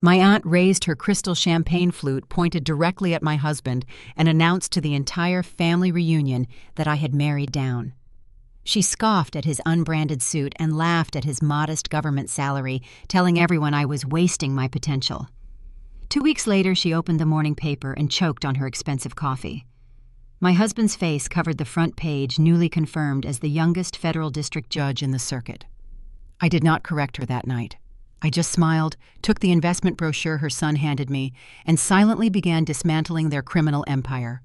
My aunt raised her crystal champagne flute pointed directly at my husband and announced to the entire family reunion that I had married down. She scoffed at his unbranded suit and laughed at his modest government salary, telling everyone I was wasting my potential. 2 weeks later, she opened the morning paper and choked on her expensive coffee. My husband's face covered the front page, newly confirmed as the youngest federal district judge in the circuit. I did not correct her that night. I just smiled, took the investment brochure her son handed me, and silently began dismantling their criminal empire.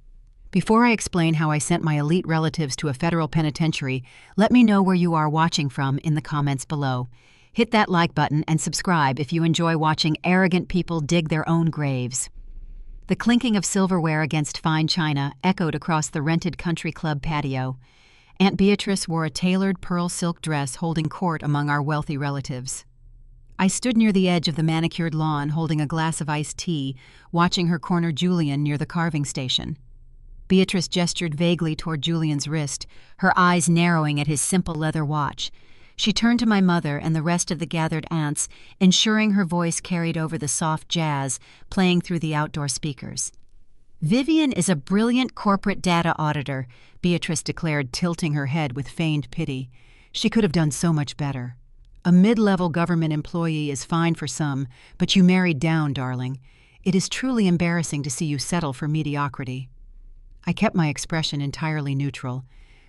Before I explain how I sent my elite relatives to a federal penitentiary, let me know where you are watching from in the comments below. Hit that like button and subscribe if you enjoy watching arrogant people dig their own graves. The clinking of silverware against fine china echoed across the rented country club patio. Aunt Beatrice wore a tailored pearl silk dress holding court among our wealthy relatives. I stood near the edge of the manicured lawn holding a glass of iced tea, watching her corner Julian near the carving station. Beatrice gestured vaguely toward Julian's wrist, her eyes narrowing at his simple leather watch. She turned to my mother and the rest of the gathered aunts, ensuring her voice carried over the soft jazz playing through the outdoor speakers. "Vivian is a brilliant corporate data auditor," Beatrice declared, tilting her head with feigned pity. She could have done so much better. "A mid-level government employee is fine for some, but you married down, darling. It is truly embarrassing to see you settle for mediocrity." I kept my expression entirely neutral.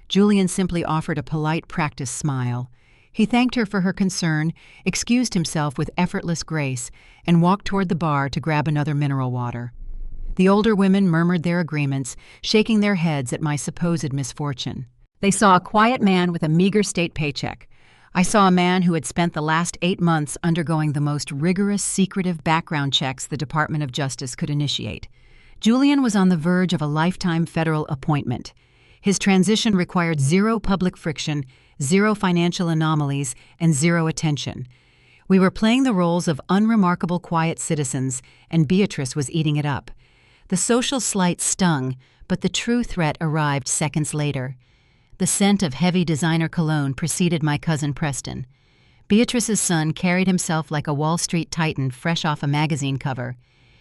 Julian simply offered a polite practice smile. He thanked her for her concern, excused himself with effortless grace, and walked toward the bar to grab another mineral water. The older women murmured their agreements, shaking their heads at my supposed misfortune. They saw a quiet man with a meager state paycheck. I saw a man who had spent the last 8 months undergoing the most rigorous, secretive background checks the Department of Justice could initiate. Julian was on the verge of a lifetime federal appointment. His transition required 0 public friction, 0 financial anomalies, and 0 attention. We were playing the roles of unremarkable quiet citizens, and Beatrice was eating it up. The social slight stung, but the true threat arrived seconds later. The scent of heavy designer cologne preceded my cousin Preston. Beatrice's son carried himself like a Wall Street titan fresh off a magazine cover.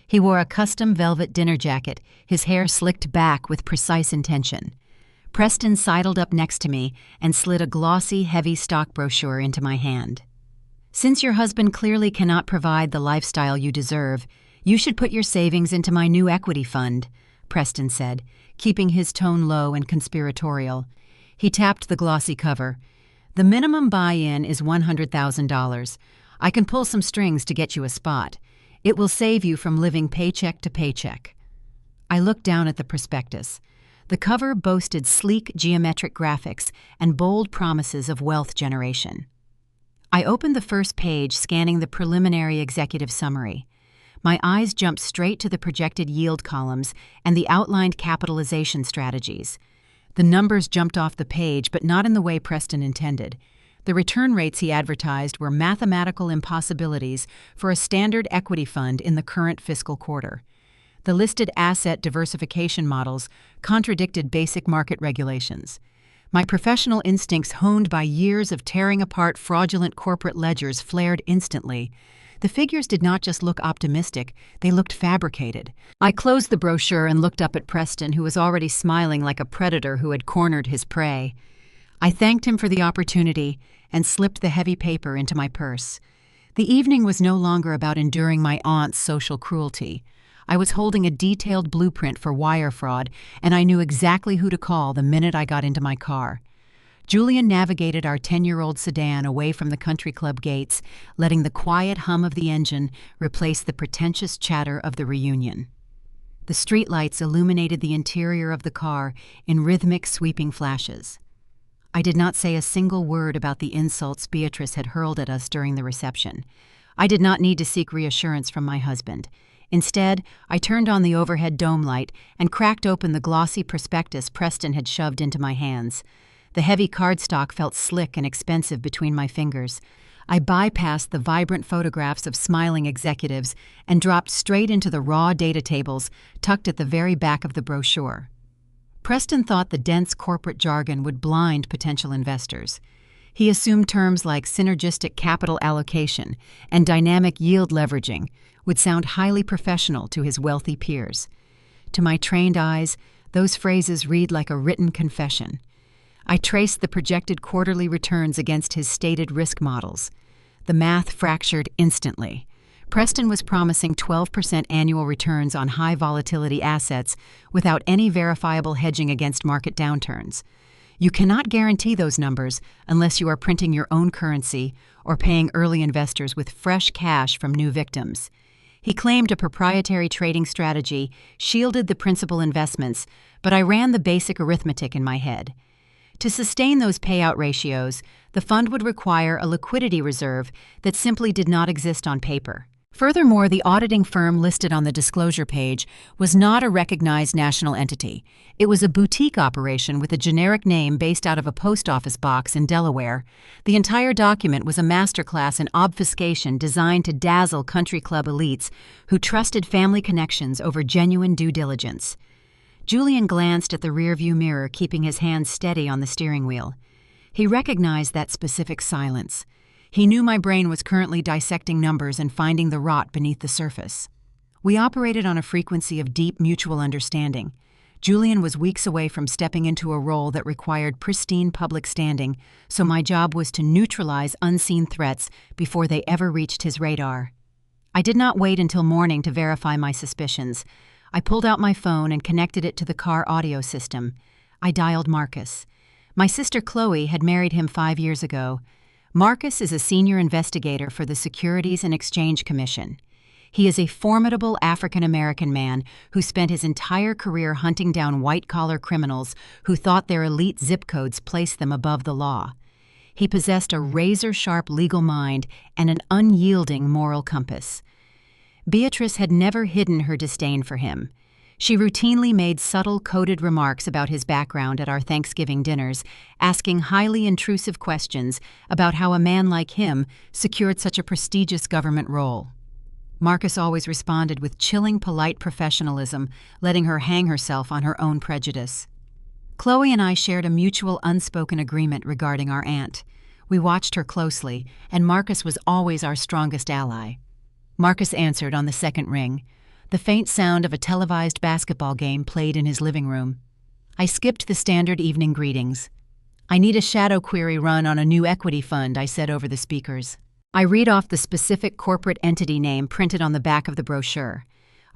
He wore a custom velvet dinner jacket, his hair slicked back with precise intention. Preston sidled up next to me and slid a glossy, heavy stock brochure into my hand. "Since your husband clearly cannot provide the lifestyle you deserve, you should put your savings into my new equity fund," Preston said, keeping his tone low and conspiratorial. He tapped the glossy cover. "The minimum buy-in is $100,000. I can pull some strings to get you a spot. It will save you from living paycheck to paycheck." I looked down at the prospectus. The cover boasted sleek geometric graphics and bold promises of wealth generation. I opened the first page, scanning the preliminary executive summary. My eyes jumped straight to the projected yield columns and the outlined capitalization strategies. The numbers jumped off the page, but not in the way Preston intended. The return rates he advertised were mathematical impossibilities for a standard equity fund in the current fiscal quarter. The listed asset diversification models contradicted basic market regulations. My professional instincts, honed by years of tearing apart fraudulent corporate ledgers, flared instantly. The figures did not just look optimistic, they looked fabricated. I closed the brochure and looked up at Preston, who was already smiling like a predator who had cornered his prey. I thanked him for the opportunity and slipped the heavy paper into my purse. The evening was no longer about enduring my aunt's social cruelty. I was holding a detailed blueprint for wire fraud, and I knew exactly who to call the minute I got into my car. Julian navigated our 10-year-old sedan away from the country club gates, letting the quiet hum of the engine replace the pretentious chatter of the reunion. The streetlights illuminated the interior of the car in rhythmic, sweeping flashes. I did not say a single word about the insults Beatrice had hurled at us during the reception. I did not need to seek reassurance from my husband. Instead, I turned on the overhead dome light and cracked open the glossy prospectus Preston had shoved into my hands. The heavy cardstock felt slick and expensive between my fingers. I bypassed the vibrant photographs of smiling executives and dropped straight into the raw data tables tucked at the very back of the brochure. Preston thought the dense corporate jargon would blind potential investors. He assumed terms like synergistic capital allocation and dynamic yield leveraging would sound highly professional to his wealthy peers. To my trained eyes, those phrases read like a written confession. I traced the projected quarterly returns against his stated risk models. The math fractured instantly. Preston was promising 12% annual returns on high volatility assets without any verifiable hedging against market downturns. You cannot guarantee those numbers unless you are printing your own currency or paying early investors with fresh cash from new victims. He claimed a proprietary trading strategy shielded the principal investments, but I ran the basic arithmetic in my head. To sustain those payout ratios, the fund would require a liquidity reserve that simply did not exist on paper. Furthermore, the auditing firm listed on the disclosure page was not a recognized national entity. It was a boutique operation with a generic name based out of a post office box in Delaware. The entire document was a masterclass in obfuscation designed to dazzle country club elites who trusted family connections over genuine due diligence. Julian glanced at the rearview mirror, keeping his hands steady on the steering wheel. He recognized that specific silence. He knew my brain was currently dissecting numbers and finding the rot beneath the surface. We operated on a frequency of deep mutual understanding. Julian was weeks away from stepping into a role that required pristine public standing, so my job was to neutralize unseen threats before they ever reached his radar. I did not wait until morning to verify my suspicions. I pulled out my phone and connected it to the car audio system. I dialed Marcus. My sister Chloe had married him 5 years ago. Marcus is a senior investigator for the Securities and Exchange Commission. He is a formidable African-American man who spent his entire career hunting down white-collar criminals who thought their elite zip codes placed them above the law. He possessed a razor-sharp legal mind and an unyielding moral compass. Beatrice had never hidden her disdain for him. She routinely made subtle, coded remarks about his background at our Thanksgiving dinners, asking highly intrusive questions about how a man like him secured such a prestigious government role. Marcus always responded with chilling, polite professionalism, letting her hang herself on her own prejudice. Chloe and I shared a mutual unspoken agreement regarding our aunt. We watched her closely, and Marcus was always our strongest ally. Marcus answered on the second ring. The faint sound of a televised basketball game played in his living room. I skipped the standard evening greetings. "I need a shadow query run on a new equity fund," I said over the speakers. I read off the specific corporate entity name printed on the back of the brochure.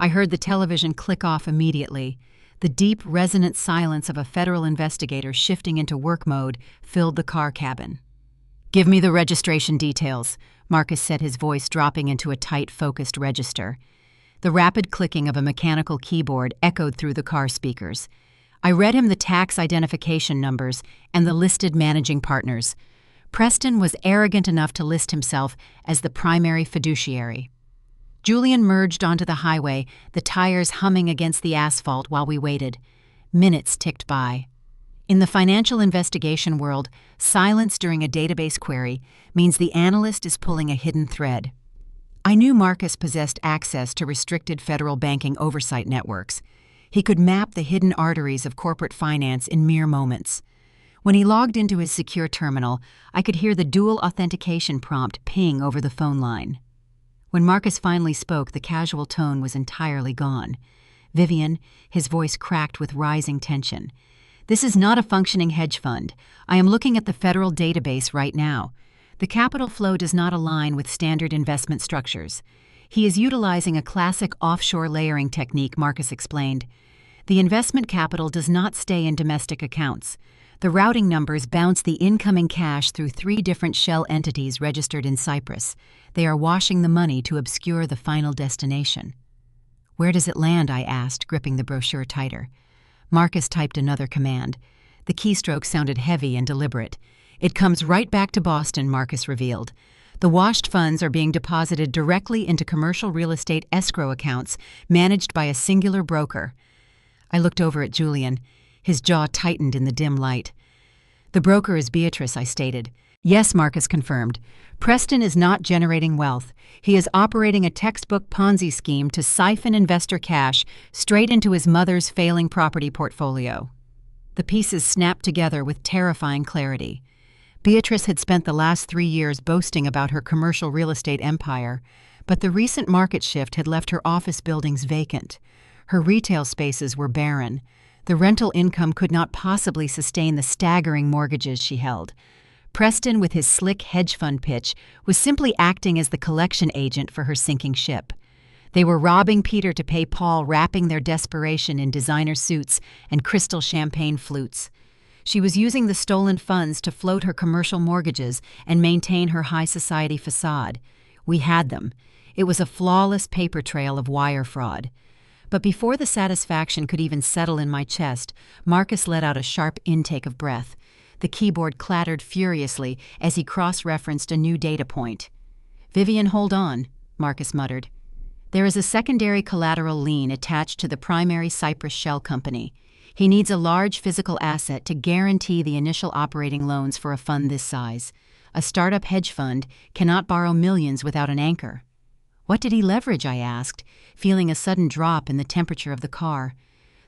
I heard the television click off immediately. The deep, resonant silence of a federal investigator shifting into work mode filled the car cabin. "Give me the registration details," Marcus said, his voice dropping into a tight, focused register. The rapid clicking of a mechanical keyboard echoed through the car speakers. I read him the tax identification numbers and the listed managing partners. Preston was arrogant enough to list himself as the primary fiduciary. Julian merged onto the highway, the tires humming against the asphalt while we waited. Minutes ticked by. In the financial investigation world, silence during a database query means the analyst is pulling a hidden thread. I knew Marcus possessed access to restricted federal banking oversight networks. He could map the hidden arteries of corporate finance in mere moments. When he logged into his secure terminal, I could hear the dual authentication prompt ping over the phone line. When Marcus finally spoke, the casual tone was entirely gone. "Vivian," his voice cracked with rising tension. "This is not a functioning hedge fund. I am looking at the federal database right now. The capital flow does not align with standard investment structures." He is utilizing a classic offshore layering technique, Marcus explained. The investment capital does not stay in domestic accounts. The routing numbers bounce the incoming cash through 3 different shell entities registered in Cyprus. They are washing the money to obscure the final destination. "Where does it land?" I asked, gripping the brochure tighter. Marcus typed another command. The keystroke sounded heavy and deliberate. "It comes right back to Boston," Marcus revealed. "The washed funds are being deposited directly into commercial real estate escrow accounts managed by a singular broker." I looked over at Julian. His jaw tightened in the dim light. "The broker is Beatrice," I stated. "Yes," Marcus confirmed. "Preston is not generating wealth. He is operating a textbook Ponzi scheme to siphon investor cash straight into his mother's failing property portfolio." The pieces snapped together with terrifying clarity. Beatrice had spent the last 3 years boasting about her commercial real estate empire, but the recent market shift had left her office buildings vacant. Her retail spaces were barren. The rental income could not possibly sustain the staggering mortgages she held. Preston, with his slick hedge fund pitch, was simply acting as the collection agent for her sinking ship. They were robbing Peter to pay Paul, wrapping their desperation in designer suits and crystal champagne flutes. She was using the stolen funds to float her commercial mortgages and maintain her high society facade. We had them. It was a flawless paper trail of wire fraud. But before the satisfaction could even settle in my chest, Marcus let out a sharp intake of breath. The keyboard clattered furiously as he cross-referenced a new data point. "Vivian, hold on," Marcus muttered. "There is a secondary collateral lien attached to the primary Cyprus shell company. He needs a large physical asset to guarantee the initial operating loans for a fund this size. A startup hedge fund cannot borrow millions without an anchor." "What did he leverage?" I asked, feeling a sudden drop in the temperature of the car.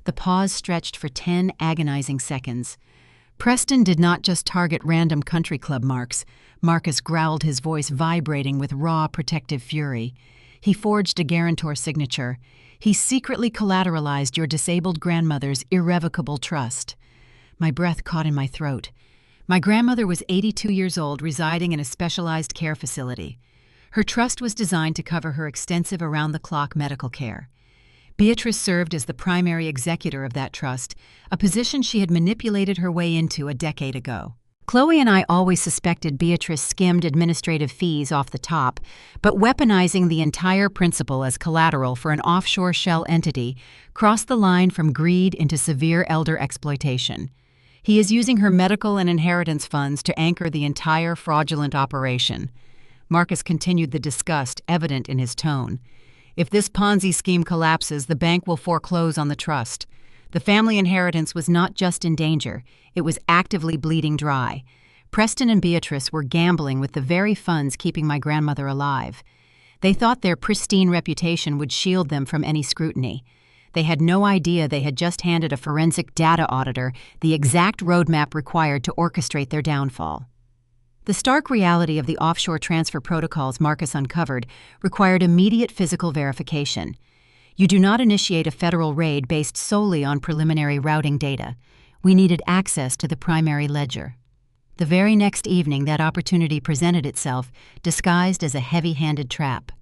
The pause stretched for 10 agonizing seconds. Preston did not just target random country club marks. Marcus growled, his voice vibrating with raw protective fury. "He forged a guarantor signature. He secretly collateralized your disabled grandmother's irrevocable trust." My breath caught in my throat. My grandmother was 82 years old, residing in a specialized care facility. Her trust was designed to cover her extensive around-the-clock medical care. Beatrice served as the primary executor of that trust, a position she had manipulated her way into a decade ago. Chloe and I always suspected Beatrice skimmed administrative fees off the top, but weaponizing the entire principal as collateral for an offshore shell entity crossed the line from greed into severe elder exploitation. He is using her medical and inheritance funds to anchor the entire fraudulent operation. Marcus continued, the disgust evident in his tone. "If this Ponzi scheme collapses, the bank will foreclose on the trust. The family inheritance was not just in danger, it was actively bleeding dry. Preston and Beatrice were gambling with the very funds keeping my grandmother alive. They thought their pristine reputation would shield them from any scrutiny. They had no idea they had just handed a forensic data auditor the exact roadmap required to orchestrate their downfall." The stark reality of the offshore transfer protocols Marcus uncovered required immediate physical verification. You do not initiate a federal raid based solely on preliminary routing data. We needed access to the primary ledger. The very next evening, that opportunity presented itself, disguised as a heavy-handed trap.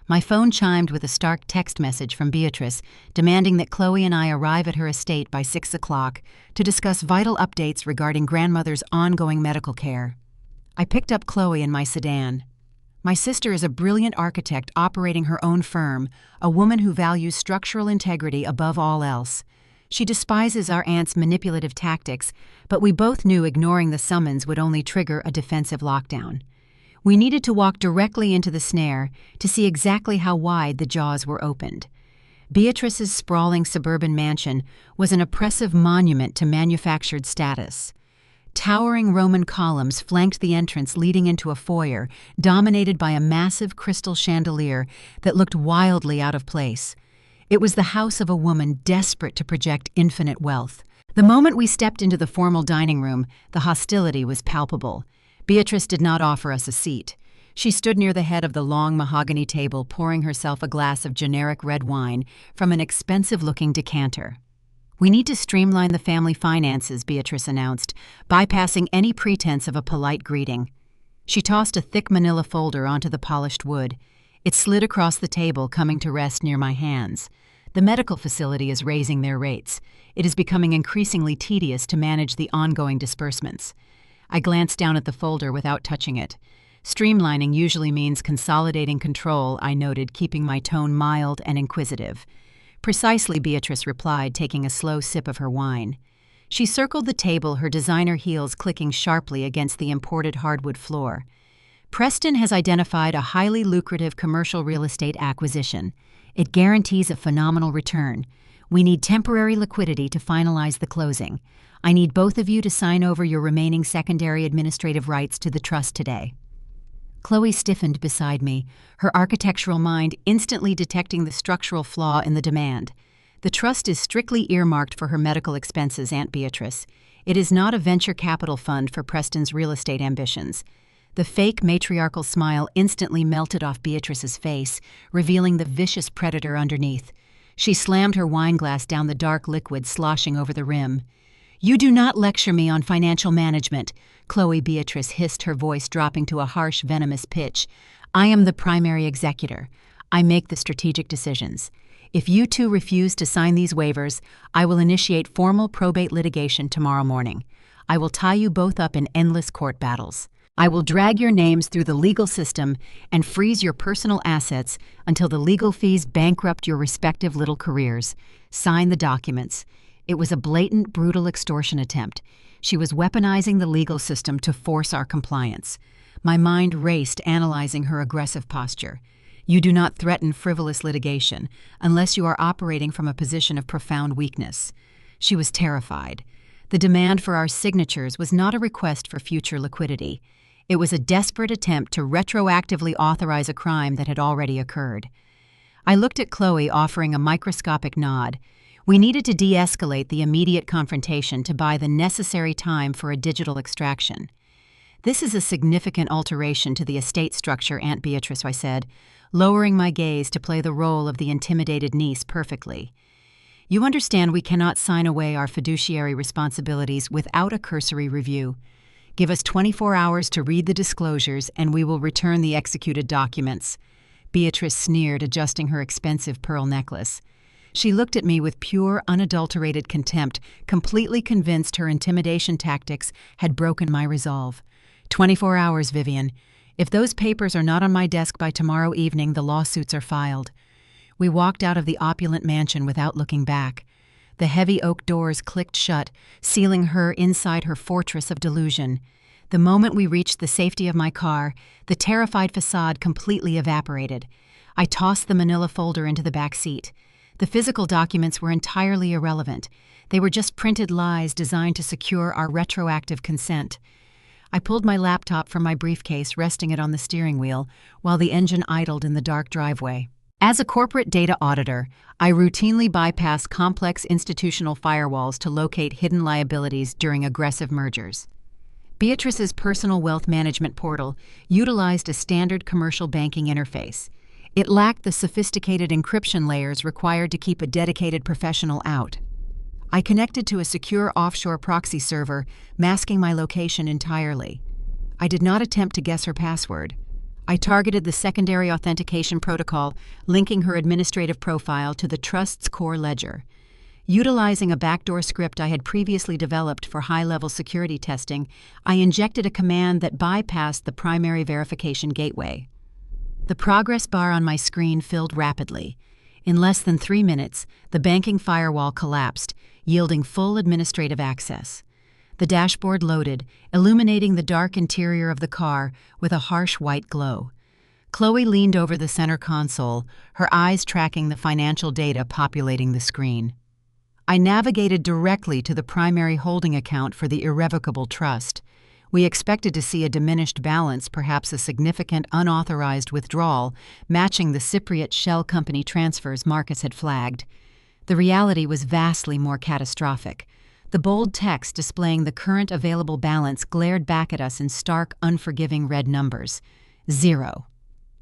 My phone chimed with a stark text message from Beatrice, demanding that Chloe and I arrive at her estate by 6 o'clock to discuss vital updates regarding grandmother's ongoing medical care. I picked up Chloe in my sedan. My sister is a brilliant architect operating her own firm, a woman who values structural integrity above all else. She despises our aunt's manipulative tactics, but we both knew ignoring the summons would only trigger a defensive lockdown. We needed to walk directly into the snare to see exactly how wide the jaws were opened. Beatrice's sprawling suburban mansion was an oppressive monument to manufactured status. Towering Roman columns flanked the entrance leading into a foyer dominated by a massive crystal chandelier that looked wildly out of place. It was the house of a woman desperate to project infinite wealth. The moment we stepped into the formal dining room, the hostility was palpable. Beatrice did not offer us a seat. She stood near the head of the long mahogany table, pouring herself a glass of generic red wine from an expensive-looking decanter. "We need to streamline the family finances," Beatrice announced, bypassing any pretense of a polite greeting. She tossed a thick manila folder onto the polished wood. It slid across the table, coming to rest near my hands. "The medical facility is raising their rates. It is becoming increasingly tedious to manage the ongoing disbursements." I glanced down at the folder without touching it. "Streamlining usually means consolidating control," I noted, keeping my tone mild and inquisitive. "Precisely," Beatrice replied, taking a slow sip of her wine. She circled the table, her designer heels clicking sharply against the imported hardwood floor. "Preston has identified a highly lucrative commercial real estate acquisition. It guarantees a phenomenal return. We need temporary liquidity to finalize the closing. I need both of you to sign over your remaining secondary administrative rights to the trust today." Chloe stiffened beside me, her architectural mind instantly detecting the structural flaw in the demand. The trust is strictly earmarked for her medical expenses, Aunt Beatrice. It is not a venture capital fund for Preston's real estate ambitions. The fake matriarchal smile instantly melted off Beatrice's face, revealing the vicious predator underneath. She slammed her wineglass down the dark liquid sloshing over the rim. "You do not lecture me on financial management," Chloe Beatrice hissed, her voice dropping to a harsh, venomous pitch. "I am the primary executor. I make the strategic decisions. If you two refuse to sign these waivers, I will initiate formal probate litigation tomorrow morning. I will tie you both up in endless court battles. I will drag your names through the legal system and freeze your personal assets until the legal fees bankrupt your respective little careers. Sign the documents." It was a blatant, brutal extortion attempt. She was weaponizing the legal system to force our compliance. My mind raced, analyzing her aggressive posture. You do not threaten frivolous litigation unless you are operating from a position of profound weakness. She was terrified. The demand for our signatures was not a request for future liquidity. It was a desperate attempt to retroactively authorize a crime that had already occurred. I looked at Chloe, offering a microscopic nod. We needed to de-escalate the immediate confrontation to buy the necessary time for a digital extraction. "This is a significant alteration to the estate structure, Aunt Beatrice," I said, lowering my gaze to play the role of the intimidated niece perfectly. "You understand we cannot sign away our fiduciary responsibilities without a cursory review. Give us 24 hours to read the disclosures and we will return the executed documents." Beatrice sneered, adjusting her expensive pearl necklace. She looked at me with pure, unadulterated contempt, completely convinced her intimidation tactics had broken my resolve. 24 hours, Vivian. If those papers are not on my desk by tomorrow evening, the lawsuits are filed." We walked out of the opulent mansion without looking back. The heavy oak doors clicked shut, sealing her inside her fortress of delusion. The moment we reached the safety of my car, the terrified facade completely evaporated. I tossed the manila folder into the back seat. The physical documents were entirely irrelevant. They were just printed lies designed to secure our retroactive consent. I pulled my laptop from my briefcase, resting it on the steering wheel, while the engine idled in the dark driveway. As a corporate data auditor, I routinely bypass complex institutional firewalls to locate hidden liabilities during aggressive mergers. Beatrice's personal wealth management portal utilized a standard commercial banking interface. It lacked the sophisticated encryption layers required to keep a dedicated professional out. I connected to a secure offshore proxy server, masking my location entirely. I did not attempt to guess her password. I targeted the secondary authentication protocol, linking her administrative profile to the trust's core ledger. Utilizing a backdoor script I had previously developed for high-level security testing, I injected a command that bypassed the primary verification gateway. The progress bar on my screen filled rapidly. In less than 3 minutes, the banking firewall collapsed, yielding full administrative access. The dashboard loaded, illuminating the dark interior of the car with a harsh white glow. Chloe leaned over the center console, her eyes tracking the financial data populating the screen. I navigated directly to the primary holding account for the irrevocable trust. We expected to see a diminished balance, perhaps a significant unauthorized withdrawal, matching the Cypriot shell company transfers Marcus had flagged. The reality was vastly more catastrophic. The bold text displaying the current available balance glared back at us in stark, unforgiving red numbers. 0.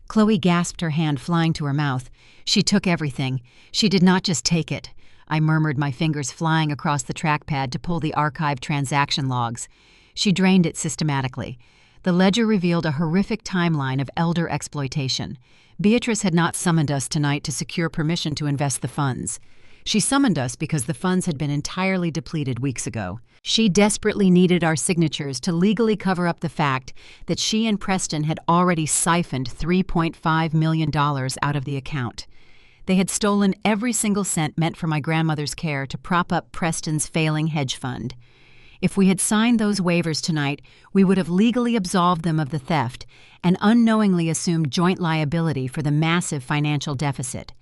Chloe gasped, her hand flying to her mouth. She took everything. She did not just take it. I murmured, my fingers flying across the trackpad to pull the archived transaction logs. She drained it systematically. The ledger revealed a horrific timeline of elder exploitation. Beatrice had not summoned us tonight to secure permission to invest the funds. She summoned us because the funds had been entirely depleted weeks ago. She desperately needed our signatures to legally cover up the fact that she and Preston had already siphoned $3.5 million out of the account. They had stolen every single cent meant for my grandmother's care to prop up Preston's failing hedge fund. If we had signed those waivers tonight, we would have legally absolved them of the theft and unknowingly assumed joint liability for the massive financial deficit.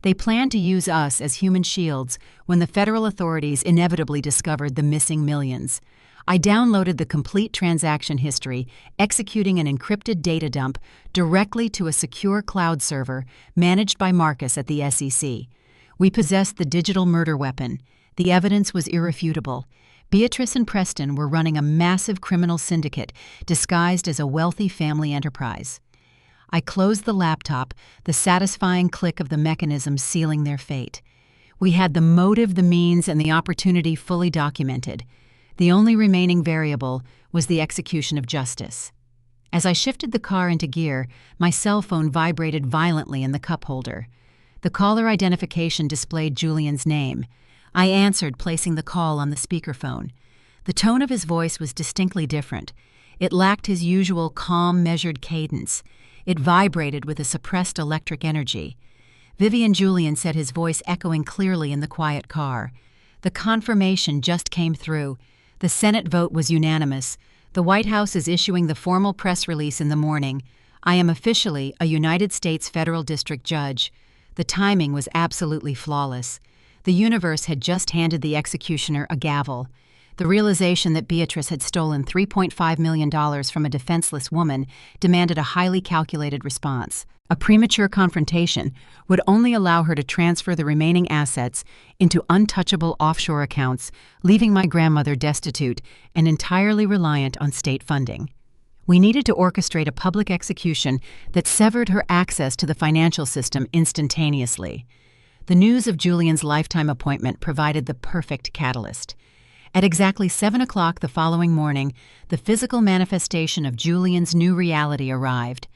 They planned to use us as human shields when the federal authorities inevitably discovered the missing millions. I downloaded the complete transaction history, executing an encrypted data dump directly to a secure cloud server managed by Marcus at the SEC. We possessed the digital murder weapon. The evidence was irrefutable. Beatrice and Preston were running a massive criminal syndicate disguised as a wealthy family enterprise. I closed the laptop, the satisfying click of the mechanism sealing their fate. We had the motive, the means, and the opportunity fully documented. The only remaining variable was the execution of justice. As I shifted the car into gear, my cell phone vibrated violently in the cup holder. The caller identification displayed Julian's name. I answered, placing the call on the speakerphone. The tone of his voice was distinctly different. It lacked his usual calm, measured cadence. It vibrated with a suppressed electric energy. Vivian, Julian said, his voice echoing clearly in the quiet car. The confirmation just came through. The Senate vote was unanimous. The White House is issuing the formal press release in the morning. I am officially a United States federal district judge. The timing was absolutely flawless. The universe had just handed the executioner a gavel. The realization that Beatrice had stolen $3.5 million from a defenseless woman demanded a highly calculated response. A premature confrontation would only allow her to transfer the remaining assets into untouchable offshore accounts, leaving my grandmother destitute and entirely reliant on state funding. We needed to orchestrate a public execution that severed her access to the financial system instantaneously. The news of Julian's lifetime appointment provided the perfect catalyst. At exactly 7 o'clock the following morning, the physical manifestation of Julian's new reality arrived.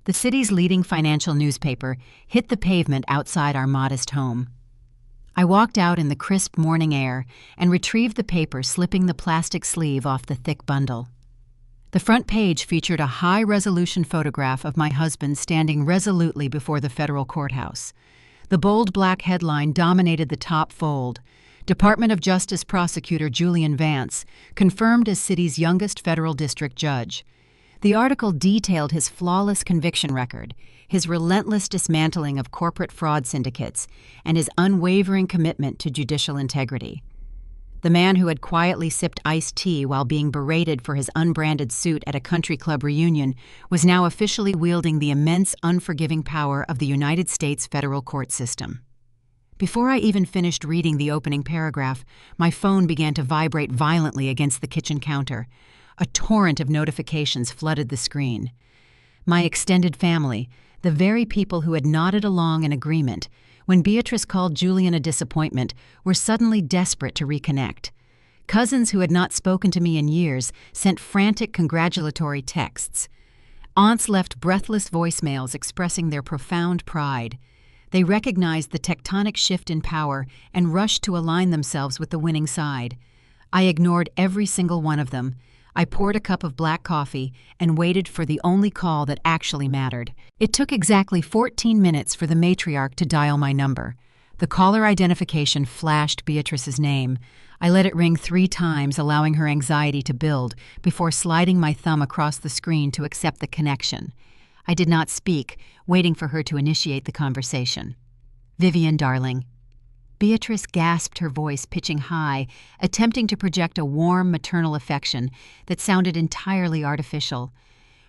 The city's leading financial newspaper hit the pavement outside our modest home. I walked out in the crisp morning air and retrieved the paper, slipping the plastic sleeve off the thick bundle. The front page featured a high-resolution photograph of my husband standing resolutely before the federal courthouse. The bold black headline dominated the top fold. Department of Justice Prosecutor Julian Vance, confirmed as city's youngest federal district judge. The article detailed his flawless conviction record, his relentless dismantling of corporate fraud syndicates, and his unwavering commitment to judicial integrity. The man who had quietly sipped iced tea while being berated for his unbranded suit at a country club reunion was now officially wielding the immense, unforgiving power of the United States federal court system. Before I even finished reading the opening paragraph, my phone began to vibrate violently against the kitchen counter. A torrent of notifications flooded the screen. My extended family, the very people who had nodded along in agreement when Beatrice called Julian a disappointment, were suddenly desperate to reconnect. Cousins who had not spoken to me in years sent frantic congratulatory texts. Aunts left breathless voicemails expressing their profound pride. They recognized the tectonic shift in power and rushed to align themselves with the winning side. I ignored every single one of them. I poured a cup of black coffee and waited for the only call that actually mattered. It took exactly 14 minutes for the matriarch to dial my number. The caller identification flashed Beatrice's name. I let it ring 3 times, allowing her anxiety to build, before sliding my thumb across the screen to accept the connection. I did not speak, waiting for her to initiate the conversation. "Vivian, darling." Beatrice gasped, her voice pitching high, attempting to project a warm maternal affection that sounded entirely artificial.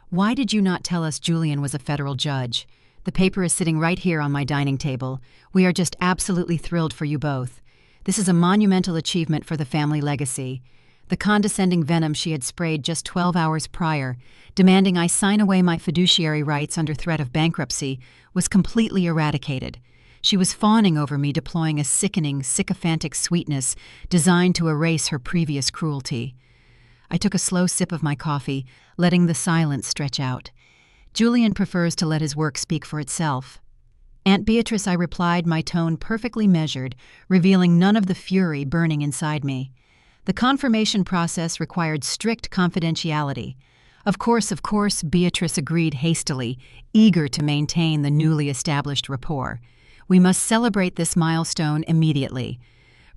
"Why did you not tell us Julian was a federal judge? The paper is sitting right here on my dining table. We are just absolutely thrilled for you both. This is a monumental achievement for the family legacy." The condescending venom she had sprayed just 12 hours prior, demanding I sign away my fiduciary rights under threat of bankruptcy, was completely eradicated. She was fawning over me, deploying a sickening, sycophantic sweetness designed to erase her previous cruelty. I took a slow sip of my coffee, letting the silence stretch out. Julian prefers to let his work speak for itself. "Aunt Beatrice," I replied, my tone perfectly measured, revealing none of the fury burning inside me. The confirmation process required strict confidentiality. Of course, Beatrice agreed hastily, eager to maintain the newly established rapport. We must celebrate this milestone immediately.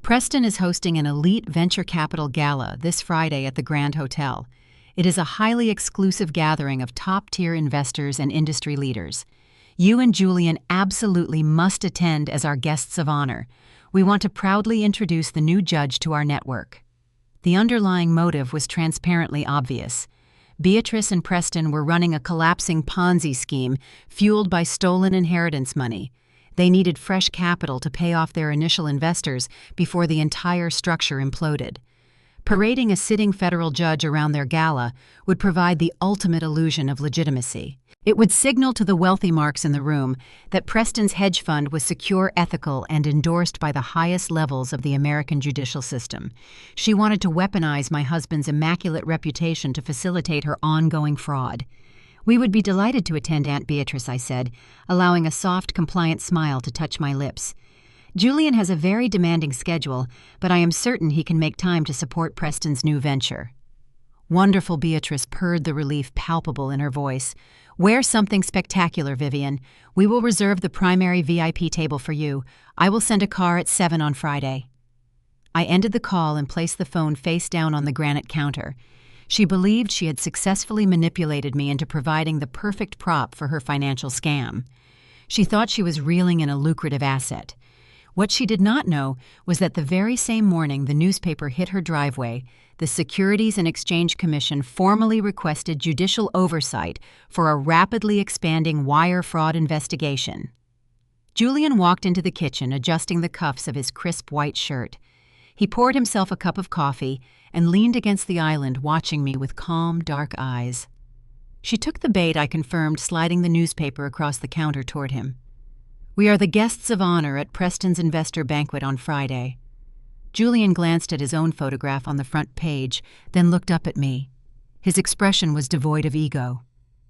Preston is hosting an elite venture capital gala this Friday at the Grand Hotel. It is a highly exclusive gathering of top-tier investors and industry leaders. You and Julian absolutely must attend as our guests of honor. We want to proudly introduce the new judge to our network. The underlying motive was transparently obvious. Beatrice and Preston were running a collapsing Ponzi scheme fueled by stolen inheritance money. They needed fresh capital to pay off their initial investors before the entire structure imploded. Parading a sitting federal judge around their gala would provide the ultimate illusion of legitimacy. It would signal to the wealthy marks in the room that Preston's hedge fund was secure, ethical, and endorsed by the highest levels of the American judicial system. She wanted to weaponize my husband's immaculate reputation to facilitate her ongoing fraud. "We would be delighted to attend, Aunt Beatrice," I said, allowing a soft, compliant smile to touch my lips. "Julian has a very demanding schedule, but I am certain he can make time to support Preston's new venture." Wonderful Beatrice purred, the relief palpable in her voice. "Wear something spectacular, Vivian. We will reserve the primary VIP table for you. I will send a car at 7 on Friday." I ended the call and placed the phone face down on the granite counter. She believed she had successfully manipulated me into providing the perfect prop for her financial scam. She thought she was reeling in a lucrative asset. What she did not know was that the very same morning the newspaper hit her driveway, the Securities and Exchange Commission formally requested judicial oversight for a rapidly expanding wire fraud investigation. Julian walked into the kitchen, adjusting the cuffs of his crisp white shirt. He poured himself a cup of coffee and leaned against the island, watching me with calm, dark eyes. She took the bait, I confirmed, sliding the newspaper across the counter toward him. "We are the guests of honor at Preston's investor banquet on Friday." Julian glanced at his own photograph on the front page, then looked up at me. His expression was devoid of ego.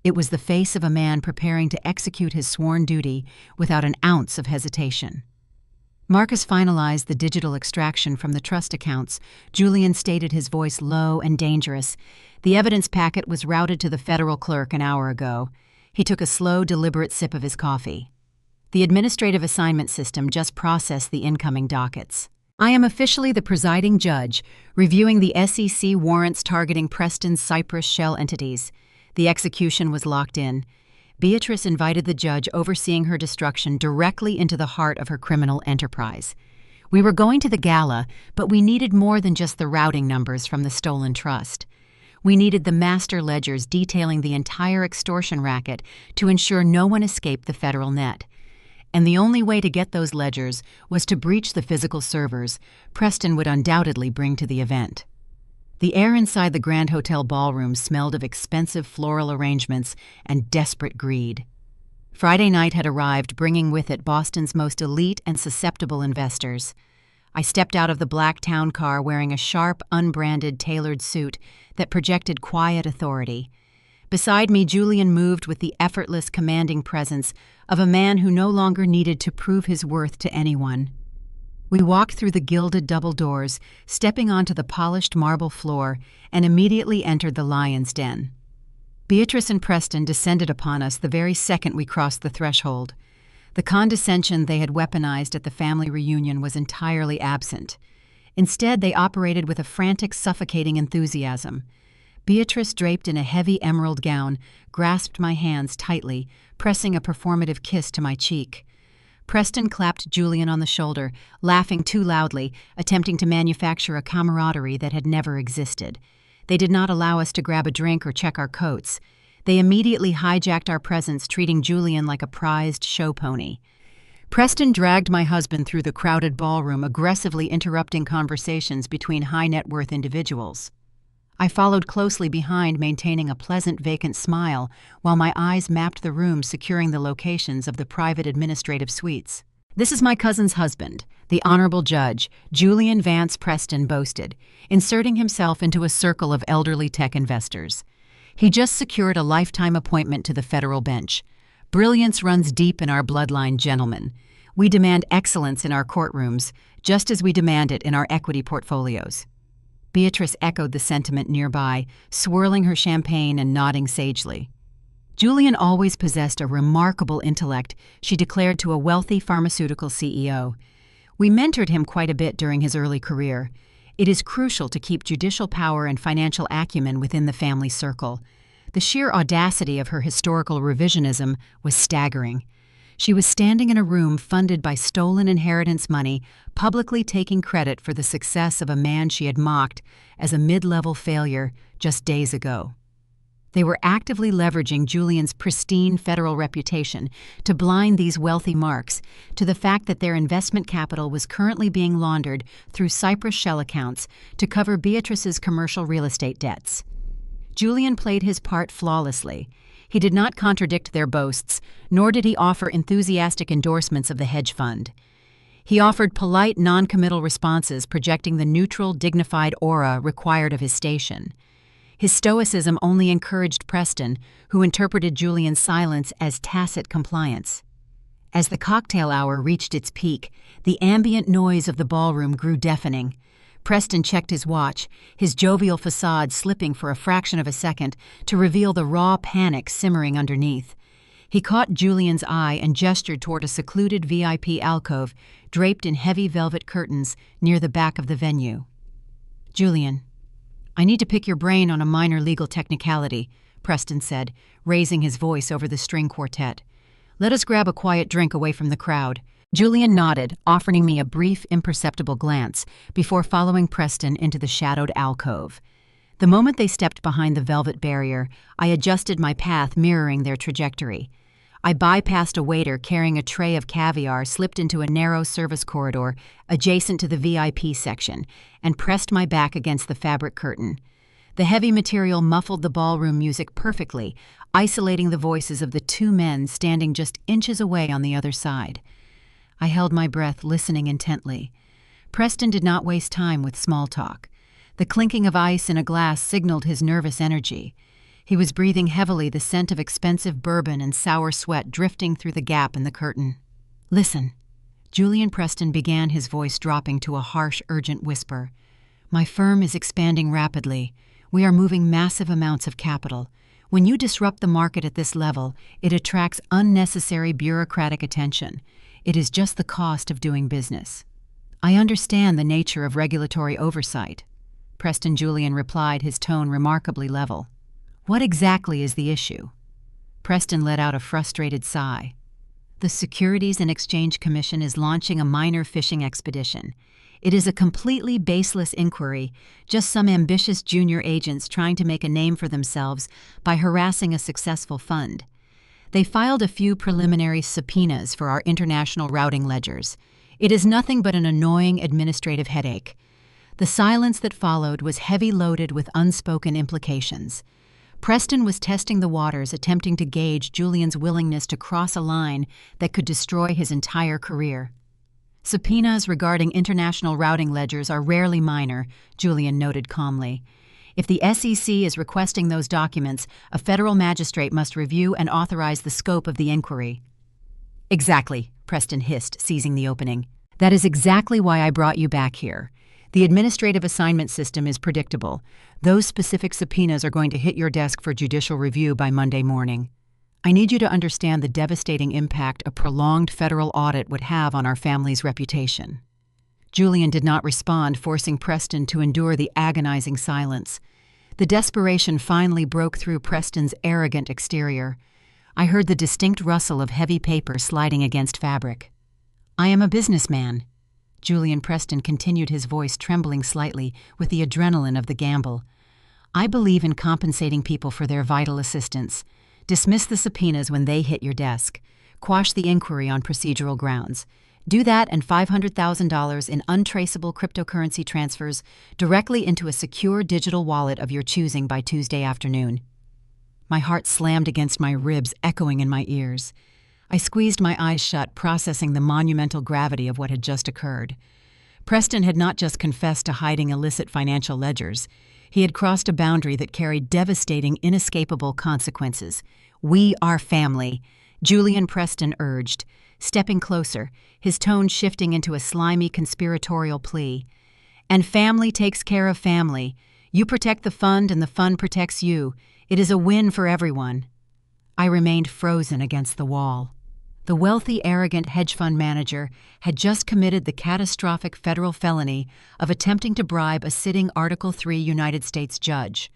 It was the face of a man preparing to execute his sworn duty without an ounce of hesitation. "Marcus finalized the digital extraction from the trust accounts," Julian stated, his voice low and dangerous. "The evidence packet was routed to the federal clerk an hour ago." He took a slow, deliberate sip of his coffee. "The administrative assignment system just processed the incoming dockets. I am officially the presiding judge, reviewing the SEC warrants targeting Preston's Cyprus shell entities. The execution was locked in." Beatrice invited the judge overseeing her destruction directly into the heart of her criminal enterprise. "We were going to the gala, but we needed more than just the routing numbers from the stolen trust. We needed the master ledgers detailing the entire extortion racket to ensure no one escaped the federal net. And the only way to get those ledgers was to breach the physical servers Preston would undoubtedly bring to the event." The air inside the Grand Hotel Ballroom smelled of expensive floral arrangements and desperate greed. Friday night had arrived, bringing with it Boston's most elite and susceptible investors. I stepped out of the black town car wearing a sharp, unbranded, tailored suit that projected quiet authority. Beside me, Julian moved with the effortless, commanding presence of a man who no longer needed to prove his worth to anyone. We walked through the gilded double doors, stepping onto the polished marble floor, and immediately entered the lion's den. Beatrice and Preston descended upon us the very second we crossed the threshold. The condescension they had weaponized at the family reunion was entirely absent. Instead, they operated with a frantic, suffocating enthusiasm. Beatrice, draped in a heavy emerald gown, grasped my hands tightly, pressing a performative kiss to my cheek. Preston clapped Julian on the shoulder, laughing too loudly, attempting to manufacture a camaraderie that had never existed. They did not allow us to grab a drink or check our coats. They immediately hijacked our presence, treating Julian like a prized show pony. Preston dragged my husband through the crowded ballroom, aggressively interrupting conversations between high-net-worth individuals. I followed closely behind, maintaining a pleasant, vacant smile, while my eyes mapped the room, securing the locations of the private administrative suites. "This is my cousin's husband, the Honorable Judge," Julian Vance Preston boasted, inserting himself into a circle of elderly tech investors. "He just secured a lifetime appointment to the federal bench. Brilliance runs deep in our bloodline, gentlemen. We demand excellence in our courtrooms, just as we demand it in our equity portfolios." Beatrice echoed the sentiment nearby, swirling her champagne and nodding sagely. "Julian always possessed a remarkable intellect," she declared to a wealthy pharmaceutical CEO. "We mentored him quite a bit during his early career. It is crucial to keep judicial power and financial acumen within the family circle." The sheer audacity of her historical revisionism was staggering. She was standing in a room funded by stolen inheritance money, publicly taking credit for the success of a man she had mocked as a mid-level failure just days ago. They were actively leveraging Julian's pristine federal reputation to blind these wealthy marks to the fact that their investment capital was currently being laundered through Cyprus shell accounts to cover Beatrice's commercial real estate debts. Julian played his part flawlessly. He did not contradict their boasts, nor did he offer enthusiastic endorsements of the hedge fund. He offered polite, non-committal responses projecting the neutral, dignified aura required of his station. His stoicism only encouraged Preston, who interpreted Julian's silence as tacit compliance. As the cocktail hour reached its peak, the ambient noise of the ballroom grew deafening. Preston checked his watch, his jovial facade slipping for a fraction of a second to reveal the raw panic simmering underneath. He caught Julian's eye and gestured toward a secluded VIP alcove draped in heavy velvet curtains near the back of the venue. "Julian, I need to pick your brain on a minor legal technicality," Preston said, raising his voice over the string quartet. "Let us grab a quiet drink away from the crowd." Julian nodded, offering me a brief, imperceptible glance before following Preston into the shadowed alcove. The moment they stepped behind the velvet barrier, I adjusted my path mirroring their trajectory. I bypassed a waiter carrying a tray of caviar, slipped into a narrow service corridor adjacent to the VIP section, and pressed my back against the fabric curtain. The heavy material muffled the ballroom music perfectly, isolating the voices of the two men standing just inches away on the other side. I held my breath, listening intently. Preston did not waste time with small talk. The clinking of ice in a glass signaled his nervous energy. He was breathing heavily, the scent of expensive bourbon and sour sweat drifting through the gap in the curtain. "Listen." Julian Preston began, his voice dropping to a harsh, urgent whisper. "My firm is expanding rapidly. We are moving massive amounts of capital. When you disrupt the market at this level, it attracts unnecessary bureaucratic attention. It is just the cost of doing business." "I understand the nature of regulatory oversight," Preston Julian replied, his tone remarkably level. "What exactly is the issue?" Preston let out a frustrated sigh. "The Securities and Exchange Commission is launching a minor fishing expedition. It is a completely baseless inquiry, just some ambitious junior agents trying to make a name for themselves by harassing a successful fund. They filed a few preliminary subpoenas for our international routing ledgers. It is nothing but an annoying administrative headache." The silence that followed was heavy-loaded with unspoken implications. Preston was testing the waters, attempting to gauge Julian's willingness to cross a line that could destroy his entire career. "Subpoenas regarding international routing ledgers are rarely minor," Julian noted calmly. "If the SEC is requesting those documents, a federal magistrate must review and authorize the scope of the inquiry." "Exactly," Preston hissed, seizing the opening. "That is exactly why I brought you back here. The administrative assignment system is predictable. Those specific subpoenas are going to hit your desk for judicial review by Monday morning. I need you to understand the devastating impact a prolonged federal audit would have on our family's reputation." Julian did not respond, forcing Preston to endure the agonizing silence. The desperation finally broke through Preston's arrogant exterior. I heard the distinct rustle of heavy paper sliding against fabric. "I am a businessman." Julian Preston continued, his voice trembling slightly with the adrenaline of the gamble. "I believe in compensating people for their vital assistance. Dismiss the subpoenas when they hit your desk. Quash the inquiry on procedural grounds. Do that and $500,000 in untraceable cryptocurrency transfers directly into a secure digital wallet of your choosing by Tuesday afternoon." My heart slammed against my ribs, echoing in my ears. I squeezed my eyes shut, processing the monumental gravity of what had just occurred. Preston had not just confessed to hiding illicit financial ledgers. He had crossed a boundary that carried devastating, inescapable consequences. "We are family," Julian Preston urged, stepping closer, his tone shifting into a slimy conspiratorial plea. "And family takes care of family. You protect the fund and the fund protects you. It is a win for everyone." I remained frozen against the wall. The wealthy, arrogant hedge fund manager had just committed the catastrophic federal felony of attempting to bribe a sitting Article III United States judge.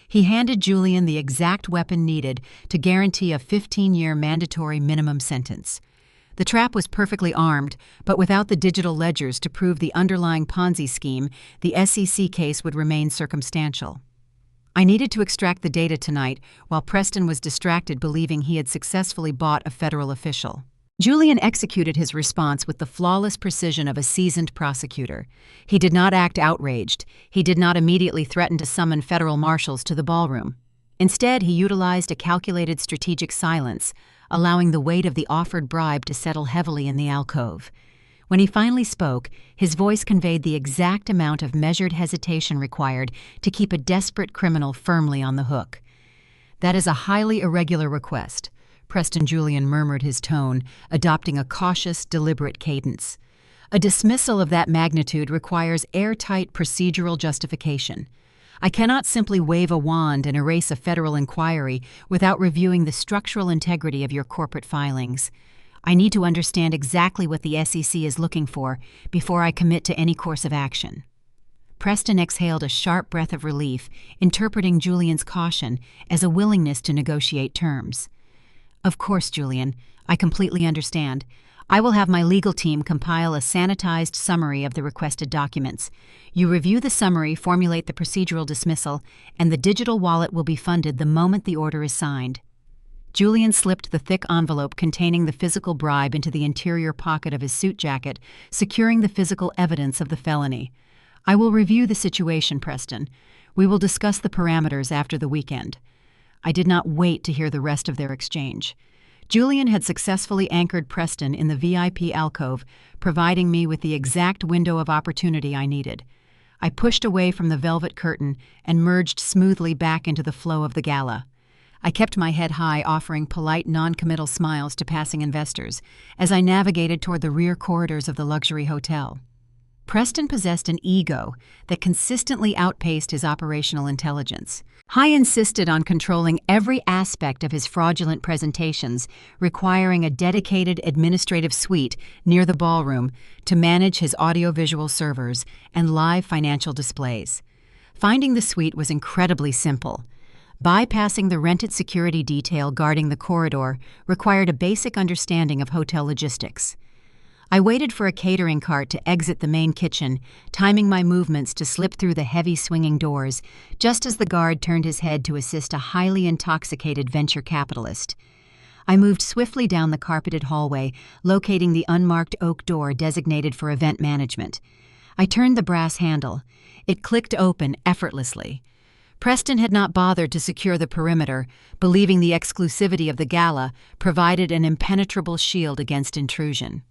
He handed Julian the exact weapon needed to guarantee a 15-year mandatory minimum sentence. The trap was perfectly armed, but without the digital ledgers to prove the underlying Ponzi scheme, the SEC case would remain circumstantial. I needed to extract the data tonight while Preston was distracted believing he had successfully bought a federal official. Julian executed his response with the flawless precision of a seasoned prosecutor. He did not act outraged. He did not immediately threaten to summon federal marshals to the ballroom. Instead, he utilized a calculated strategic silence, allowing the weight of the offered bribe to settle heavily in the alcove. When he finally spoke, his voice conveyed the exact amount of measured hesitation required to keep a desperate criminal firmly on the hook. "That is a highly irregular request," Preston Julian murmured his tone, adopting a cautious, deliberate cadence. "A dismissal of that magnitude requires airtight procedural justification. I cannot simply wave a wand and erase a federal inquiry without reviewing the structural integrity of your corporate filings. I need to understand exactly what the SEC is looking for before I commit to any course of action." Preston exhaled a sharp breath of relief, interpreting Julian's caution as a willingness to negotiate terms. "Of course, Julian, I completely understand. I will have my legal team compile a sanitized summary of the requested documents. You review the summary, formulate the procedural dismissal, and the digital wallet will be funded the moment the order is signed." Julian slipped the thick envelope containing the physical bribe into the interior pocket of his suit jacket, securing the physical evidence of the felony. "I will review the situation, Preston. We will discuss the parameters after the weekend." I did not wait to hear the rest of their exchange. Julian had successfully anchored Preston in the VIP alcove, providing me with the exact window of opportunity I needed. I pushed away from the velvet curtain and merged smoothly back into the flow of the gala. I kept my head high, offering polite, non-committal smiles to passing investors as I navigated toward the rear corridors of the luxury hotel. Preston possessed an ego that consistently outpaced his operational intelligence. I insisted on controlling every aspect of his fraudulent presentations, requiring a dedicated administrative suite near the ballroom to manage his audiovisual servers and live financial displays. Finding the suite was incredibly simple. Bypassing the rented security detail guarding the corridor required a basic understanding of hotel logistics. I waited for a catering cart to exit the main kitchen, timing my movements to slip through the heavy swinging doors, just as the guard turned his head to assist a highly intoxicated venture capitalist. I moved swiftly down the carpeted hallway, locating the unmarked oak door designated for event management. I turned the brass handle. It clicked open effortlessly. Preston had not bothered to secure the perimeter, believing the exclusivity of the gala provided an impenetrable shield against intrusion.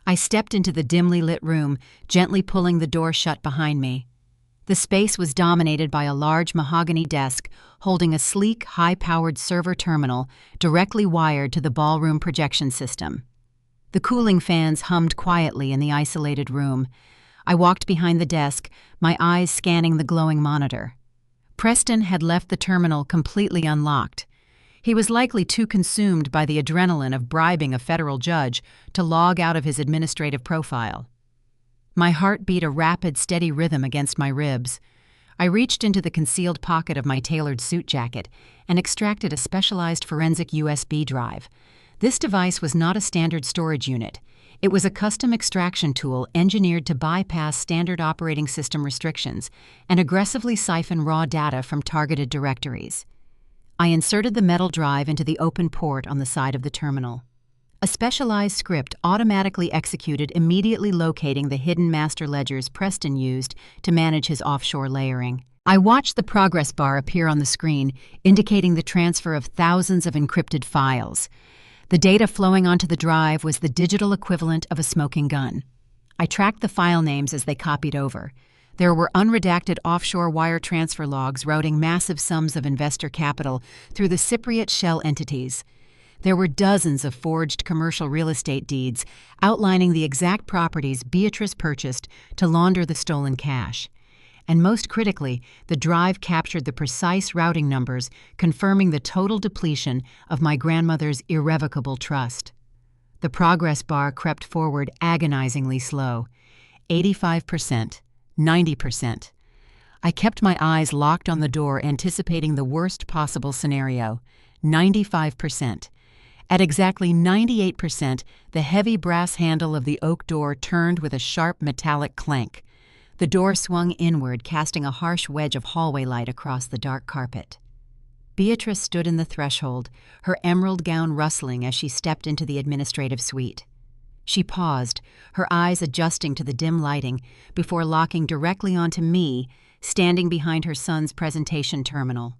I stepped into the dimly lit room, gently pulling the door shut behind me. The space was dominated by a large mahogany desk holding a sleek, high-powered server terminal directly wired to the ballroom projection system. The cooling fans hummed quietly in the isolated room. I walked behind the desk, my eyes scanning the glowing monitor. Preston had left the terminal completely unlocked. He was likely too consumed by the adrenaline of bribing a federal judge to log out of his administrative profile. My heart beat a rapid, steady rhythm against my ribs. I reached into the concealed pocket of my tailored suit jacket and extracted a specialized forensic USB drive. This device was not a standard storage unit. It was a custom extraction tool engineered to bypass standard operating system restrictions and aggressively siphon raw data from targeted directories. I inserted the metal drive into the open port on the side of the terminal. A specialized script automatically executed, immediately locating the hidden master ledgers Preston used to manage his offshore layering. I watched the progress bar appear on the screen, indicating the transfer of thousands of encrypted files. The data flowing onto the drive was the digital equivalent of a smoking gun. I tracked the file names as they copied over. There were unredacted offshore wire transfer logs routing massive sums of investor capital through the Cypriot shell entities. There were dozens of forged commercial real estate deeds outlining the exact properties Beatrice purchased to launder the stolen cash. And most critically, the drive captured the precise routing numbers, confirming the total depletion of my grandmother's irrevocable trust. The progress bar crept forward agonizingly slow. 85%, 90%. I kept my eyes locked on the door, anticipating the worst possible scenario. 95%. At exactly 98%, the heavy brass handle of the oak door turned with a sharp metallic clank. The door swung inward, casting a harsh wedge of hallway light across the dark carpet. Beatrice stood in the threshold, her emerald gown rustling as she stepped into the administrative suite. She paused, her eyes adjusting to the dim lighting, before locking directly onto me, standing behind her son's presentation terminal.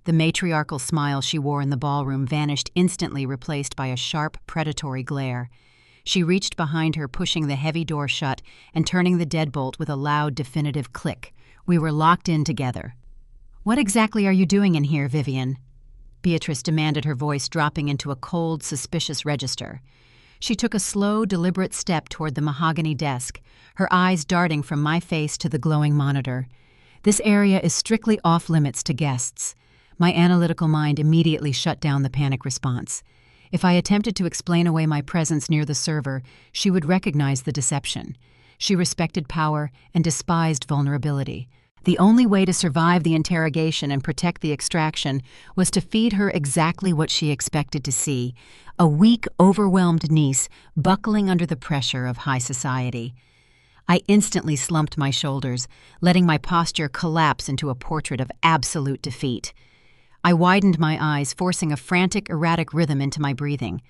The matriarchal smile she wore in the ballroom vanished instantly, replaced by a sharp, predatory glare. She reached behind her, pushing the heavy door shut and turning the deadbolt with a loud, definitive click. We were locked in together. "What exactly are you doing in here, Vivian?" Beatrice demanded, her voice dropping into a cold, suspicious register. She took a slow, deliberate step toward the mahogany desk, her eyes darting from my face to the glowing monitor. "This area is strictly off-limits to guests." My analytical mind immediately shut down the panic response. If I attempted to explain away my presence near the server, she would recognize the deception. She respected power and despised vulnerability. The only way to survive the interrogation and protect the extraction was to feed her exactly what she expected to see: a weak, overwhelmed niece buckling under the pressure of high society. I instantly slumped my shoulders, letting my posture collapse into a portrait of absolute defeat. I widened my eyes, forcing a frantic, erratic rhythm into my breathing.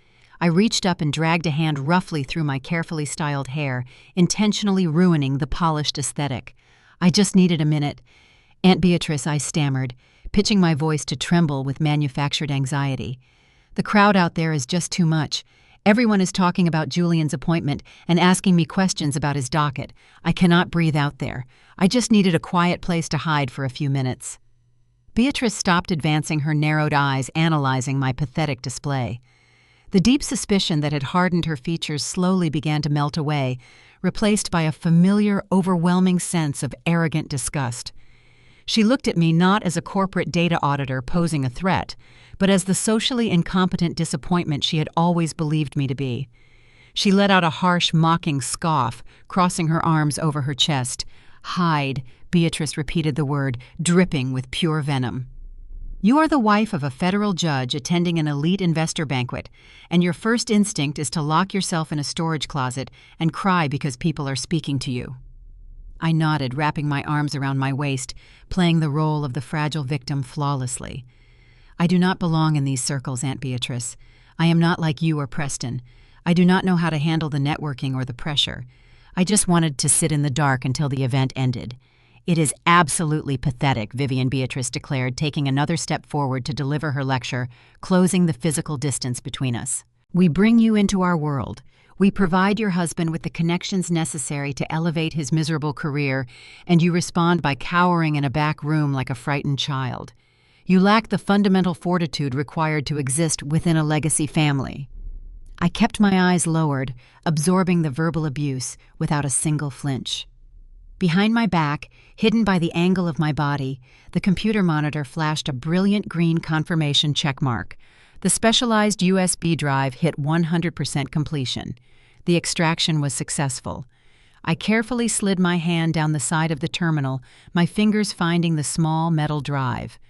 I reached up and dragged a hand roughly through my carefully styled hair, intentionally ruining the polished aesthetic. "I just needed a minute. Aunt Beatrice," I stammered, pitching my voice to tremble with manufactured anxiety. "The crowd out there is just too much. Everyone is talking about Julian's appointment and asking me questions about his docket. I cannot breathe out there. I just needed a quiet place to hide for a few minutes." Beatrice stopped advancing, her narrowed eyes analyzing my pathetic display. The deep suspicion that had hardened her features slowly began to melt away, replaced by a familiar, overwhelming sense of arrogant disgust. She looked at me not as a corporate data auditor posing a threat, but as the socially incompetent disappointment she had always believed me to be. She let out a harsh, mocking scoff, crossing her arms over her chest. "Hide," Beatrice repeated the word, dripping with pure venom. "You are the wife of a federal judge attending an elite investor banquet, and your first instinct is to lock yourself in a storage closet and cry because people are speaking to you." I nodded, wrapping my arms around my waist, playing the role of the fragile victim flawlessly. "I do not belong in these circles, Aunt Beatrice. I am not like you or Preston. I do not know how to handle the networking or the pressure. I just wanted to sit in the dark until the event ended." "It is absolutely pathetic," Vivian Beatrice declared, taking another step forward to deliver her lecture, closing the physical distance between us. "We bring you into our world. We provide your husband with the connections necessary to elevate his miserable career, and you respond by cowering in a back room like a frightened child. You lack the fundamental fortitude required to exist within a legacy family." I kept my eyes lowered, absorbing the verbal abuse without a single flinch. Behind my back, hidden by the angle of my body, the computer monitor flashed a brilliant green confirmation checkmark. The specialized USB drive hit 100% completion. The extraction was successful. I carefully slid my hand down the side of the terminal, my fingers finding the small metal drive.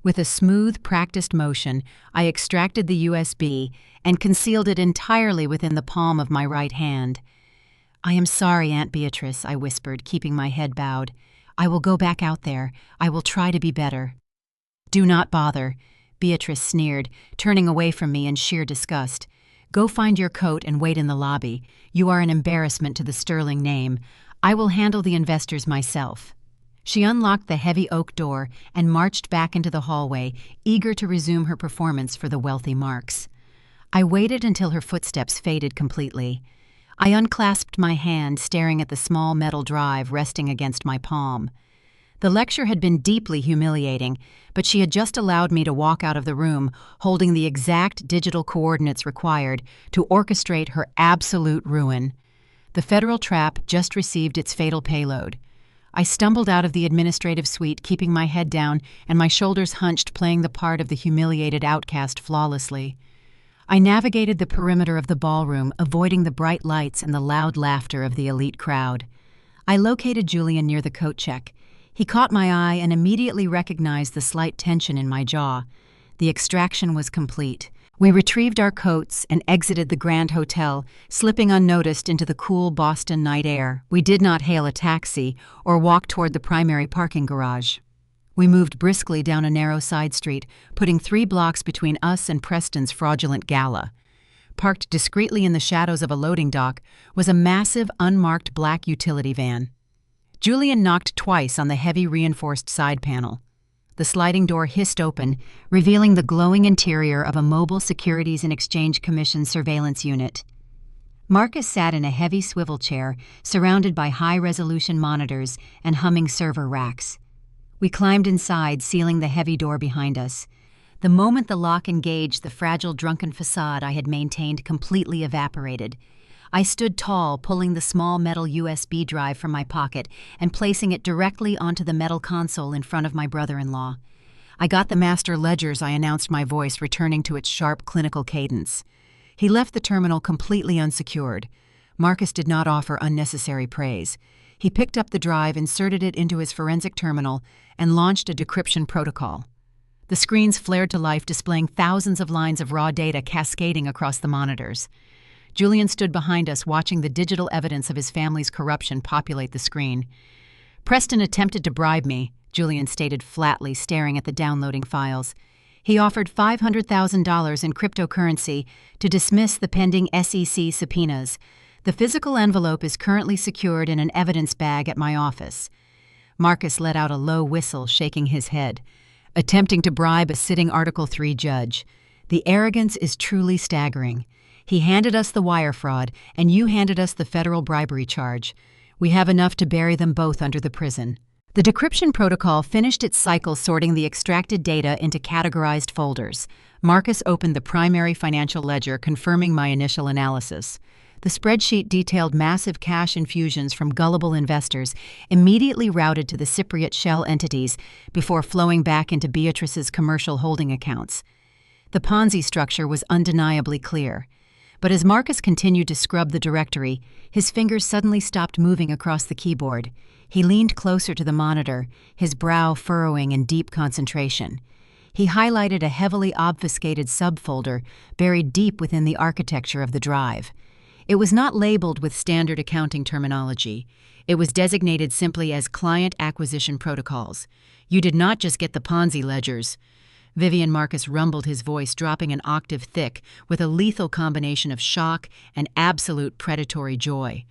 With a smooth, practiced motion, I extracted the USB and concealed it entirely within the palm of my right hand. "I am sorry, Aunt Beatrice," I whispered, keeping my head bowed. "I will go back out there. I will try to be better." "Do not bother," Beatrice sneered, turning away from me in sheer disgust. "Go find your coat and wait in the lobby. You are an embarrassment to the sterling name. I will handle the investors myself." She unlocked the heavy oak door and marched back into the hallway, eager to resume her performance for the wealthy Marks. I waited until her footsteps faded completely. I unclasped my hand, staring at the small metal drive resting against my palm. The lecture had been deeply humiliating, but she had just allowed me to walk out of the room, holding the exact digital coordinates required to orchestrate her absolute ruin. The federal trap just received its fatal payload. I stumbled out of the administrative suite, keeping my head down and my shoulders hunched, playing the part of the humiliated outcast flawlessly. I navigated the perimeter of the ballroom, avoiding the bright lights and the loud laughter of the elite crowd. I located Julian near the coat check. He caught my eye and immediately recognized the slight tension in my jaw. The extraction was complete. We retrieved our coats and exited the Grand Hotel, slipping unnoticed into the cool Boston night air. We did not hail a taxi or walk toward the primary parking garage. We moved briskly down a narrow side street, putting 3 blocks between us and Preston's fraudulent Gala. Parked discreetly in the shadows of a loading dock was a massive, unmarked black utility van. Julian knocked twice on the heavy reinforced side panel. The sliding door hissed open, revealing the glowing interior of a mobile Securities and Exchange Commission surveillance unit. Marcus sat in a heavy swivel chair, surrounded by high-resolution monitors and humming server racks. We climbed inside, sealing the heavy door behind us. The moment the lock engaged, the fragile, drunken facade I had maintained completely evaporated. I stood tall, pulling the small metal USB drive from my pocket and placing it directly onto the metal console in front of my brother-in-law. "I got the master ledgers," I announced, my voice returning to its sharp, clinical cadence. He left the terminal completely unsecured. Marcus did not offer unnecessary praise. He picked up the drive, inserted it into his forensic terminal, and launched a decryption protocol. The screens flared to life, displaying thousands of lines of raw data cascading across the monitors. Julian stood behind us, watching the digital evidence of his family's corruption populate the screen. "Preston attempted to bribe me," Julian stated flatly, staring at the downloading files. "He offered $500,000 in cryptocurrency to dismiss the pending SEC subpoenas. The physical envelope is currently secured in an evidence bag at my office." Marcus let out a low whistle, shaking his head. "Attempting to bribe a sitting Article 3 judge. The arrogance is truly staggering. He handed us the wire fraud, and you handed us the federal bribery charge. We have enough to bury them both under the prison." The decryption protocol finished its cycle, sorting the extracted data into categorized folders. Marcus opened the primary financial ledger, confirming my initial analysis. The spreadsheet detailed massive cash infusions from gullible investors, immediately routed to the Cypriot shell entities before flowing back into Beatrice's commercial holding accounts. The Ponzi structure was undeniably clear. But as Marcus continued to scrub the directory, his fingers suddenly stopped moving across the keyboard. He leaned closer to the monitor, his brow furrowing in deep concentration. He highlighted a heavily obfuscated subfolder buried deep within the architecture of the drive. It was not labeled with standard accounting terminology. It was designated simply as Client Acquisition Protocols. "You did not just get the Ponzi ledgers." Vivian, Marcus rumbled, his voice dropping an octave thick with a lethal combination of shock and absolute predatory joy.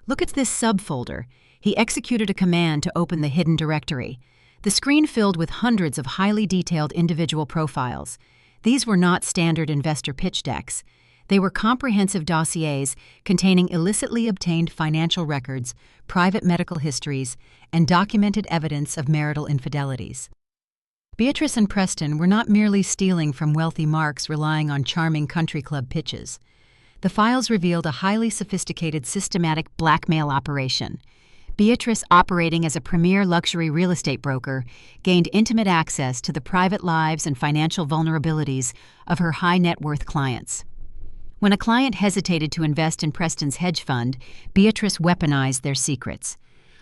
"Look at this subfolder." He executed a command to open the hidden directory. The screen filled with hundreds of highly detailed individual profiles. These were not standard investor pitch decks. They were comprehensive dossiers containing illicitly obtained financial records, private medical histories, and documented evidence of marital infidelities. Beatrice and Preston were not merely stealing from wealthy Marks relying on charming country club pitches. The files revealed a highly sophisticated, systematic blackmail operation. Beatrice, operating as a premier luxury real estate broker, gained intimate access to the private lives and financial vulnerabilities of her high-net-worth clients. When a client hesitated to invest in Preston's hedge fund, Beatrice weaponized their secrets.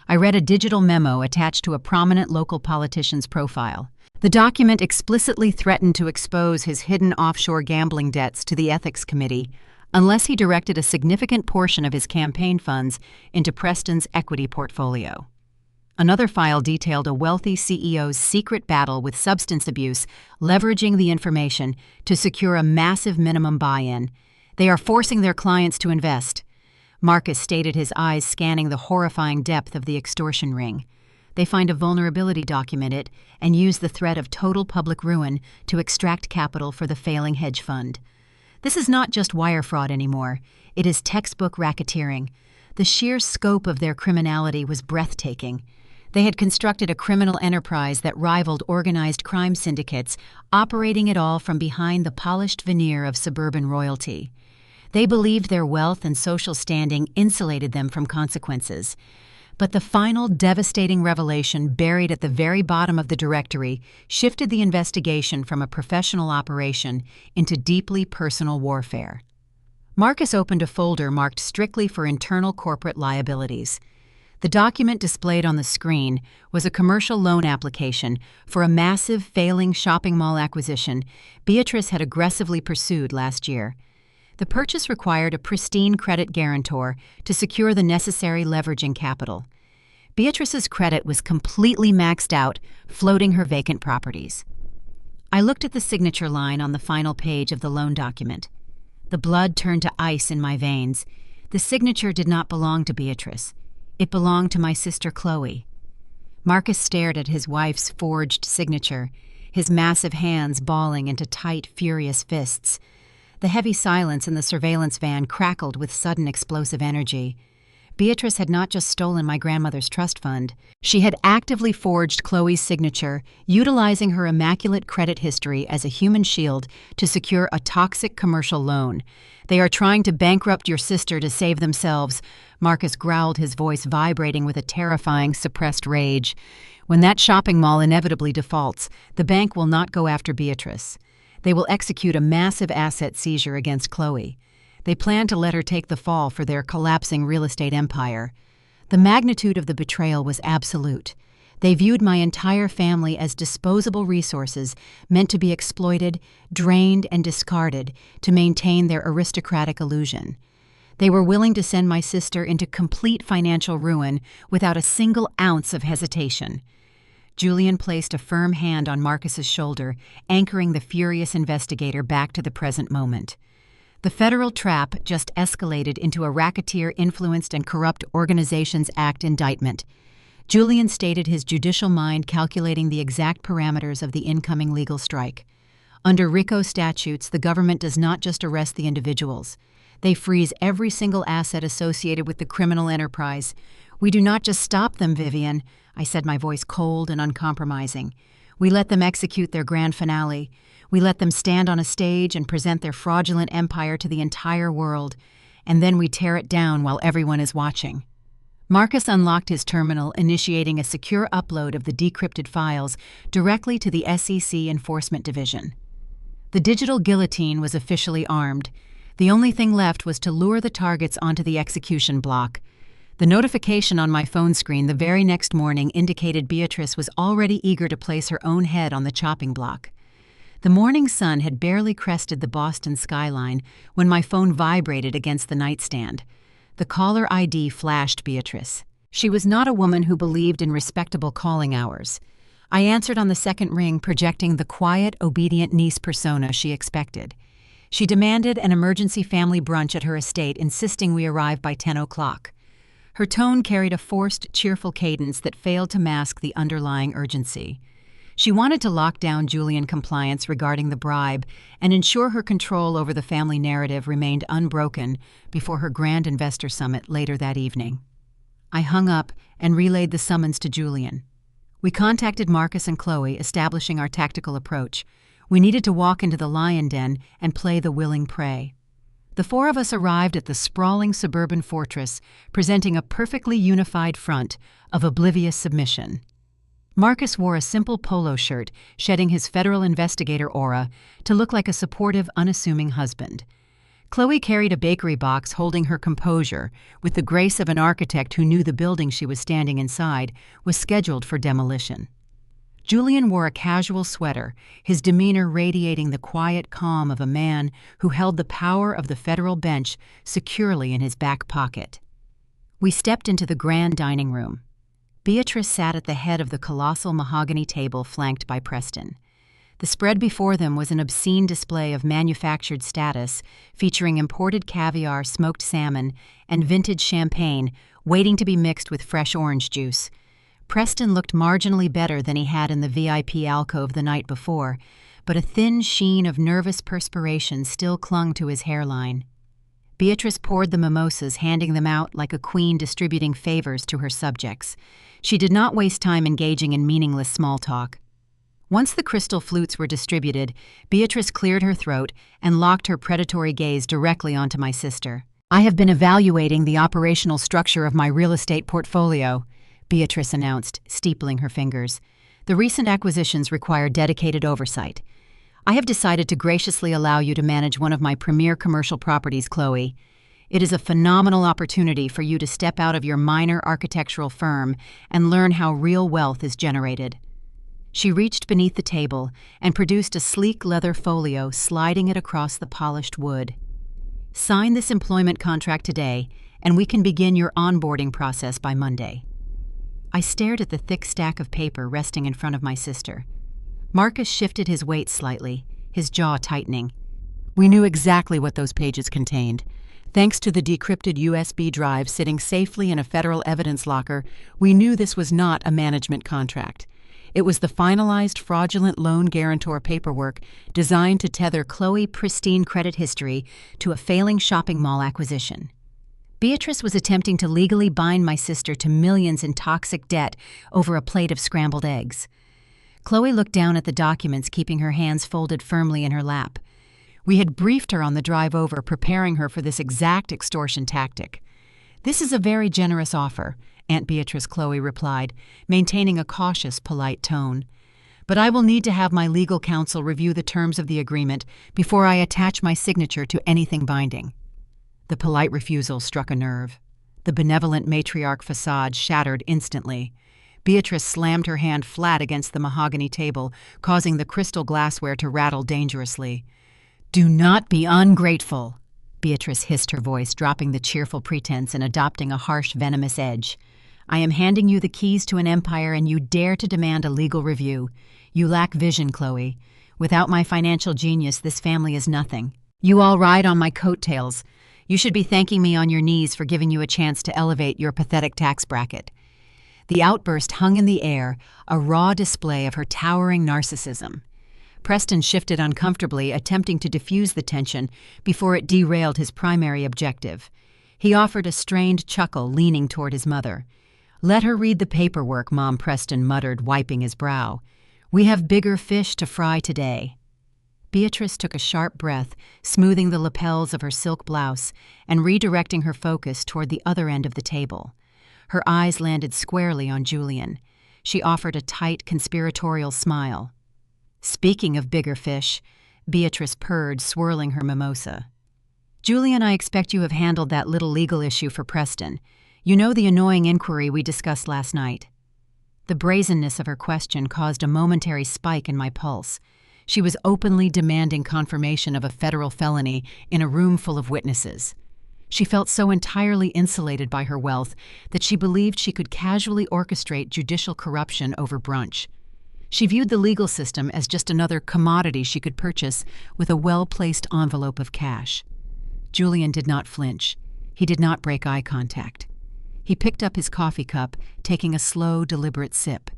I read a digital memo attached to a prominent local politician's profile. The document explicitly threatened to expose his hidden offshore gambling debts to the Ethics Committee unless he directed a significant portion of his campaign funds into Preston's equity portfolio. Another file detailed a wealthy CEO's secret battle with substance abuse, leveraging the information to secure a massive minimum buy-in. "They are forcing their clients to invest," Marcus stated, his eyes scanning the horrifying depth of the extortion ring. "They find a vulnerability, document it, and use the threat of total public ruin to extract capital for the failing hedge fund." This is not just wire fraud anymore. It is textbook racketeering. The sheer scope of their criminality was breathtaking. They had constructed a criminal enterprise that rivaled organized crime syndicates, operating it all from behind the polished veneer of suburban royalty. They believed their wealth and social standing insulated them from consequences. But the final devastating revelation buried at the very bottom of the directory shifted the investigation from a professional operation into deeply personal warfare. Marcus opened a folder marked strictly for internal corporate liabilities. The document displayed on the screen was a commercial loan application for a massive, failing shopping mall acquisition Beatrice had aggressively pursued last year. The purchase required a pristine credit guarantor to secure the necessary leveraging capital. Beatrice's credit was completely maxed out, floating her vacant properties. I looked at the signature line on the final page of the loan document. The blood turned to ice in my veins. The signature did not belong to Beatrice. It belonged to my sister Chloe. Marcus stared at his wife's forged signature, his massive hands balling into tight, furious fists. The heavy silence in the surveillance van crackled with sudden explosive energy. Beatrice had not just stolen my grandmother's trust fund. She had actively forged Chloe's signature, utilizing her immaculate credit history as a human shield to secure a toxic commercial loan. "They are trying to bankrupt your sister to save themselves," Marcus growled, his voice vibrating with a terrifying, suppressed rage. "When that shopping mall inevitably defaults, the bank will not go after Beatrice. They will execute a massive asset seizure against Chloe. They plan to let her take the fall for their collapsing real estate empire." The magnitude of the betrayal was absolute. They viewed my entire family as disposable resources meant to be exploited, drained, and discarded to maintain their aristocratic illusion. They were willing to send my sister into complete financial ruin without a single ounce of hesitation. Julian placed a firm hand on Marcus's shoulder, anchoring the furious investigator back to the present moment. The federal trap just escalated into a racketeer-influenced and corrupt Organizations Act indictment. Julian stated his judicial mind calculating the exact parameters of the incoming legal strike. Under RICO statutes, the government does not just arrest the individuals. They freeze every single asset associated with the criminal enterprise. "We do not just stop them, Vivian," I said, my voice cold and uncompromising. "We let them execute their grand finale. We let them stand on a stage and present their fraudulent empire to the entire world, and then we tear it down while everyone is watching." Marcus unlocked his terminal, initiating a secure upload of the decrypted files directly to the SEC Enforcement Division. The digital guillotine was officially armed. The only thing left was to lure the targets onto the execution block. The notification on my phone screen the very next morning indicated Beatrice was already eager to place her own head on the chopping block. The morning sun had barely crested the Boston skyline when my phone vibrated against the nightstand. The caller ID flashed Beatrice. She was not a woman who believed in respectable calling hours. I answered on the second ring, projecting the quiet, obedient niece persona she expected. She demanded an emergency family brunch at her estate, insisting we arrive by 10 o'clock. Her tone carried a forced, cheerful cadence that failed to mask the underlying urgency. She wanted to lock down Julian compliance regarding the bribe and ensure her control over the family narrative remained unbroken before her grand investor summit later that evening. I hung up and relayed the summons to Julian. We contacted Marcus and Chloe, establishing our tactical approach. We needed to walk into the lion den and play the willing prey. The four of us arrived at the sprawling suburban fortress, presenting a perfectly unified front of oblivious submission. Marcus wore a simple polo shirt, shedding his federal investigator aura to look like a supportive, unassuming husband. Chloe carried a bakery box, holding her composure with the grace of an architect who knew the building she was standing inside was scheduled for demolition. Julian wore a casual sweater, his demeanor radiating the quiet calm of a man who held the power of the federal bench securely in his back pocket. We stepped into the grand dining room. Beatrice sat at the head of the colossal mahogany table flanked by Preston. The spread before them was an obscene display of manufactured status, featuring imported caviar, smoked salmon, and vintage champagne waiting to be mixed with fresh orange juice. Preston looked marginally better than he had in the VIP alcove the night before, but a thin sheen of nervous perspiration still clung to his hairline. Beatrice poured the mimosas, handing them out like a queen distributing favors to her subjects. She did not waste time engaging in meaningless small talk. Once the crystal flutes were distributed, Beatrice cleared her throat and locked her predatory gaze directly onto my sister. "I have been evaluating the operational structure of my real estate portfolio," Beatrice announced, steepling her fingers. "The recent acquisitions require dedicated oversight. I have decided to graciously allow you to manage one of my premier commercial properties, Chloe. It is a phenomenal opportunity for you to step out of your minor architectural firm and learn how real wealth is generated." She reached beneath the table and produced a sleek leather folio, sliding it across the polished wood. "Sign this employment contract today, and we can begin your onboarding process by Monday." I stared at the thick stack of paper resting in front of my sister. Marcus shifted his weight slightly, his jaw tightening. We knew exactly what those pages contained. Thanks to the decrypted USB drive sitting safely in a federal evidence locker, we knew this was not a management contract. It was the finalized fraudulent loan guarantor paperwork designed to tether Chloe's pristine credit history to a failing shopping mall acquisition. Beatrice was attempting to legally bind my sister to millions in toxic debt over a plate of scrambled eggs. Chloe looked down at the documents, keeping her hands folded firmly in her lap. We had briefed her on the drive over, preparing her for this exact extortion tactic. "This is a very generous offer," Aunt Beatrice Chloe replied, maintaining a cautious, polite tone. "But I will need to have my legal counsel review the terms of the agreement before I attach my signature to anything binding." The polite refusal struck a nerve. The benevolent matriarch facade shattered instantly. Beatrice slammed her hand flat against the mahogany table, causing the crystal glassware to rattle dangerously. "Do not be ungrateful," Beatrice hissed, her voice dropping the cheerful pretense and adopting a harsh, venomous edge. "I am handing you the keys to an empire, and you dare to demand a legal review. You lack vision, Chloe. Without my financial genius, this family is nothing. You all ride on my coattails. You should be thanking me on your knees for giving you a chance to elevate your pathetic tax bracket." The outburst hung in the air, a raw display of her towering narcissism. Preston shifted uncomfortably, attempting to diffuse the tension before it derailed his primary objective. He offered a strained chuckle, leaning toward his mother. "Let her read the paperwork," Mom Preston muttered, wiping his brow. "We have bigger fish to fry today." Beatrice took a sharp breath, smoothing the lapels of her silk blouse and redirecting her focus toward the other end of the table. Her eyes landed squarely on Julian. She offered a tight, conspiratorial smile. "Speaking of bigger fish," Beatrice purred, swirling her mimosa. "Julian, I expect you have handled that little legal issue for Preston. You know the annoying inquiry we discussed last night." The brazenness of her question caused a momentary spike in my pulse. She was openly demanding confirmation of a federal felony in a room full of witnesses. She felt so entirely insulated by her wealth that she believed she could casually orchestrate judicial corruption over brunch. She viewed the legal system as just another commodity she could purchase with a well-placed envelope of cash. Julian did not flinch. He did not break eye contact. He picked up his coffee cup, taking a slow, deliberate sip.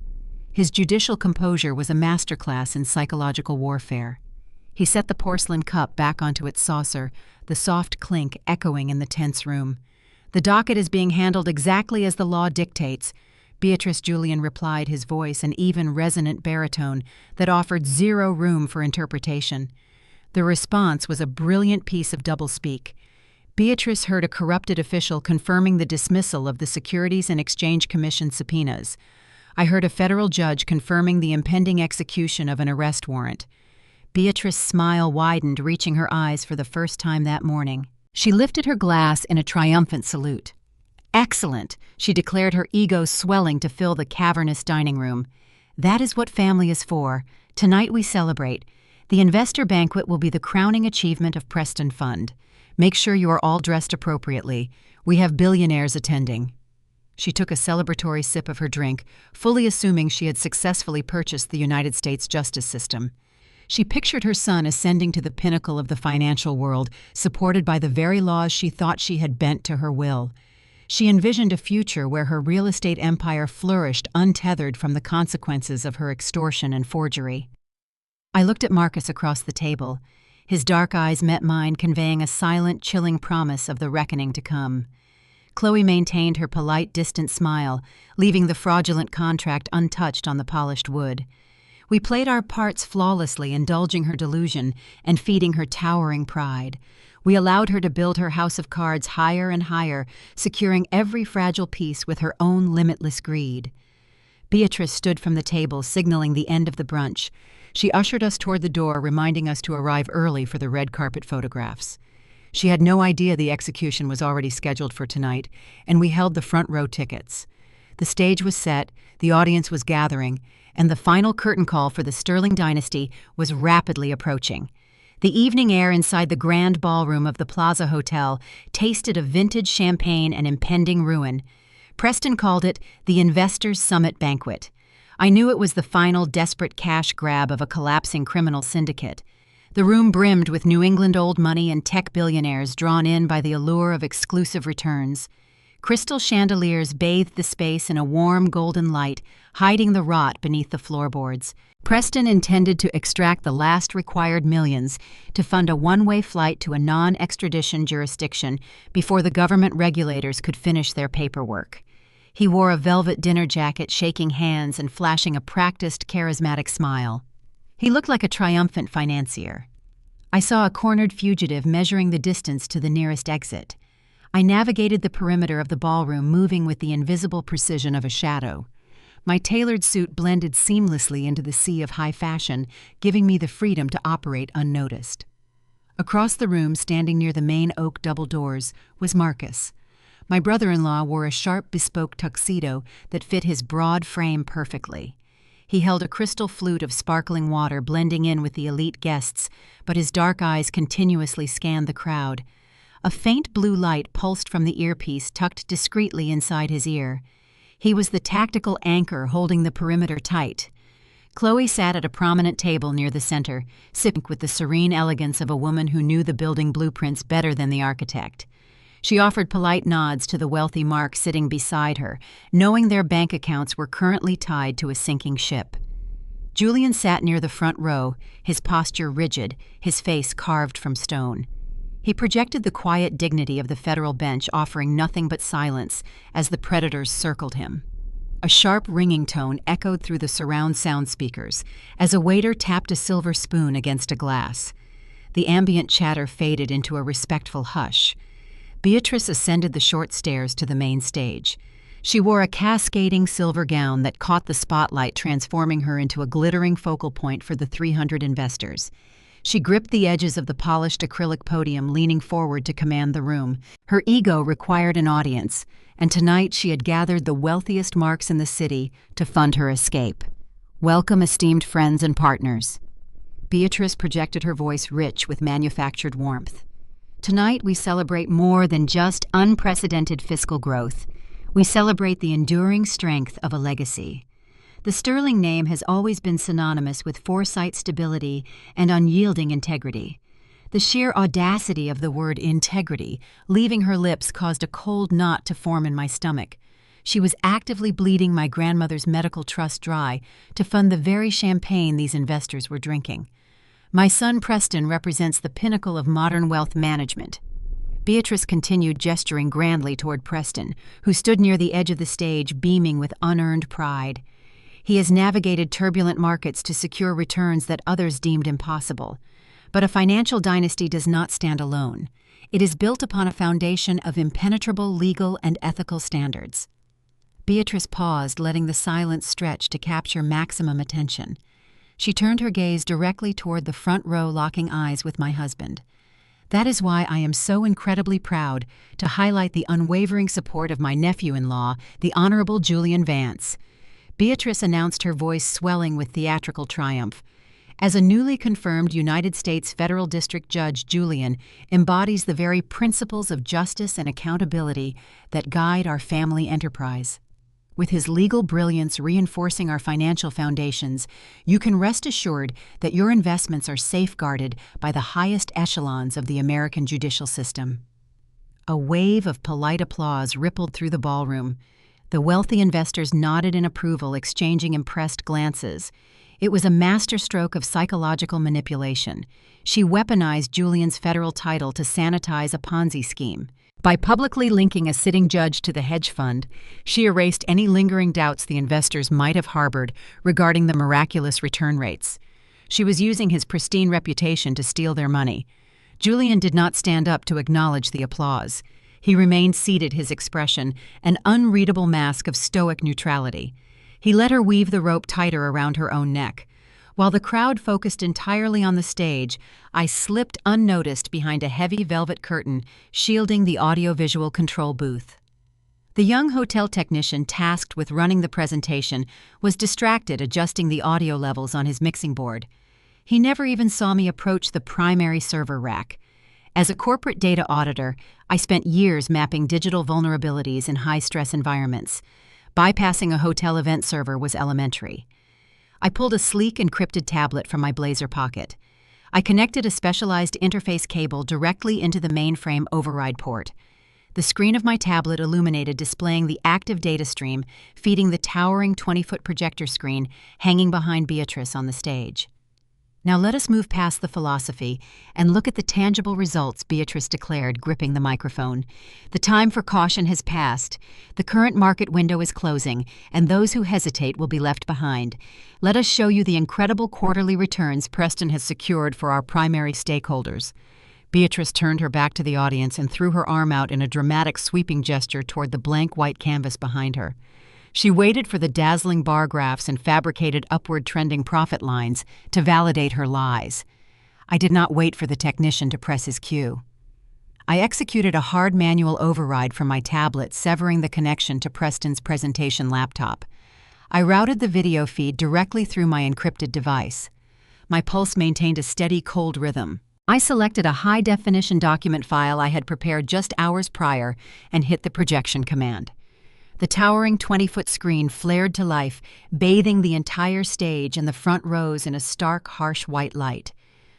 His judicial composure was a masterclass in psychological warfare. He set the porcelain cup back onto its saucer, the soft clink echoing in the tense room. "The docket is being handled exactly as the law dictates," Beatrice Julian replied, his voice an even, resonant baritone that offered zero room for interpretation. The response was a brilliant piece of doublespeak. Beatrice heard a corrupted official confirming the dismissal of the Securities and Exchange Commission subpoenas. I heard a federal judge confirming the impending execution of an arrest warrant. Beatrice's smile widened, reaching her eyes for the first time that morning. She lifted her glass in a triumphant salute. "Excellent," she declared, her ego swelling to fill the cavernous dining room. "That is what family is for. Tonight we celebrate. The investor banquet will be the crowning achievement of Preston Fund. Make sure you are all dressed appropriately. We have billionaires attending." She took a celebratory sip of her drink, fully assuming she had successfully purchased the United States justice system. She pictured her son ascending to the pinnacle of the financial world, supported by the very laws she thought she had bent to her will. She envisioned a future where her real estate empire flourished untethered from the consequences of her extortion and forgery. I looked at Marcus across the table. His dark eyes met mine, conveying a silent, chilling promise of the reckoning to come. Chloe maintained her polite, distant smile, leaving the fraudulent contract untouched on the polished wood. We played our parts flawlessly, indulging her delusion and feeding her towering pride. We allowed her to build her house of cards higher and higher, securing every fragile piece with her own limitless greed. Beatrice stood from the table, signaling the end of the brunch. She ushered us toward the door, reminding us to arrive early for the red carpet photographs. She had no idea the execution was already scheduled for tonight, and we held the front row tickets. The stage was set, the audience was gathering, and the final curtain call for the Sterling dynasty was rapidly approaching. The evening air inside the grand ballroom of the Plaza Hotel tasted of vintage champagne and impending ruin. Preston called it the Investors' Summit Banquet. I knew it was the final desperate cash grab of a collapsing criminal syndicate. The room brimmed with New England old money and tech billionaires drawn in by the allure of exclusive returns. Crystal chandeliers bathed the space in a warm golden light, hiding the rot beneath the floorboards. Preston intended to extract the last required millions to fund a one-way flight to a non-extradition jurisdiction before the government regulators could finish their paperwork. He wore a velvet dinner jacket, shaking hands and flashing a practiced, charismatic smile. He looked like a triumphant financier. I saw a cornered fugitive measuring the distance to the nearest exit. I navigated the perimeter of the ballroom, moving with the invisible precision of a shadow. My tailored suit blended seamlessly into the sea of high fashion, giving me the freedom to operate unnoticed. Across the room, standing near the main oak double doors, was Marcus. My brother-in-law wore a sharp, bespoke tuxedo that fit his broad frame perfectly. He held a crystal flute of sparkling water, blending in with the elite guests, but his dark eyes continuously scanned the crowd. A faint blue light pulsed from the earpiece tucked discreetly inside his ear. He was the tactical anchor holding the perimeter tight. Chloe sat at a prominent table near the center, sipping with the serene elegance of a woman who knew the building blueprints better than the architect. She offered polite nods to the wealthy Mark sitting beside her, knowing their bank accounts were currently tied to a sinking ship. Julian sat near the front row, his posture rigid, his face carved from stone. He projected the quiet dignity of the federal bench, offering nothing but silence as the predators circled him. A sharp ringing tone echoed through the surround sound speakers as a waiter tapped a silver spoon against a glass. The ambient chatter faded into a respectful hush. Beatrice ascended the short stairs to the main stage. She wore a cascading silver gown that caught the spotlight, transforming her into a glittering focal point for the 300 investors. She gripped the edges of the polished acrylic podium, leaning forward to command the room. Her ego required an audience, and tonight she had gathered the wealthiest marks in the city to fund her escape. "Welcome, esteemed friends and partners." Beatrice projected her voice rich with manufactured warmth. "Tonight we celebrate more than just unprecedented fiscal growth. We celebrate the enduring strength of a legacy. The Sterling name has always been synonymous with foresight, stability, and unyielding integrity. The sheer audacity of the word integrity, leaving her lips, caused a cold knot to form in my stomach. She was actively bleeding my grandmother's medical trust dry to fund the very champagne these investors were drinking. My son Preston represents the pinnacle of modern wealth management." Beatrice continued, gesturing grandly toward Preston, who stood near the edge of the stage, beaming with unearned pride. He has navigated turbulent markets to secure returns that others deemed impossible. But a financial dynasty does not stand alone. It is built upon a foundation of impenetrable legal and ethical standards. Beatrice paused, letting the silence stretch to capture maximum attention. She turned her gaze directly toward the front row, locking eyes with my husband. "That is why I am so incredibly proud to highlight the unwavering support of my nephew-in-law, the Honorable Julian Vance." Beatrice announced, her voice swelling with theatrical triumph. "As a newly confirmed United States Federal District Judge, Julian embodies the very principles of justice and accountability that guide our family enterprise. With his legal brilliance reinforcing our financial foundations, you can rest assured that your investments are safeguarded by the highest echelons of the American judicial system." A wave of polite applause rippled through the ballroom. The wealthy investors nodded in approval, exchanging impressed glances. It was a masterstroke of psychological manipulation. She weaponized Julian's federal title to sanitize a Ponzi scheme. By publicly linking a sitting judge to the hedge fund, she erased any lingering doubts the investors might have harbored regarding the miraculous return rates. She was using his pristine reputation to steal their money. Julian did not stand up to acknowledge the applause. He remained seated, his expression an unreadable mask of stoic neutrality. He let her weave the rope tighter around her own neck. While the crowd focused entirely on the stage, I slipped unnoticed behind a heavy velvet curtain shielding the audiovisual control booth. The young hotel technician tasked with running the presentation was distracted adjusting the audio levels on his mixing board. He never even saw me approach the primary server rack. As a corporate data auditor, I spent years mapping digital vulnerabilities in high-stress environments. Bypassing a hotel event server was elementary. I pulled a sleek encrypted tablet from my blazer pocket. I connected a specialized interface cable directly into the mainframe override port. The screen of my tablet illuminated, displaying the active data stream feeding the towering 20-foot projector screen hanging behind Beatrice on the stage. Now let us move past the philosophy and look at the tangible results, Beatrice declared, gripping the microphone. The time for caution has passed. The current market window is closing, and those who hesitate will be left behind. Let us show you the incredible quarterly returns Preston has secured for our primary stakeholders. Beatrice turned her back to the audience and threw her arm out in a dramatic sweeping gesture toward the blank white canvas behind her. She waited for the dazzling bar graphs and fabricated upward trending profit lines to validate her lies. I did not wait for the technician to press his cue. I executed a hard manual override from my tablet, severing the connection to Preston's presentation laptop. I routed the video feed directly through my encrypted device. My pulse maintained a steady, cold rhythm. I selected a high-definition document file I had prepared just hours prior and hit the projection command. The towering 20-foot screen flared to life, bathing the entire stage and the front rows in a stark, harsh white light.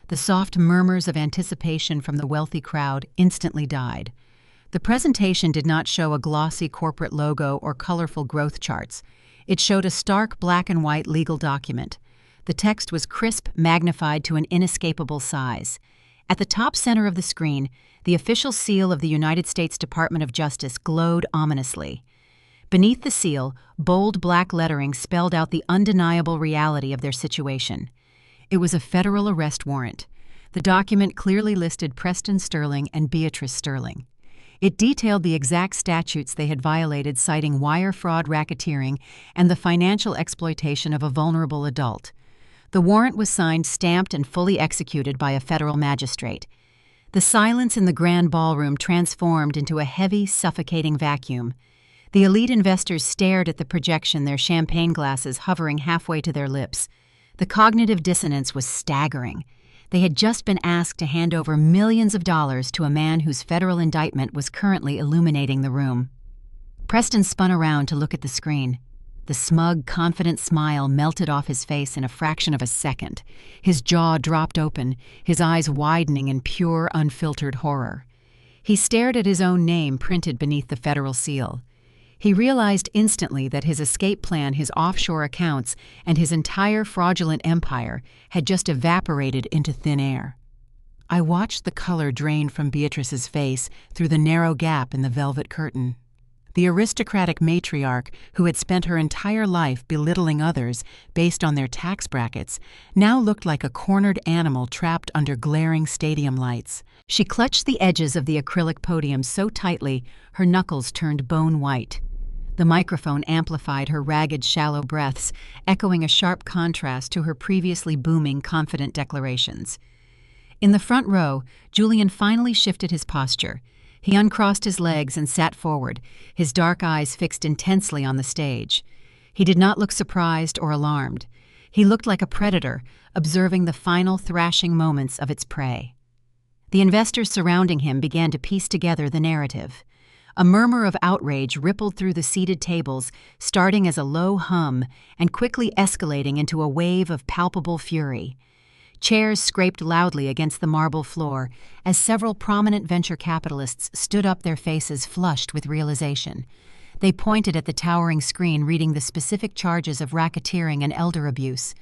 The soft murmurs of anticipation from the wealthy crowd instantly died. The presentation did not show a glossy corporate logo or colorful growth charts. It showed a stark black and white legal document. The text was crisp, magnified to an inescapable size. At the top center of the screen, the official seal of the United States Department of Justice glowed ominously. Beneath the seal, bold black lettering spelled out the undeniable reality of their situation. It was a federal arrest warrant. The document clearly listed Preston Sterling and Beatrice Sterling. It detailed the exact statutes they had violated, citing wire fraud, racketeering, and the financial exploitation of a vulnerable adult. The warrant was signed, stamped, and fully executed by a federal magistrate. The silence in the grand ballroom transformed into a heavy, suffocating vacuum. The elite investors stared at the projection, their champagne glasses hovering halfway to their lips. The cognitive dissonance was staggering. They had just been asked to hand over millions of dollars to a man whose federal indictment was currently illuminating the room. Preston spun around to look at the screen. The smug, confident smile melted off his face in a fraction of a second. His jaw dropped open, his eyes widening in pure, unfiltered horror. He stared at his own name printed beneath the federal seal. He realized instantly that his escape plan, his offshore accounts, and his entire fraudulent empire had just evaporated into thin air. I watched the color drain from Beatrice's face through the narrow gap in the velvet curtain. The aristocratic matriarch, who had spent her entire life belittling others based on their tax brackets, now looked like a cornered animal trapped under glaring stadium lights. She clutched the edges of the acrylic podium so tightly her knuckles turned bone white. The microphone amplified her ragged, shallow breaths, echoing a sharp contrast to her previously booming, confident declarations. In the front row, Julian finally shifted his posture. He uncrossed his legs and sat forward, his dark eyes fixed intensely on the stage. He did not look surprised or alarmed. He looked like a predator, observing the final thrashing moments of its prey. The investors surrounding him began to piece together the narrative. A murmur of outrage rippled through the seated tables, starting as a low hum and quickly escalating into a wave of palpable fury. Chairs scraped loudly against the marble floor as several prominent venture capitalists stood up, their faces flushed with realization. They pointed at the towering screen, reading the specific charges of racketeering and elder abuse.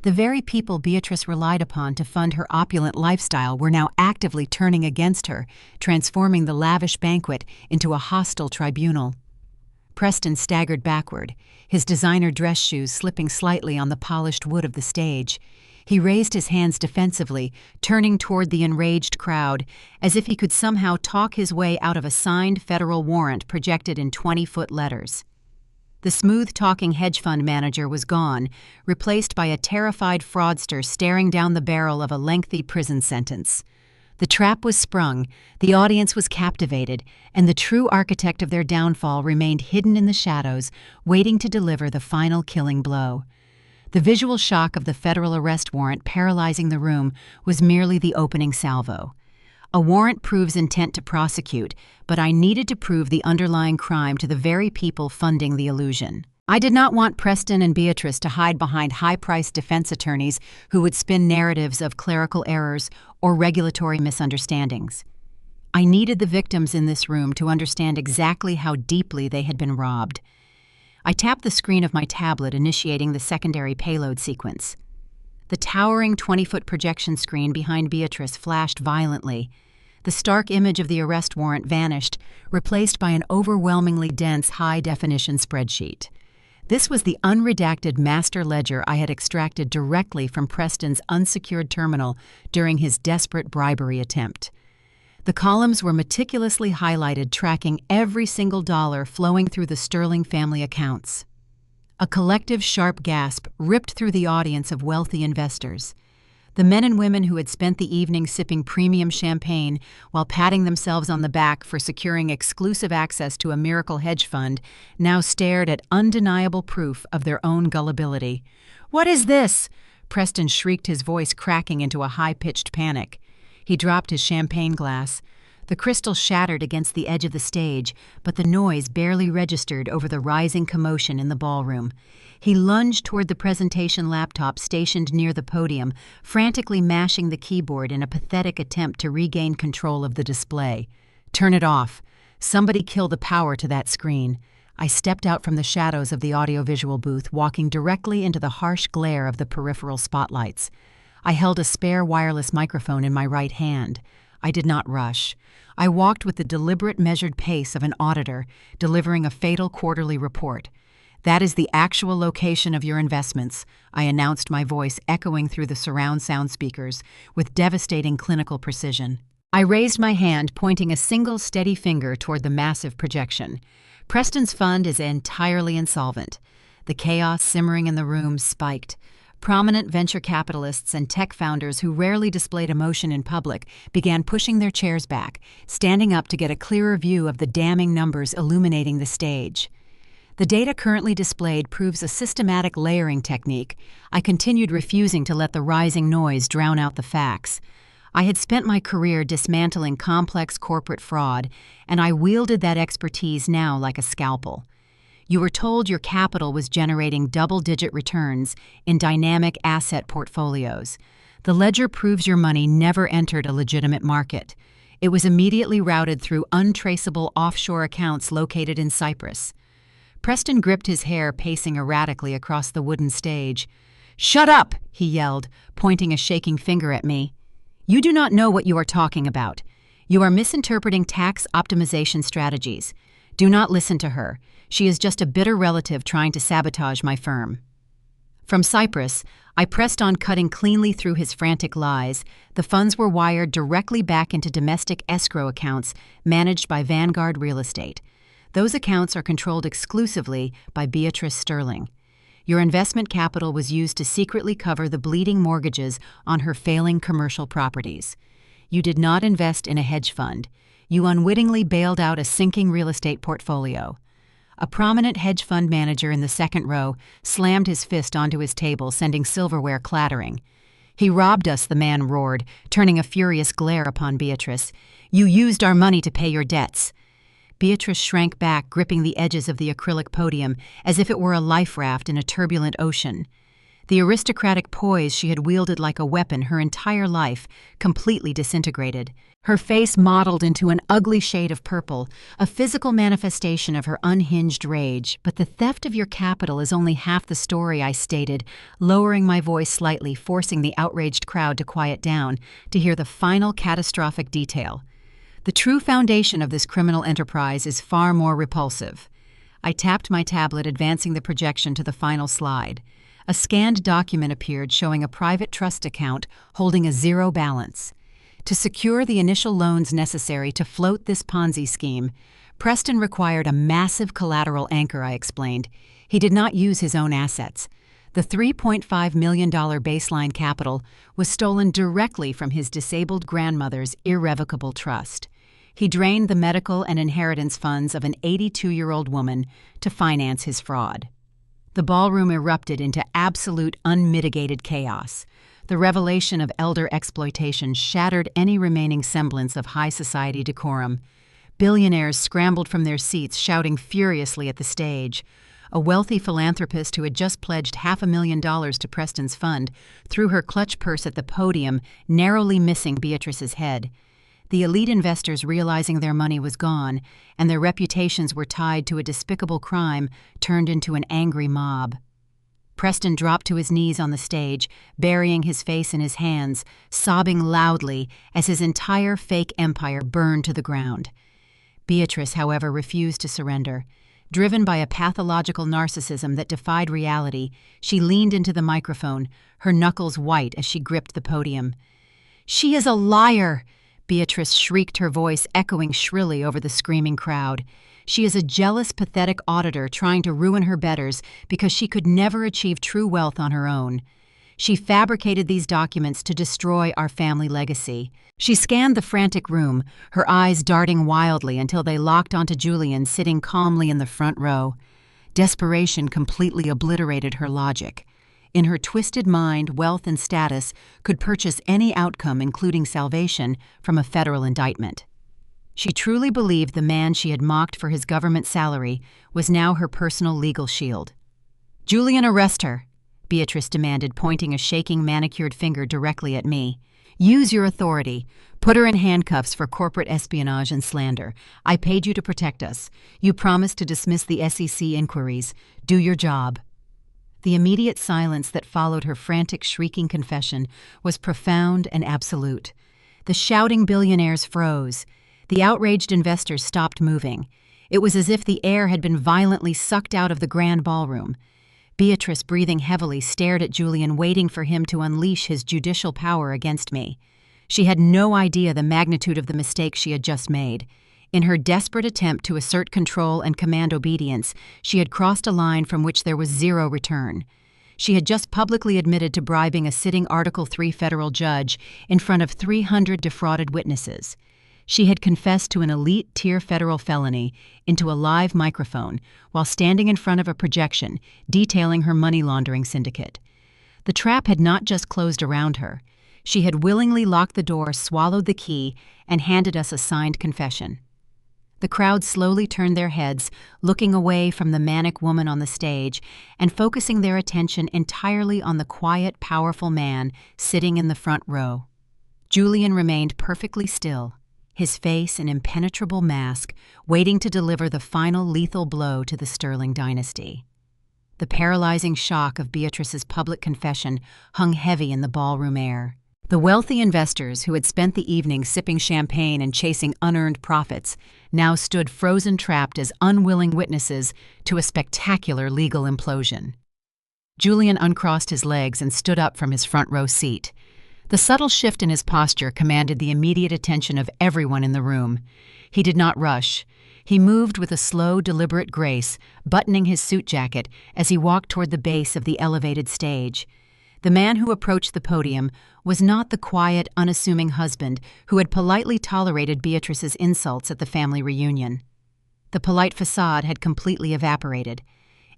The very people Beatrice relied upon to fund her opulent lifestyle were now actively turning against her, transforming the lavish banquet into a hostile tribunal. Preston staggered backward, his designer dress shoes slipping slightly on the polished wood of the stage. He raised his hands defensively, turning toward the enraged crowd, as if he could somehow talk his way out of a signed federal warrant projected in 20-foot letters. The smooth-talking hedge fund manager was gone, replaced by a terrified fraudster staring down the barrel of a lengthy prison sentence. The trap was sprung, the audience was captivated, and the true architect of their downfall remained hidden in the shadows, waiting to deliver the final killing blow. The visual shock of the federal arrest warrant paralyzing the room was merely the opening salvo. A warrant proves intent to prosecute, but I needed to prove the underlying crime to the very people funding the illusion. I did not want Preston and Beatrice to hide behind high-priced defense attorneys who would spin narratives of clerical errors or regulatory misunderstandings. I needed the victims in this room to understand exactly how deeply they had been robbed. I tapped the screen of my tablet, initiating the secondary payload sequence. The towering 20-foot projection screen behind Beatrice flashed violently. The stark image of the arrest warrant vanished, replaced by an overwhelmingly dense high-definition spreadsheet. This was the unredacted master ledger I had extracted directly from Preston's unsecured terminal during his desperate bribery attempt. The columns were meticulously highlighted, tracking every single dollar flowing through the Sterling family accounts. A collective sharp gasp ripped through the audience of wealthy investors. The men and women who had spent the evening sipping premium champagne while patting themselves on the back for securing exclusive access to a miracle hedge fund now stared at undeniable proof of their own gullibility. "What is this?" Preston shrieked, his voice cracking into a high-pitched panic. He dropped his champagne glass. The crystal shattered against the edge of the stage, but the noise barely registered over the rising commotion in the ballroom. He lunged toward the presentation laptop stationed near the podium, frantically mashing the keyboard in a pathetic attempt to regain control of the display. "Turn it off. Somebody kill the power to that screen." I stepped out from the shadows of the audiovisual booth, walking directly into the harsh glare of the peripheral spotlights. I held a spare wireless microphone in my right hand. I did not rush. I walked with the deliberate, measured pace of an auditor, delivering a fatal quarterly report. "That is the actual location of your investments," I announced, my voice echoing through the surround sound speakers with devastating clinical precision. I raised my hand, pointing a single steady finger toward the massive projection. Preston's fund is entirely insolvent. The chaos simmering in the room spiked. Prominent venture capitalists and tech founders who rarely displayed emotion in public began pushing their chairs back, standing up to get a clearer view of the damning numbers illuminating the stage. The data currently displayed proves a systematic layering technique. I continued, refusing to let the rising noise drown out the facts. I had spent my career dismantling complex corporate fraud, and I wielded that expertise now like a scalpel. You were told your capital was generating double-digit returns in dynamic asset portfolios. The ledger proves your money never entered a legitimate market. It was immediately routed through untraceable offshore accounts located in Cyprus. Preston gripped his hair, pacing erratically across the wooden stage. "Shut up!" he yelled, pointing a shaking finger at me. "You do not know what you are talking about. You are misinterpreting tax optimization strategies. Do not listen to her. She is just a bitter relative trying to sabotage my firm." From Cyprus, I pressed on, cutting cleanly through his frantic lies. The funds were wired directly back into domestic escrow accounts managed by Vanguard Real Estate. Those accounts are controlled exclusively by Beatrice Sterling. Your investment capital was used to secretly cover the bleeding mortgages on her failing commercial properties. You did not invest in a hedge fund. You unwittingly bailed out a sinking real estate portfolio. A prominent hedge fund manager in the second row slammed his fist onto his table, sending silverware clattering. "He robbed us," the man roared, turning a furious glare upon Beatrice. "You used our money to pay your debts." Beatrice shrank back, gripping the edges of the acrylic podium as if it were a life raft in a turbulent ocean. The aristocratic poise she had wielded like a weapon her entire life completely disintegrated. Her face mottled into an ugly shade of purple, a physical manifestation of her unhinged rage. "But the theft of your capital is only half the story," I stated, lowering my voice slightly, forcing the outraged crowd to quiet down to hear the final catastrophic detail. "The true foundation of this criminal enterprise is far more repulsive." I tapped my tablet, advancing the projection to the final slide. A scanned document appeared showing a private trust account holding a zero balance. To secure the initial loans necessary to float this Ponzi scheme, Preston required a massive collateral anchor, I explained. He did not use his own assets. The $3.5 million baseline capital was stolen directly from his disabled grandmother's irrevocable trust. He drained the medical and inheritance funds of an 82-year-old woman to finance his fraud. The ballroom erupted into absolute unmitigated chaos. The revelation of elder exploitation shattered any remaining semblance of high society decorum. Billionaires scrambled from their seats, shouting furiously at the stage. A wealthy philanthropist who had just pledged $500,000 to Preston's fund threw her clutch purse at the podium, narrowly missing Beatrice's head. The elite investors, realizing their money was gone and their reputations were tied to a despicable crime, turned into an angry mob. Preston dropped to his knees on the stage, burying his face in his hands, sobbing loudly as his entire fake empire burned to the ground. Beatrice, however, refused to surrender. Driven by a pathological narcissism that defied reality, she leaned into the microphone, her knuckles white as she gripped the podium. "She is a liar!" Beatrice shrieked, her voice echoing shrilly over the screaming crowd. "She is a jealous, pathetic auditor trying to ruin her betters because she could never achieve true wealth on her own. She fabricated these documents to destroy our family legacy." She scanned the frantic room, her eyes darting wildly until they locked onto Julian sitting calmly in the front row. Desperation completely obliterated her logic. In her twisted mind, wealth and status could purchase any outcome, including salvation, from a federal indictment. She truly believed the man she had mocked for his government salary was now her personal legal shield. "Julian, arrest her," Beatrice demanded, pointing a shaking, manicured finger directly at me. "Use your authority. Put her in handcuffs for corporate espionage and slander. I paid you to protect us. You promised to dismiss the SEC inquiries. Do your job." The immediate silence that followed her frantic, shrieking confession was profound and absolute. The shouting billionaires froze. The outraged investors stopped moving. It was as if the air had been violently sucked out of the grand ballroom. Beatrice, breathing heavily, stared at Julian, waiting for him to unleash his judicial power against me. She had no idea the magnitude of the mistake she had just made. In her desperate attempt to assert control and command obedience, she had crossed a line from which there was zero return. She had just publicly admitted to bribing a sitting Article III federal judge in front of 300 defrauded witnesses. She had confessed to an elite-tier federal felony into a live microphone while standing in front of a projection detailing her money laundering syndicate. The trap had not just closed around her. She had willingly locked the door, swallowed the key, and handed us a signed confession. The crowd slowly turned their heads, looking away from the manic woman on the stage and focusing their attention entirely on the quiet, powerful man sitting in the front row. Julian remained perfectly still, his face an impenetrable mask, waiting to deliver the final lethal blow to the Sterling dynasty. The paralyzing shock of Beatrice's public confession hung heavy in the ballroom air. The wealthy investors who had spent the evening sipping champagne and chasing unearned profits now stood frozen, trapped as unwilling witnesses to a spectacular legal implosion. Julian uncrossed his legs and stood up from his front row seat. The subtle shift in his posture commanded the immediate attention of everyone in the room. He did not rush. He moved with a slow, deliberate grace, buttoning his suit jacket as he walked toward the base of the elevated stage. The man who approached the podium was not the quiet, unassuming husband who had politely tolerated Beatrice's insults at the family reunion. The polite facade had completely evaporated.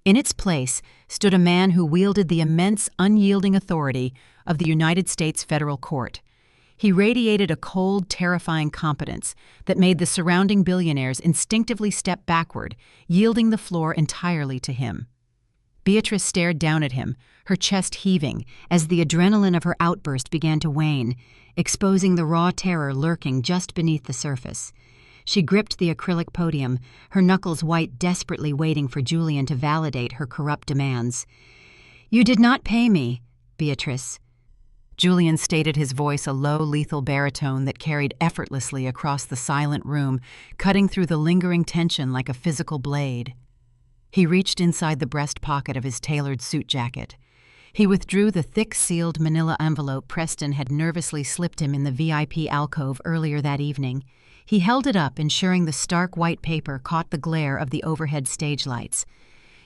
In its place stood a man who wielded the immense, unyielding authority of the United States Federal Court. He radiated a cold, terrifying competence that made the surrounding billionaires instinctively step backward, yielding the floor entirely to him. Beatrice stared down at him, her chest heaving as the adrenaline of her outburst began to wane, exposing the raw terror lurking just beneath the surface. She gripped the acrylic podium, her knuckles white, desperately waiting for Julian to validate her corrupt demands. "You did not pay me, Beatrice." Julian stated, his voice a low, lethal baritone that carried effortlessly across the silent room, cutting through the lingering tension like a physical blade. He reached inside the breast pocket of his tailored suit jacket. He withdrew the thick, sealed manila envelope Preston had nervously slipped him in the VIP alcove earlier that evening. He held it up, ensuring the stark white paper caught the glare of the overhead stage lights.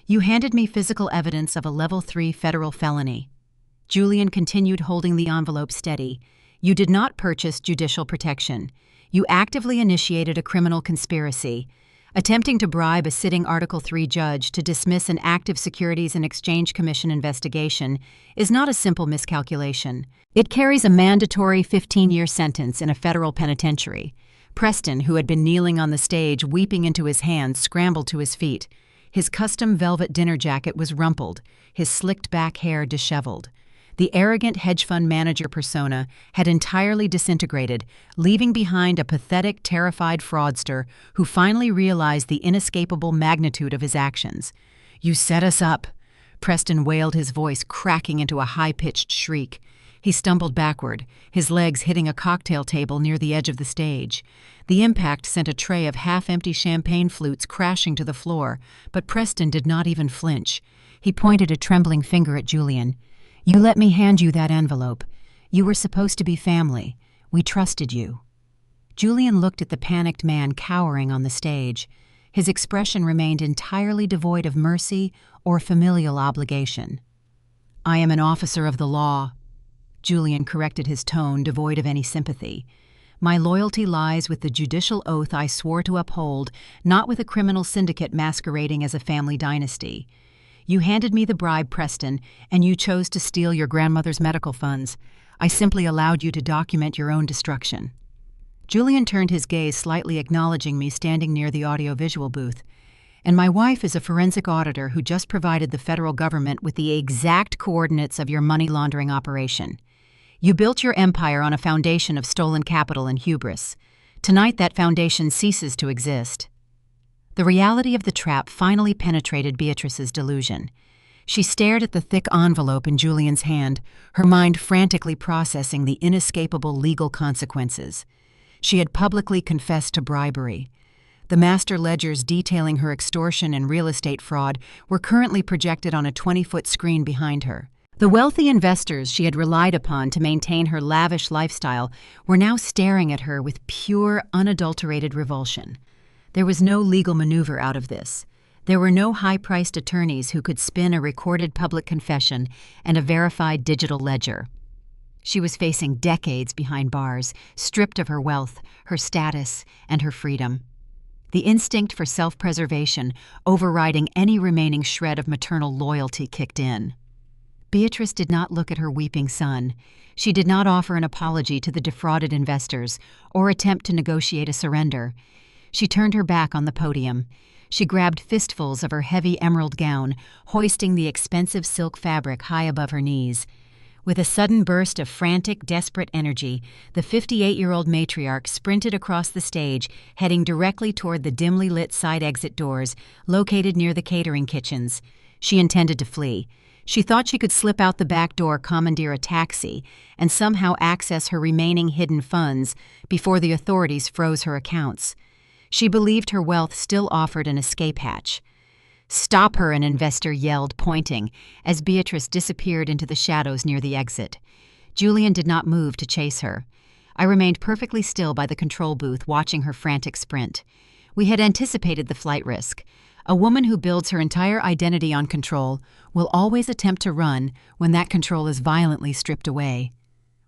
"You handed me physical evidence of a Level 3 federal felony." Julian continued, holding the envelope steady. "You did not purchase judicial protection. You actively initiated a criminal conspiracy, attempting to bribe a sitting Article 3 judge to dismiss an active Securities and Exchange Commission investigation is not a simple miscalculation. It carries a mandatory 15-year sentence in a federal penitentiary." Preston, who had been kneeling on the stage, weeping into his hands, scrambled to his feet. His custom velvet dinner jacket was rumpled, his slicked-back hair disheveled. The arrogant hedge fund manager persona had entirely disintegrated, leaving behind a pathetic, terrified fraudster who finally realized the inescapable magnitude of his actions. "You set us up," Preston wailed, his voice cracking into a high-pitched shriek. He stumbled backward, his legs hitting a cocktail table near the edge of the stage. The impact sent a tray of half-empty champagne flutes crashing to the floor, but Preston did not even flinch. He pointed a trembling finger at Julian. "You let me hand you that envelope. You were supposed to be family. We trusted you." Julian looked at the panicked man cowering on the stage. His expression remained entirely devoid of mercy or familial obligation. "I am an officer of the law." Julian corrected his tone, devoid of any sympathy. "My loyalty lies with the judicial oath I swore to uphold, not with a criminal syndicate masquerading as a family dynasty. You handed me the bribe, Preston, and you chose to steal your grandmother's medical funds. I simply allowed you to document your own destruction." Julian turned his gaze, slightly acknowledging me standing near the audiovisual booth. "And my wife is a forensic auditor who just provided the federal government with the exact coordinates of your money laundering operation. You built your empire on a foundation of stolen capital and hubris. Tonight that foundation ceases to exist." The reality of the trap finally penetrated Beatrice's delusion. She stared at the thick envelope in Julian's hand, her mind frantically processing the inescapable legal consequences. She had publicly confessed to bribery. The master ledgers detailing her extortion and real estate fraud were currently projected on a 20-foot screen behind her. The wealthy investors she had relied upon to maintain her lavish lifestyle were now staring at her with pure, unadulterated revulsion. There was no legal maneuver out of this. There were no high-priced attorneys who could spin a recorded public confession and a verified digital ledger. She was facing decades behind bars, stripped of her wealth, her status, and her freedom. The instinct for self-preservation, overriding any remaining shred of maternal loyalty, kicked in. Beatrice did not look at her weeping son. She did not offer an apology to the defrauded investors or attempt to negotiate a surrender. She turned her back on the podium. She grabbed fistfuls of her heavy emerald gown, hoisting the expensive silk fabric high above her knees. With a sudden burst of frantic, desperate energy, the 58-year-old matriarch sprinted across the stage, heading directly toward the dimly lit side exit doors located near the catering kitchens. She intended to flee. She thought she could slip out the back door, commandeer a taxi, and somehow access her remaining hidden funds before the authorities froze her accounts. She believed her wealth still offered an escape hatch. "Stop her," an investor yelled, pointing, as Beatrice disappeared into the shadows near the exit. Julian did not move to chase her. I remained perfectly still by the control booth, watching her frantic sprint. We had anticipated the flight risk. A woman who builds her entire identity on control will always attempt to run when that control is violently stripped away.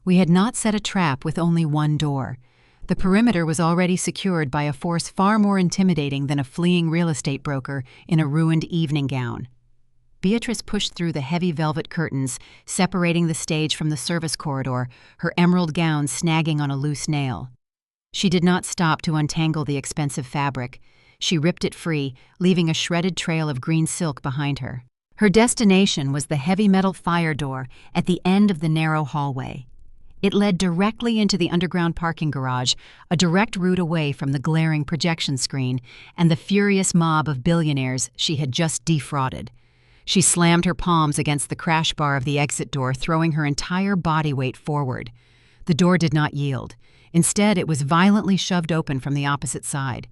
We had not set a trap with only one door. The perimeter was already secured by a force far more intimidating than a fleeing real estate broker in a ruined evening gown. Beatrice pushed through the heavy velvet curtains, separating the stage from the service corridor, her emerald gown snagging on a loose nail. She did not stop to untangle the expensive fabric. She ripped it free, leaving a shredded trail of green silk behind her. Her destination was the heavy metal fire door at the end of the narrow hallway. It led directly into the underground parking garage, a direct route away from the glaring projection screen and the furious mob of billionaires she had just defrauded. She slammed her palms against the crash bar of the exit door, throwing her entire body weight forward. The door did not yield. Instead, it was violently shoved open from the opposite side.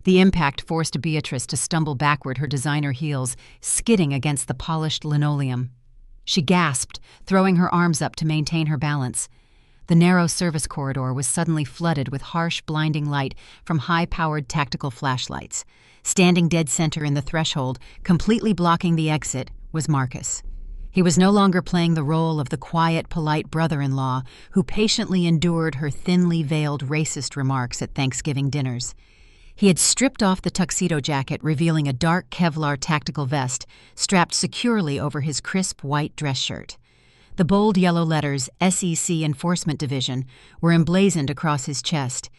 The impact forced Beatrice to stumble backward, her designer heels skidding against the polished linoleum. She gasped, throwing her arms up to maintain her balance. The narrow service corridor was suddenly flooded with harsh, blinding light from high-powered tactical flashlights. Standing dead center in the threshold, completely blocking the exit, was Marcus. He was no longer playing the role of the quiet, polite brother-in-law who patiently endured her thinly veiled racist remarks at Thanksgiving dinners. He had stripped off the tuxedo jacket, revealing a dark Kevlar tactical vest strapped securely over his crisp white dress shirt. The bold yellow letters SEC Enforcement Division were emblazoned across his chest.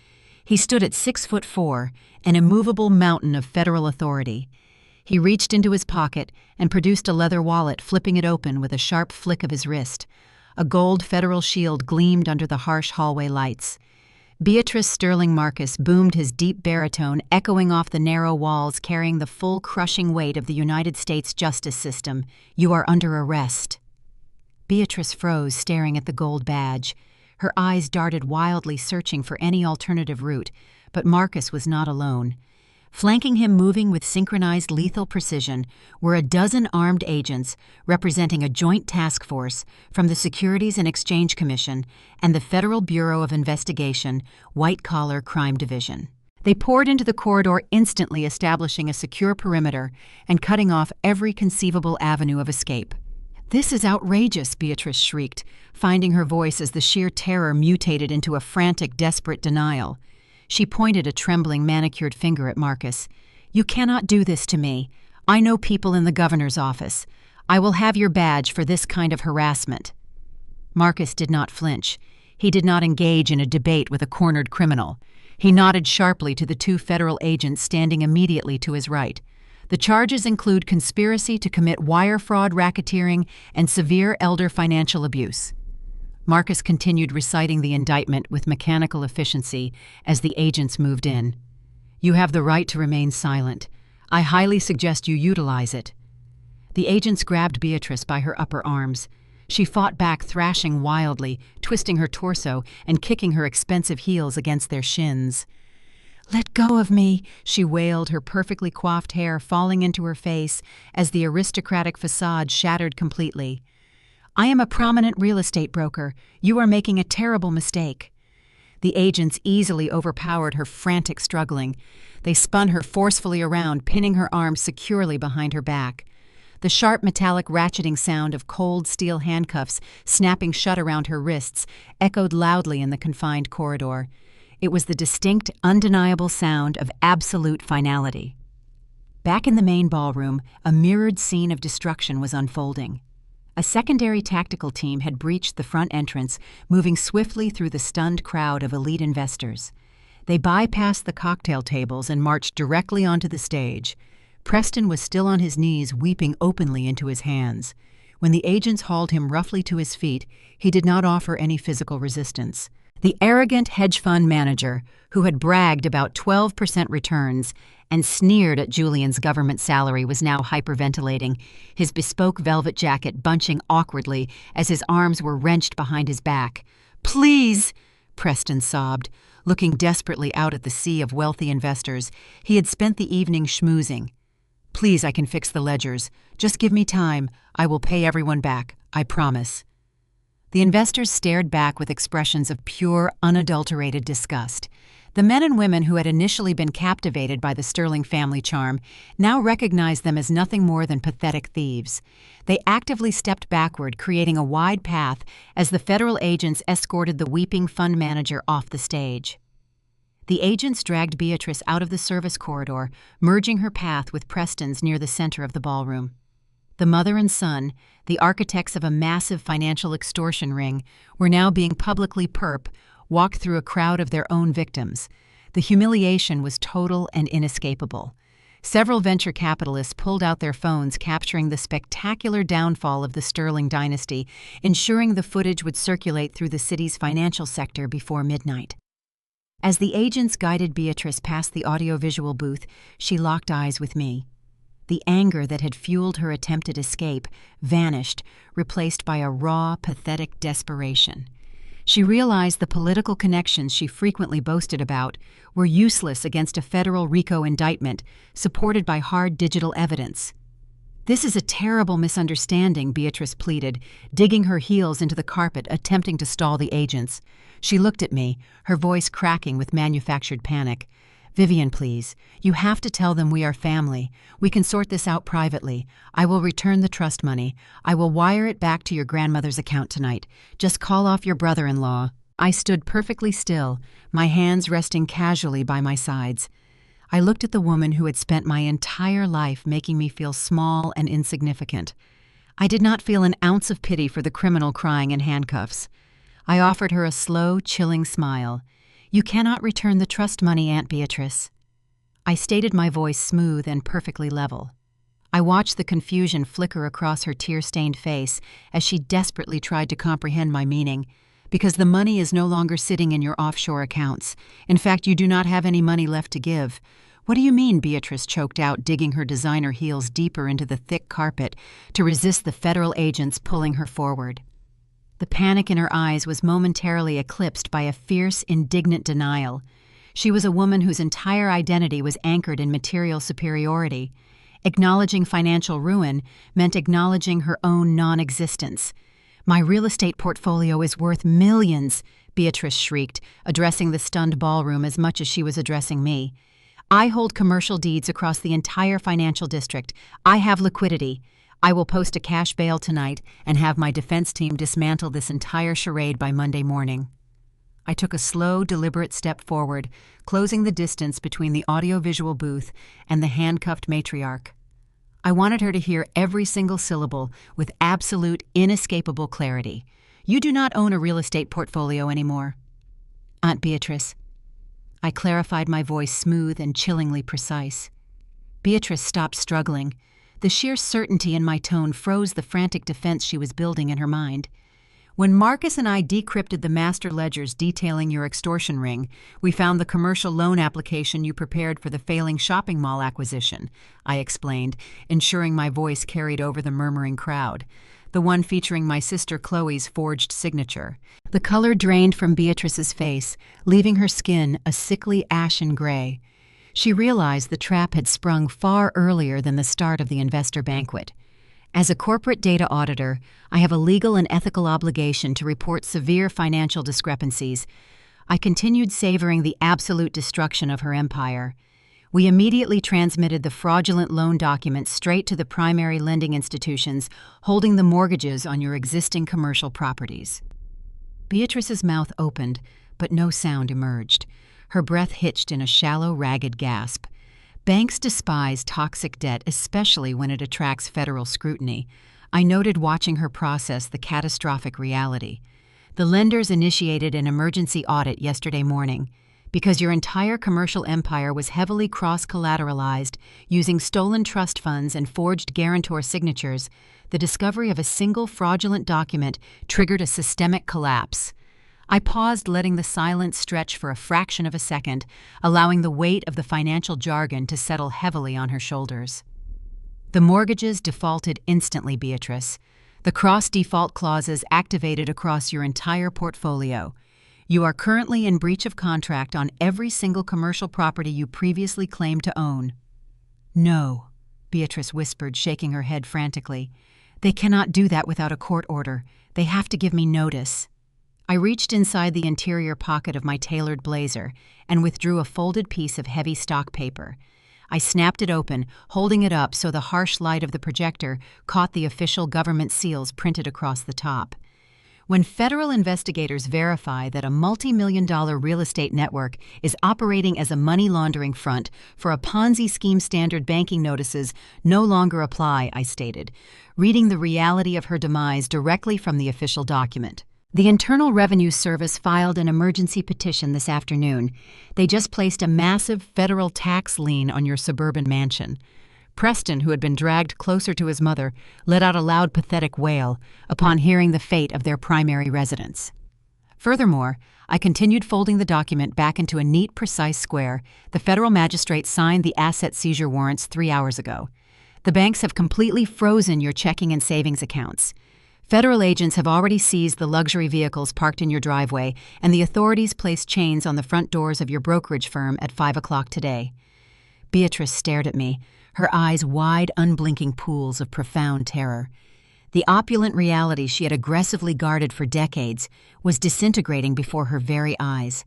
He stood at 6'4", an immovable mountain of federal authority. He reached into his pocket and produced a leather wallet, flipping it open with a sharp flick of his wrist. A gold federal shield gleamed under the harsh hallway lights. Beatrice Sterling Marcus boomed his deep baritone, echoing off the narrow walls, carrying the full crushing weight of the United States justice system. "You are under arrest." Beatrice froze, staring at the gold badge. Her eyes darted wildly, searching for any alternative route, but Marcus was not alone. Flanking him, moving with synchronized lethal precision, were a dozen armed agents representing a joint task force from the Securities and Exchange Commission and the Federal Bureau of Investigation, White Collar Crime Division. They poured into the corridor, instantly establishing a secure perimeter and cutting off every conceivable avenue of escape. "This is outrageous," Beatrice shrieked, finding her voice as the sheer terror mutated into a frantic, desperate denial. She pointed a trembling, manicured finger at Marcus. "You cannot do this to me. I know people in the governor's office. I will have your badge for this kind of harassment." Marcus did not flinch. He did not engage in a debate with a cornered criminal. He nodded sharply to the two federal agents standing immediately to his right. "The charges include conspiracy to commit wire fraud, racketeering, and severe elder financial abuse." Marcus continued reciting the indictment with mechanical efficiency as the agents moved in. "You have the right to remain silent. I highly suggest you utilize it." The agents grabbed Beatrice by her upper arms. She fought back, thrashing wildly, twisting her torso and kicking her expensive heels against their shins. "Let go of me," she wailed, her perfectly coiffed hair falling into her face as the aristocratic facade shattered completely. "I am a prominent real estate broker. You are making a terrible mistake." The agents easily overpowered her frantic struggling. They spun her forcefully around, pinning her arms securely behind her back. The sharp metallic ratcheting sound of cold steel handcuffs snapping shut around her wrists echoed loudly in the confined corridor. It was the distinct, undeniable sound of absolute finality. Back in the main ballroom, a mirrored scene of destruction was unfolding. A secondary tactical team had breached the front entrance, moving swiftly through the stunned crowd of elite investors. They bypassed the cocktail tables and marched directly onto the stage. Preston was still on his knees, weeping openly into his hands. When the agents hauled him roughly to his feet, he did not offer any physical resistance. The arrogant hedge fund manager, who had bragged about 12% returns and sneered at Julian's government salary, was now hyperventilating, his bespoke velvet jacket bunching awkwardly as his arms were wrenched behind his back. "Please," Preston sobbed, looking desperately out at the sea of wealthy investors. He had spent the evening schmoozing. "Please, I can fix the ledgers. Just give me time. I will pay everyone back. I promise." The investors stared back with expressions of pure, unadulterated disgust. The men and women who had initially been captivated by the Sterling family charm now recognized them as nothing more than pathetic thieves. They actively stepped backward, creating a wide path as the federal agents escorted the weeping fund manager off the stage. The agents dragged Beatrice out of the service corridor, merging her path with Preston's near the center of the ballroom. The mother and son, the architects of a massive financial extortion ring, were now being publicly walked through a crowd of their own victims. The humiliation was total and inescapable. Several venture capitalists pulled out their phones, capturing the spectacular downfall of the Sterling dynasty, ensuring the footage would circulate through the city's financial sector before midnight. As the agents guided Beatrice past the audiovisual booth, she locked eyes with me. The anger that had fueled her attempted escape vanished, replaced by a raw, pathetic desperation. She realized the political connections she frequently boasted about were useless against a federal RICO indictment supported by hard digital evidence. "This is a terrible misunderstanding," Beatrice pleaded, digging her heels into the carpet, attempting to stall the agents. She looked at me, her voice cracking with manufactured panic. "Vivian, please. You have to tell them we are family. We can sort this out privately. I will return the trust money. I will wire it back to your grandmother's account tonight. Just call off your brother-in-law." I stood perfectly still, my hands resting casually by my sides. I looked at the woman who had spent my entire life making me feel small and insignificant. I did not feel an ounce of pity for the criminal crying in handcuffs. I offered her a slow, chilling smile. "You cannot return the trust money, Aunt Beatrice." I stated my voice smooth and perfectly level. I watched the confusion flicker across her tear-stained face as she desperately tried to comprehend my meaning. "Because the money is no longer sitting in your offshore accounts. In fact, you do not have any money left to give." "What do you mean?" Beatrice choked out, digging her designer heels deeper into the thick carpet to resist the federal agents pulling her forward. The panic in her eyes was momentarily eclipsed by a fierce, indignant denial. She was a woman whose entire identity was anchored in material superiority. Acknowledging financial ruin meant acknowledging her own non-existence. "My real estate portfolio is worth millions," Beatrice shrieked, addressing the stunned ballroom as much as she was addressing me. "I hold commercial deeds across the entire financial district. I have liquidity. I will post a cash bail tonight and have my defense team dismantle this entire charade by Monday morning." I took a slow, deliberate step forward, closing the distance between the audiovisual booth and the handcuffed matriarch. I wanted her to hear every single syllable with absolute, inescapable clarity. "You do not own a real estate portfolio anymore." "Aunt Beatrice." I clarified my voice, smooth and chillingly precise. Beatrice stopped struggling. The sheer certainty in my tone froze the frantic defense she was building in her mind. "When Marcus and I decrypted the master ledgers detailing your extortion ring, we found the commercial loan application you prepared for the failing shopping mall acquisition," I explained, ensuring my voice carried over the murmuring crowd. "The one featuring my sister Chloe's forged signature." The color drained from Beatrice's face, leaving her skin a sickly ashen gray. She realized the trap had sprung far earlier than the start of the investor banquet. "As a corporate data auditor, I have a legal and ethical obligation to report severe financial discrepancies." I continued savoring the absolute destruction of her empire. "We immediately transmitted the fraudulent loan documents straight to the primary lending institutions holding the mortgages on your existing commercial properties." Beatrice's mouth opened, but no sound emerged. Her breath hitched in a shallow, ragged gasp. Banks despise toxic debt, especially when it attracts federal scrutiny. I noted watching her process the catastrophic reality. "The lenders initiated an emergency audit yesterday morning. Because your entire commercial empire was heavily cross-collateralized, using stolen trust funds and forged guarantor signatures, the discovery of a single fraudulent document triggered a systemic collapse." I paused, letting the silence stretch for a fraction of a second, allowing the weight of the financial jargon to settle heavily on her shoulders. "The mortgages defaulted instantly, Beatrice. The cross-default clauses activated across your entire portfolio. You are currently in breach of contract on every single commercial property you previously claimed to own." "No," Beatrice whispered, shaking her head frantically. "They cannot do that without a court order. They have to give me notice." I reached inside the interior pocket of my tailored blazer and withdrew a folded piece of heavy stock paper. I snapped it open, holding it up so the harsh light of the projector caught the official government seals printed across the top. "When federal investigators verify that a multi-million-dollar real estate network is operating as a money laundering front for a Ponzi scheme, standard banking notices no longer apply," I stated, reading the reality of her demise directly from the official document. "The Internal Revenue Service filed an emergency petition this afternoon. They just placed a massive federal tax lien on your suburban mansion." Preston, who had been dragged closer to his mother, let out a loud, pathetic wail upon hearing the fate of their primary residence. Furthermore, I continued folding the document back into a neat, precise square. "The federal magistrate signed the asset seizure warrants 3 hours ago. The banks have completely frozen your checking and savings accounts. Federal agents have already seized the luxury vehicles parked in your driveway, and the authorities placed chains on the front doors of your brokerage firm at 5 o'clock today." Beatrice stared at me, her eyes wide, unblinking pools of profound terror. The opulent reality she had aggressively guarded for decades was disintegrating before her very eyes.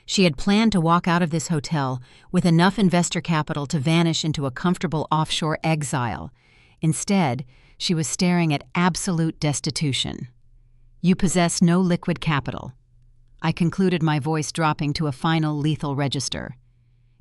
She had planned to walk out of this hotel with enough investor capital to vanish into a comfortable offshore exile. Instead, she was staring at absolute destitution. "You possess no liquid capital," I concluded, my voice dropping to a final lethal register.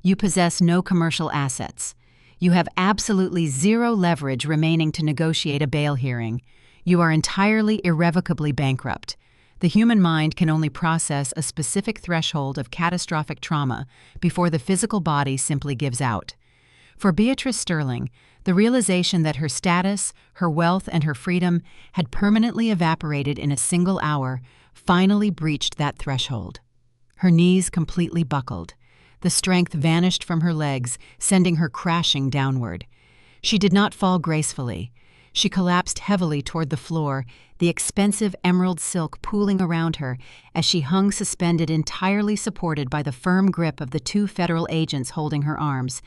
"You possess no commercial assets. You have absolutely zero leverage remaining to negotiate a bail hearing. You are entirely irrevocably bankrupt. The human mind can only process a specific threshold of catastrophic trauma before the physical body simply gives out." For Beatrice Sterling, the realization that her status, her wealth, and her freedom had permanently evaporated in a single hour finally breached that threshold. Her knees completely buckled. The strength vanished from her legs, sending her crashing downward. She did not fall gracefully. She collapsed heavily toward the floor, the expensive emerald silk pooling around her as she hung suspended, entirely supported by the firm grip of the two federal agents holding her arms.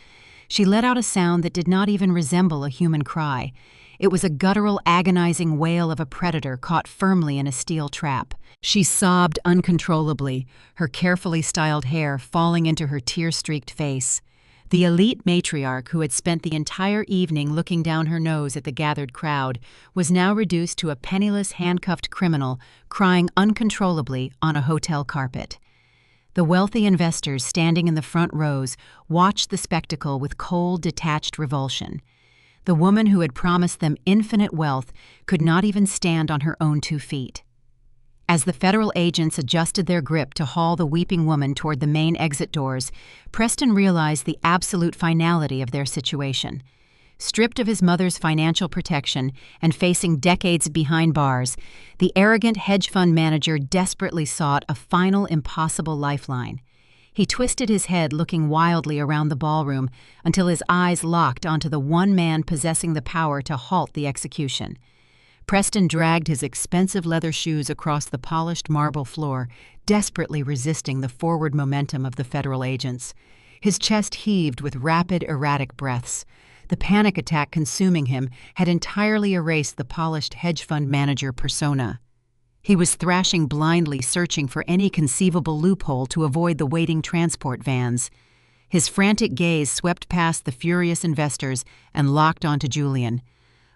She let out a sound that did not even resemble a human cry. It was a guttural, agonizing wail of a predator caught firmly in a steel trap. She sobbed uncontrollably, her carefully styled hair falling into her tear-streaked face. The elite matriarch, who had spent the entire evening looking down her nose at the gathered crowd, was now reduced to a penniless, handcuffed criminal crying uncontrollably on a hotel carpet. The wealthy investors standing in the front rows watched the spectacle with cold, detached revulsion. The woman who had promised them infinite wealth could not even stand on her own 2 feet. As the federal agents adjusted their grip to haul the weeping woman toward the main exit doors, Preston realized the absolute finality of their situation. Stripped of his mother's financial protection and facing decades behind bars, the arrogant hedge fund manager desperately sought a final impossible lifeline. He twisted his head, looking wildly around the ballroom until his eyes locked onto the one man possessing the power to halt the execution. Preston dragged his expensive leather shoes across the polished marble floor, desperately resisting the forward momentum of the federal agents. His chest heaved with rapid, erratic breaths. The panic attack consuming him had entirely erased the polished hedge fund manager persona. He was thrashing blindly, searching for any conceivable loophole to avoid the waiting transport vans. His frantic gaze swept past the furious investors and locked onto Julian.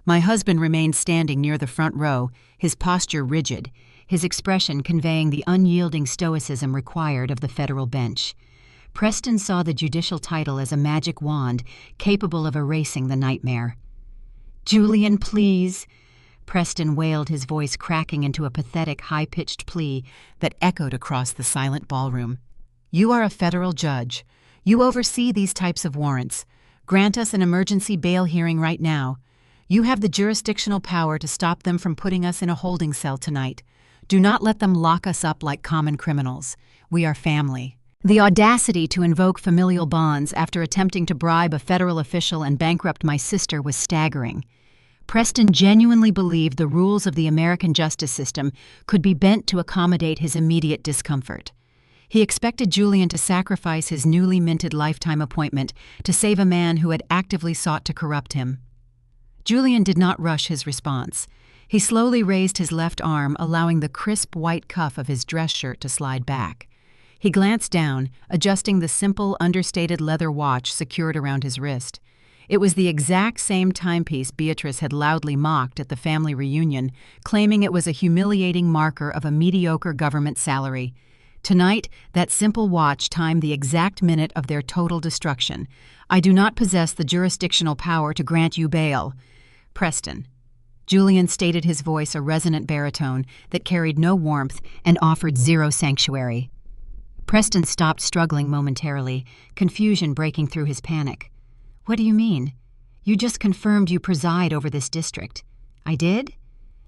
My husband remained standing near the front row, his posture rigid, his expression conveying the unyielding stoicism required of the federal bench. Preston saw the judicial title as a magic wand capable of erasing the nightmare. "Julian, please," Preston wailed, his voice cracking into a pathetic, high-pitched plea that echoed across the silent ballroom. "You are a federal judge. You oversee these types of warrants. Grant us an emergency bail hearing right now. You have the jurisdictional power to stop them from putting us in a holding cell tonight. Do not let them lock us up like common criminals. We are family." The audacity to invoke familial bonds after attempting to bribe a federal official and bankrupt my sister was staggering. Preston genuinely believed the rules of the American justice system could be bent to accommodate his immediate discomfort. He expected Julian to sacrifice his newly minted lifetime appointment to save a man who had actively sought to corrupt him. Julian did not rush his response. He slowly raised his left arm, allowing the crisp white cuff of his dress shirt to slide back. He glanced down, adjusting the simple, understated leather watch secured around his wrist. It was the exact same timepiece Beatrice had loudly mocked at the family reunion, claiming it was a humiliating marker of a mediocre government salary. Tonight, that simple watch timed the exact minute of their total destruction. "I do not possess the jurisdictional power to grant you bail." "Preston." Julian stated, his voice a resonant baritone that carried no warmth and offered zero sanctuary. Preston stopped, struggling momentarily, confusion breaking through his panic. "What do you mean? You just confirmed you preside over this district." "I did?"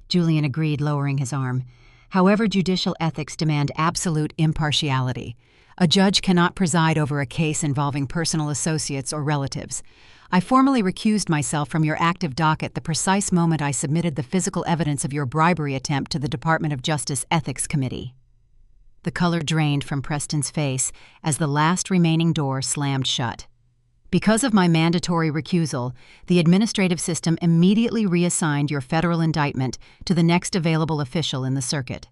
Julian agreed, lowering his arm. "However, judicial ethics demand absolute impartiality. A judge cannot preside over a case involving personal associates or relatives. I formally recused myself from your active docket the precise moment I submitted the physical evidence of your bribery attempt to the Department of Justice Ethics Committee." The color drained from Preston's face as the last remaining door slammed shut. Because of my mandatory recusal, the administrative system immediately reassigned your federal indictment to the next available official in the circuit.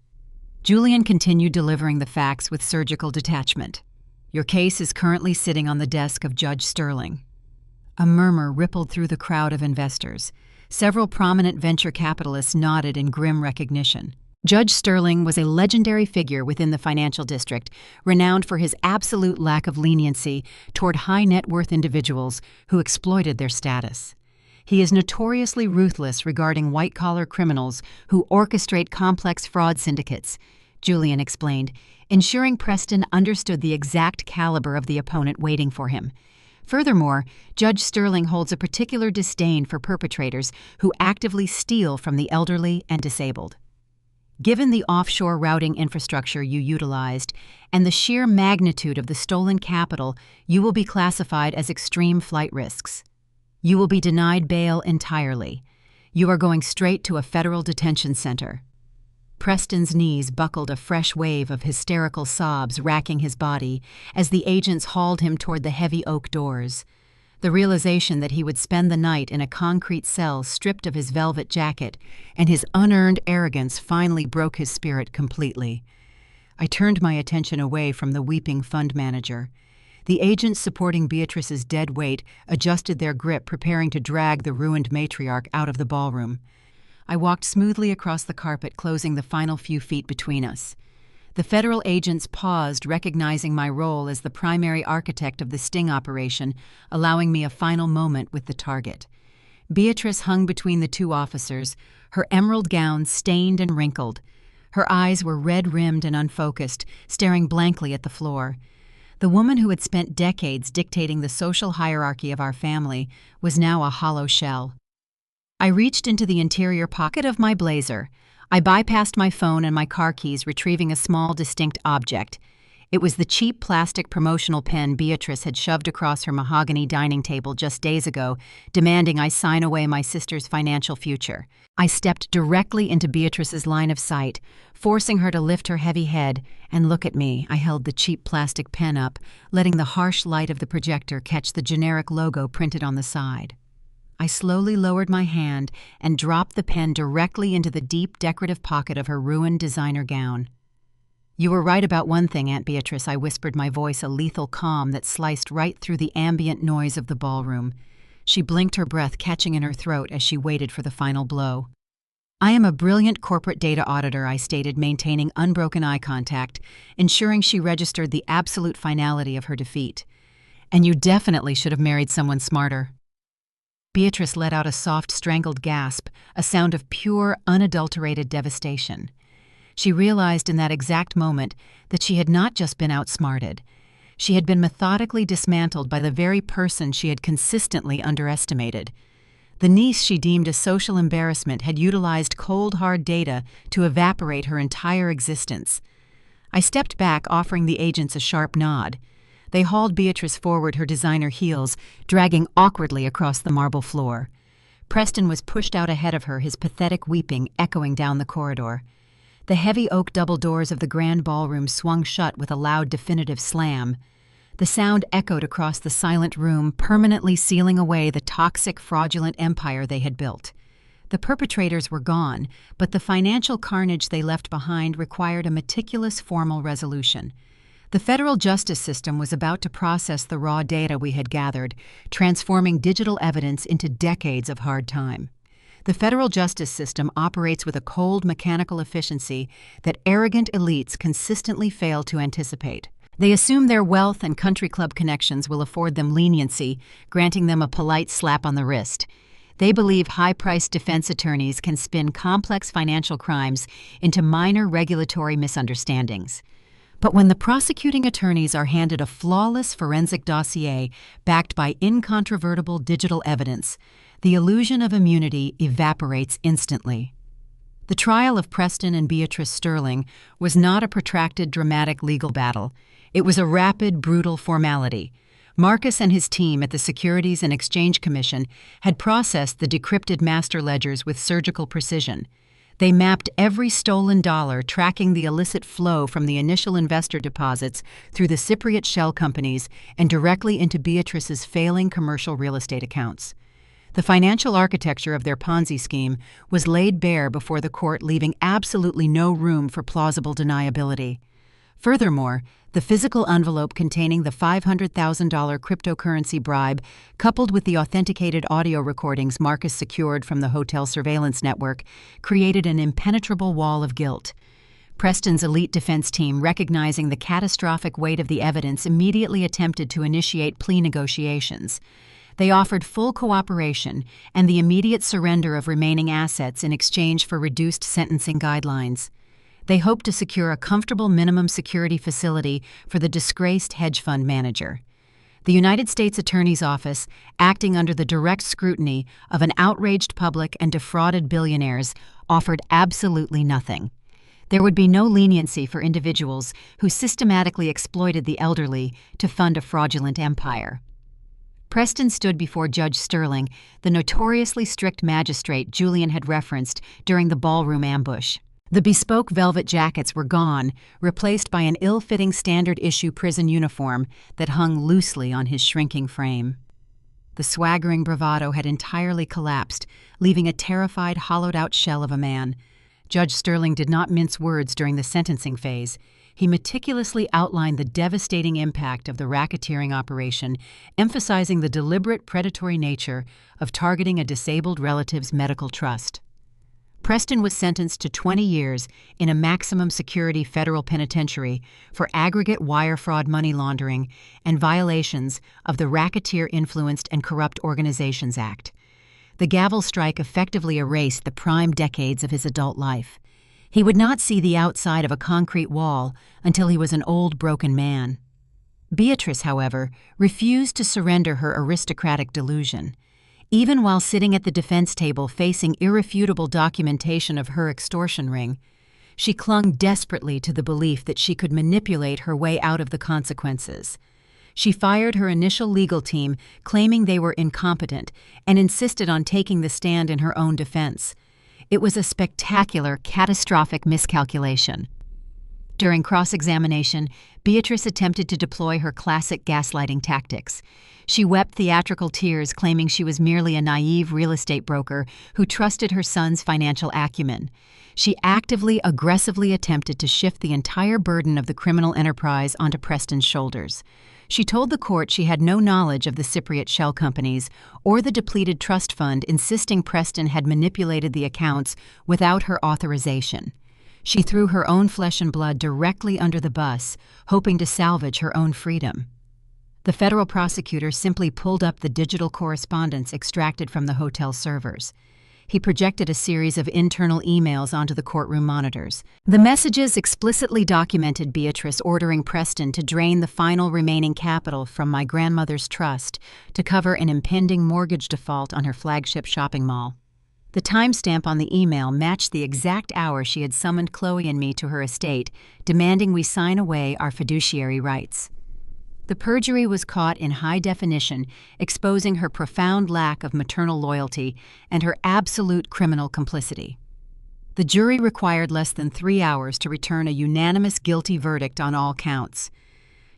Julian continued delivering the facts with surgical detachment. Your case is currently sitting on the desk of Judge Sterling. A murmur rippled through the crowd of investors. Several prominent venture capitalists nodded in grim recognition. Judge Sterling was a legendary figure within the financial district, renowned for his absolute lack of leniency toward high-net-worth individuals who exploited their status. He is notoriously ruthless regarding white-collar criminals who orchestrate complex fraud syndicates, Julian explained, ensuring Preston understood the exact caliber of the opponent waiting for him. Furthermore, Judge Sterling holds a particular disdain for perpetrators who actively steal from the elderly and disabled. Given the offshore routing infrastructure you utilized and the sheer magnitude of the stolen capital, you will be classified as extreme flight risks. You will be denied bail entirely. You are going straight to a federal detention center. Preston's knees buckled, a fresh wave of hysterical sobs racking his body as the agents hauled him toward the heavy oak doors. The realization that he would spend the night in a concrete cell stripped of his velvet jacket and his unearned arrogance finally broke his spirit completely. I turned my attention away from the weeping fund manager. The agents supporting Beatrice's dead weight adjusted their grip, preparing to drag the ruined matriarch out of the ballroom. I walked smoothly across the carpet, closing the final few feet between us. The federal agents paused, recognizing my role as the primary architect of the sting operation, allowing me a final moment with the target. Beatrice hung between the two officers, her emerald gown stained and wrinkled. Her eyes were red-rimmed and unfocused, staring blankly at the floor. The woman who had spent decades dictating the social hierarchy of our family was now a hollow shell. I reached into the interior pocket of my blazer. I bypassed my phone and my car keys, retrieving a small, distinct object. It was the cheap plastic promotional pen Beatrice had shoved across her mahogany dining table just days ago, demanding I sign away my sister's financial future. I stepped directly into Beatrice's line of sight, forcing her to lift her heavy head and look at me. I held the cheap plastic pen up, letting the harsh light of the projector catch the generic logo printed on the side. I slowly lowered my hand and dropped the pen directly into the deep decorative pocket of her ruined designer gown. "You were right about one thing, Aunt Beatrice," I whispered, my voice a lethal calm that sliced right through the ambient noise of the ballroom. She blinked, her breath catching in her throat as she waited for the final blow. "I am a brilliant corporate data auditor," I stated, maintaining unbroken eye contact, ensuring she registered the absolute finality of her defeat. "And you definitely should have married someone smarter." Beatrice let out a soft, strangled gasp, a sound of pure, unadulterated devastation. She realized in that exact moment that she had not just been outsmarted. She had been methodically dismantled by the very person she had consistently underestimated. The niece she deemed a social embarrassment had utilized cold, hard data to evaporate her entire existence. I stepped back, offering the agents a sharp nod. They hauled Beatrice forward, her designer heels dragging awkwardly across the marble floor. Preston was pushed out ahead of her, his pathetic weeping echoing down the corridor. The heavy oak double doors of the grand ballroom swung shut with a loud, definitive slam. The sound echoed across the silent room, permanently sealing away the toxic, fraudulent empire they had built. The perpetrators were gone, but the financial carnage they left behind required a meticulous, formal resolution. The federal justice system was about to process the raw data we had gathered, transforming digital evidence into decades of hard time. The federal justice system operates with a cold, mechanical efficiency that arrogant elites consistently fail to anticipate. They assume their wealth and country club connections will afford them leniency, granting them a polite slap on the wrist. They believe high-priced defense attorneys can spin complex financial crimes into minor regulatory misunderstandings. But when the prosecuting attorneys are handed a flawless forensic dossier backed by incontrovertible digital evidence, the illusion of immunity evaporates instantly. The trial of Preston and Beatrice Sterling was not a protracted, dramatic legal battle. It was a rapid, brutal formality. Marcus and his team at the Securities and Exchange Commission had processed the decrypted master ledgers with surgical precision. They mapped every stolen dollar, tracking the illicit flow from the initial investor deposits through the Cypriot shell companies and directly into Beatrice's failing commercial real estate accounts. The financial architecture of their Ponzi scheme was laid bare before the court, leaving absolutely no room for plausible deniability. Furthermore, the physical envelope containing the $500,000 cryptocurrency bribe, coupled with the authenticated audio recordings Marcus secured from the hotel surveillance network, created an impenetrable wall of guilt. Preston's elite defense team, recognizing the catastrophic weight of the evidence, immediately attempted to initiate plea negotiations. They offered full cooperation and the immediate surrender of remaining assets in exchange for reduced sentencing guidelines. They hoped to secure a comfortable minimum security facility for the disgraced hedge fund manager. The United States Attorney's Office, acting under the direct scrutiny of an outraged public and defrauded billionaires, offered absolutely nothing. There would be no leniency for individuals who systematically exploited the elderly to fund a fraudulent empire. Preston stood before Judge Sterling, the notoriously strict magistrate Julian had referenced during the ballroom ambush. The bespoke velvet jackets were gone, replaced by an ill-fitting standard-issue prison uniform that hung loosely on his shrinking frame. The swaggering bravado had entirely collapsed, leaving a terrified, hollowed-out shell of a man. Judge Sterling did not mince words during the sentencing phase. He meticulously outlined the devastating impact of the racketeering operation, emphasizing the deliberate predatory nature of targeting a disabled relative's medical trust. Preston was sentenced to 20 years in a maximum security federal penitentiary for aggregate wire fraud, money laundering, and violations of the Racketeer-Influenced and Corrupt Organizations Act. The gavel strike effectively erased the prime decades of his adult life. He would not see the outside of a concrete wall until he was an old, broken man. Beatrice, however, refused to surrender her aristocratic delusion. Even while sitting at the defense table facing irrefutable documentation of her extortion ring, she clung desperately to the belief that she could manipulate her way out of the consequences. She fired her initial legal team, claiming they were incompetent, and insisted on taking the stand in her own defense. It was a spectacular, catastrophic miscalculation. During cross-examination, Beatrice attempted to deploy her classic gaslighting tactics. She wept theatrical tears, claiming she was merely a naive real estate broker who trusted her son's financial acumen. She actively, aggressively attempted to shift the entire burden of the criminal enterprise onto Preston's shoulders. She told the court she had no knowledge of the Cypriot shell companies or the depleted trust fund, insisting Preston had manipulated the accounts without her authorization. She threw her own flesh and blood directly under the bus, hoping to salvage her own freedom. The federal prosecutor simply pulled up the digital correspondence extracted from the hotel servers. He projected a series of internal emails onto the courtroom monitors. The messages explicitly documented Beatrice ordering Preston to drain the final remaining capital from my grandmother's trust to cover an impending mortgage default on her flagship shopping mall. The timestamp on the email matched the exact hour she had summoned Chloe and me to her estate, demanding we sign away our fiduciary rights. The perjury was caught in high definition, exposing her profound lack of maternal loyalty and her absolute criminal complicity. The jury required less than 3 hours to return a unanimous guilty verdict on all counts.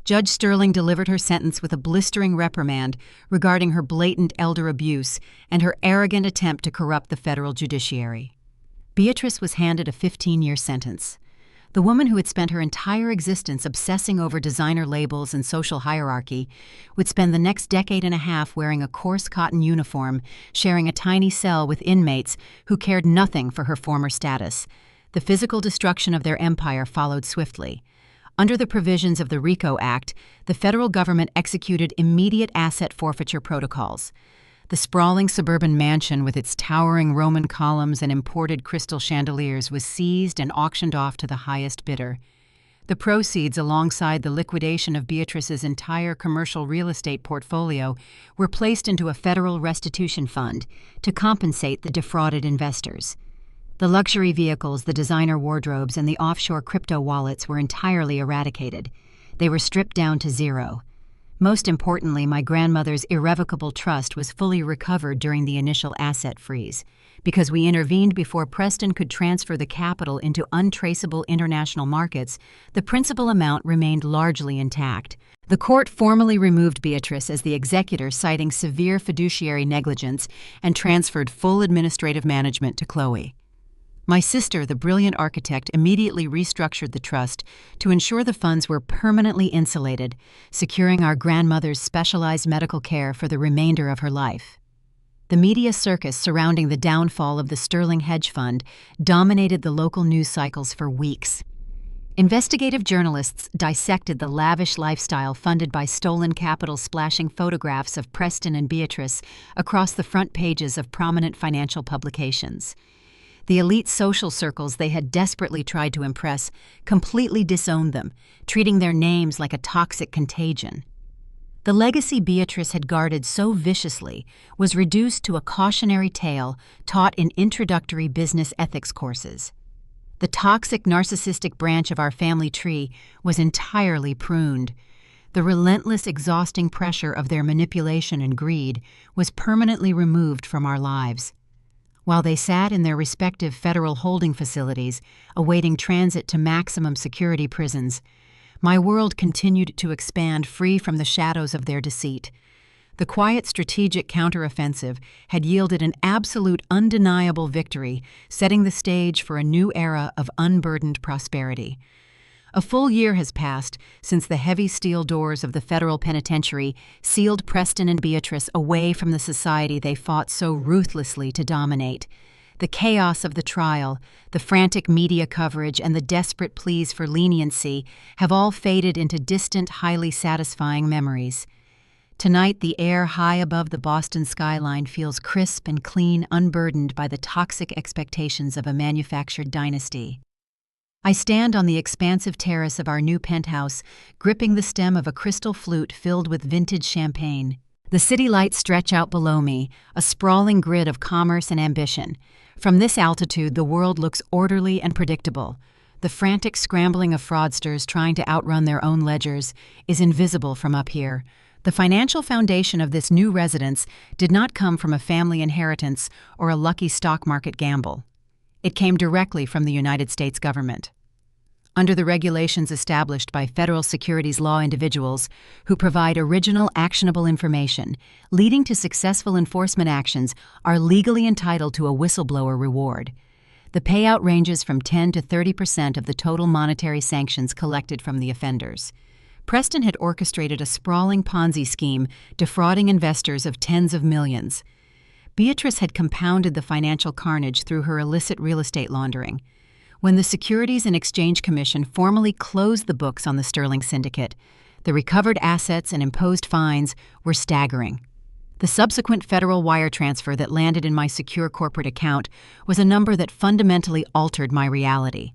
Judge Sterling delivered her sentence with a blistering reprimand regarding her blatant elder abuse and her arrogant attempt to corrupt the federal judiciary. Beatrice was handed a 15-year sentence. The woman who had spent her entire existence obsessing over designer labels and social hierarchy would spend the next decade and a half wearing a coarse cotton uniform, sharing a tiny cell with inmates who cared nothing for her former status. The physical destruction of their empire followed swiftly. Under the provisions of the RICO Act, the federal government executed immediate asset forfeiture protocols. The sprawling suburban mansion with its towering Roman columns and imported crystal chandeliers was seized and auctioned off to the highest bidder. The proceeds, alongside the liquidation of Beatrice's entire commercial real estate portfolio, were placed into a federal restitution fund to compensate the defrauded investors. The luxury vehicles, the designer wardrobes, and the offshore crypto wallets were entirely eradicated. They were stripped down to zero. Most importantly, my grandmother's irrevocable trust was fully recovered during the initial asset freeze, because we intervened before Preston could transfer the capital into untraceable international markets. The principal amount remained largely intact. The court formally removed Beatrice as the executor, citing severe fiduciary negligence, and transferred full administrative management to Chloe. My sister, the brilliant architect, immediately restructured the trust to ensure the funds were permanently insulated, securing our grandmother's specialized medical care for the remainder of her life. The media circus surrounding the downfall of the sterling hedge fund dominated the local news cycles for weeks. Investigative journalists dissected the lavish lifestyle funded by stolen capital, splashing photographs of Preston and Beatrice across the front pages of prominent financial publications. The elite social circles they had desperately tried to impress completely disowned them, treating their names like a toxic contagion. The legacy Beatrice had guarded so viciously was reduced to a cautionary tale taught in introductory business ethics courses. The toxic, narcissistic branch of our family tree was entirely pruned. The relentless, exhausting pressure of their manipulation and greed was permanently removed from our lives. While they sat in their respective federal holding facilities, awaiting transit to maximum security prisons, my world continued to expand free from the shadows of their deceit. The quiet, strategic counteroffensive had yielded an absolute, undeniable victory, setting the stage for a new era of unburdened prosperity. A full year has passed since the heavy steel doors of the federal penitentiary sealed Preston and Beatrice away from the society they fought so ruthlessly to dominate. The chaos of the trial, the frantic media coverage, and the desperate pleas for leniency have all faded into distant, highly satisfying memories. Tonight, the air high above the Boston skyline feels crisp and clean, unburdened by the toxic expectations of a manufactured dynasty. I stand on the expansive terrace of our new penthouse, gripping the stem of a crystal flute filled with vintage champagne. The city lights stretch out below me, a sprawling grid of commerce and ambition. From this altitude, the world looks orderly and predictable. The frantic scrambling of fraudsters trying to outrun their own ledgers is invisible from up here. The financial foundation of this new residence did not come from a family inheritance or a lucky stock market gamble. It came directly from the United States government. Under the regulations established by federal securities law, individuals who provide original, actionable information leading to successful enforcement actions are legally entitled to a whistleblower reward. The payout ranges from 10 to 30% of the total monetary sanctions collected from the offenders. Preston had orchestrated a sprawling Ponzi scheme, defrauding investors of tens of millions. Beatrice had compounded the financial carnage through her illicit real estate laundering. When the Securities and Exchange Commission formally closed the books on the sterling syndicate, the recovered assets and imposed fines were staggering. The subsequent federal wire transfer that landed in my secure corporate account was a number that fundamentally altered my reality.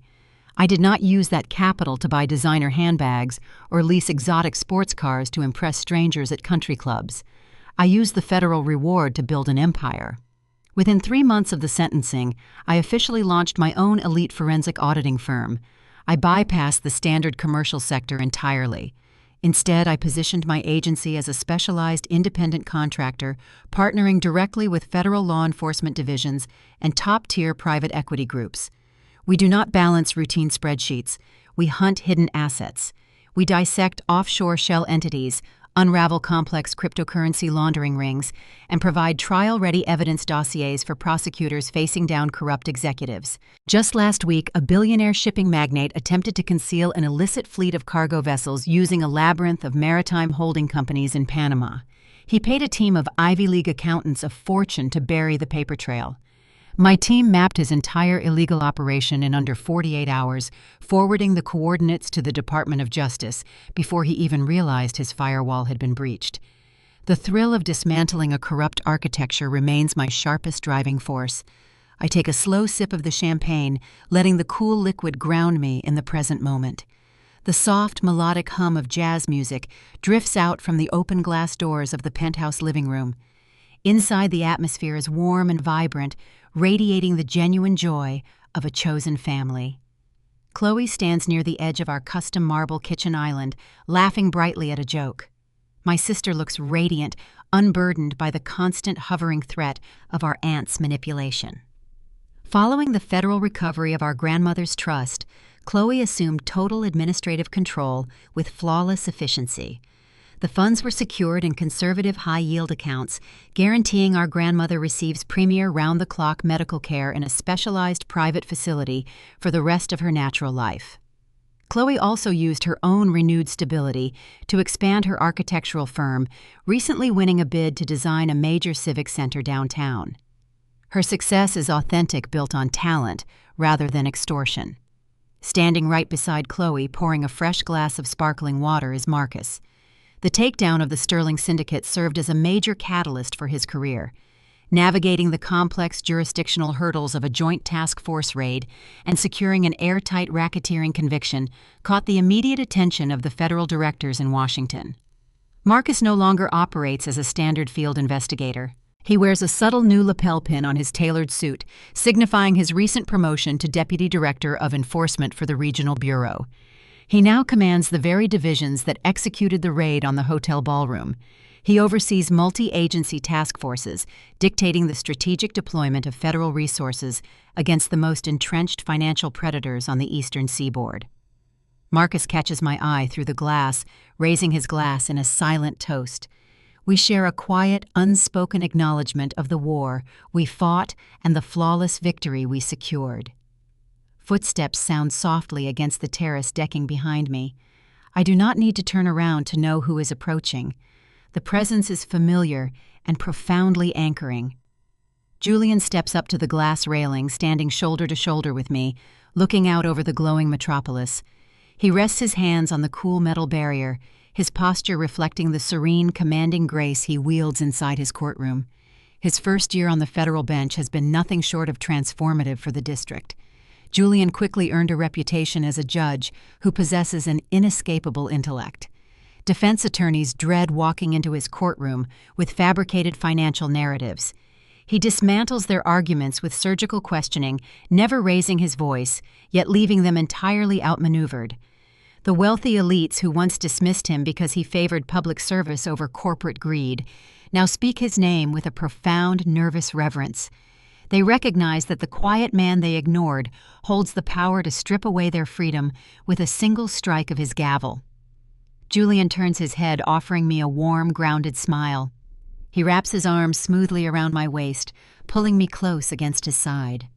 I did not use that capital to buy designer handbags or lease exotic sports cars to impress strangers at country clubs. I used the federal reward to build an empire. Within 3 months of the sentencing, I officially launched my own elite forensic auditing firm. I bypassed the standard commercial sector entirely. Instead, I positioned my agency as a specialized independent contractor, partnering directly with federal law enforcement divisions and top-tier private equity groups. We do not balance routine spreadsheets. We hunt hidden assets. We dissect offshore shell entities, unravel complex cryptocurrency laundering rings, and provide trial-ready evidence dossiers for prosecutors facing down corrupt executives. Just last week, a billionaire shipping magnate attempted to conceal an illicit fleet of cargo vessels using a labyrinth of maritime holding companies in Panama. He paid a team of Ivy League accountants a fortune to bury the paper trail. My team mapped his entire illegal operation in under 48 hours, forwarding the coordinates to the Department of Justice before he even realized his firewall had been breached. The thrill of dismantling a corrupt architecture remains my sharpest driving force. I take a slow sip of the champagne, letting the cool liquid ground me in the present moment. The soft, melodic hum of jazz music drifts out from the open glass doors of the penthouse living room. Inside, the atmosphere is warm and vibrant, radiating the genuine joy of a chosen family. Chloe stands near the edge of our custom marble kitchen island, laughing brightly at a joke. My sister looks radiant, unburdened by the constant hovering threat of our aunt's manipulation. Following the federal recovery of our grandmother's trust, Chloe assumed total administrative control with flawless efficiency. The funds were secured in conservative high-yield accounts, guaranteeing our grandmother receives premier round-the-clock medical care in a specialized private facility for the rest of her natural life. Chloe also used her own renewed stability to expand her architectural firm, recently winning a bid to design a major civic center downtown. Her success is authentic, built on talent rather than extortion. Standing right beside Chloe, pouring a fresh glass of sparkling water, is Marcus. The takedown of the Sterling Syndicate served as a major catalyst for his career. Navigating the complex jurisdictional hurdles of a joint task force raid and securing an airtight racketeering conviction caught the immediate attention of the federal directors in Washington. Marcus no longer operates as a standard field investigator. He wears a subtle new lapel pin on his tailored suit, signifying his recent promotion to Deputy Director of Enforcement for the Regional Bureau. He now commands the very divisions that executed the raid on the hotel Ballroom. He oversees multi-agency task forces, dictating the strategic deployment of federal resources against the most entrenched financial predators on the eastern seaboard. Marcus catches my eye through the glass, raising his glass in a silent toast. We share a quiet, unspoken acknowledgement of the war we fought and the flawless victory we secured. Footsteps sound softly against the terrace decking behind me. I do not need to turn around to know who is approaching. The presence is familiar and profoundly anchoring. Julian steps up to the glass railing, standing shoulder to shoulder with me, looking out over the glowing metropolis. He rests his hands on the cool metal barrier, his posture reflecting the serene, commanding grace he wields inside his courtroom. His first year on the federal bench has been nothing short of transformative for the district. Julian quickly earned a reputation as a judge who possesses an inescapable intellect. Defense attorneys dread walking into his courtroom with fabricated financial narratives. He dismantles their arguments with surgical questioning, never raising his voice, yet leaving them entirely outmaneuvered. The wealthy elites who once dismissed him because he favored public service over corporate greed now speak his name with a profound, nervous reverence. They recognize that the quiet man they ignored holds the power to strip away their freedom with a single strike of his gavel. Julian turns his head, offering me a warm, grounded smile. He wraps his arms smoothly around my waist, pulling me close against his side.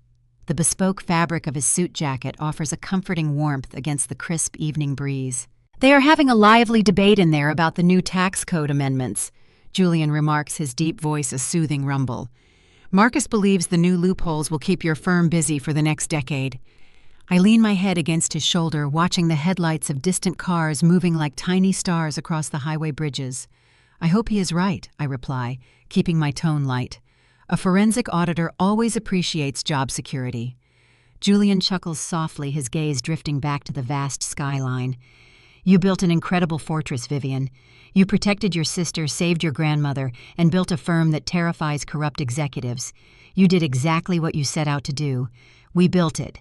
The bespoke fabric of his suit jacket offers a comforting warmth against the crisp evening breeze. "They are having a lively debate in there about the new tax code amendments," Julian remarks, his deep voice a soothing rumble. "Marcus believes the new loopholes will keep your firm busy for the next decade." I lean my head against his shoulder, watching the headlights of distant cars moving like tiny stars across the highway bridges. "I hope he is right," I reply, keeping my tone light. "A forensic auditor always appreciates job security." Julian chuckles softly, his gaze drifting back to the vast skyline. "You built an incredible fortress, Vivian. You protected your sister, saved your grandmother, and built a firm that terrifies corrupt executives. You did exactly what you set out to do. We built it."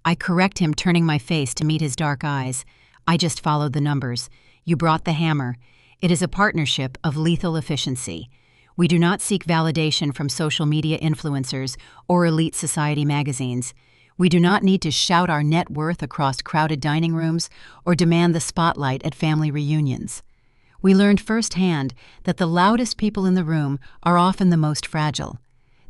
I correct him, turning my face to meet his dark eyes. "I just followed the numbers. You brought the hammer. It is a partnership of lethal efficiency. We do not seek validation from social media influencers or elite society magazines. We do not need to shout our net worth across crowded dining rooms or demand the spotlight at family reunions. We learned firsthand that the loudest people in the room are often the most fragile.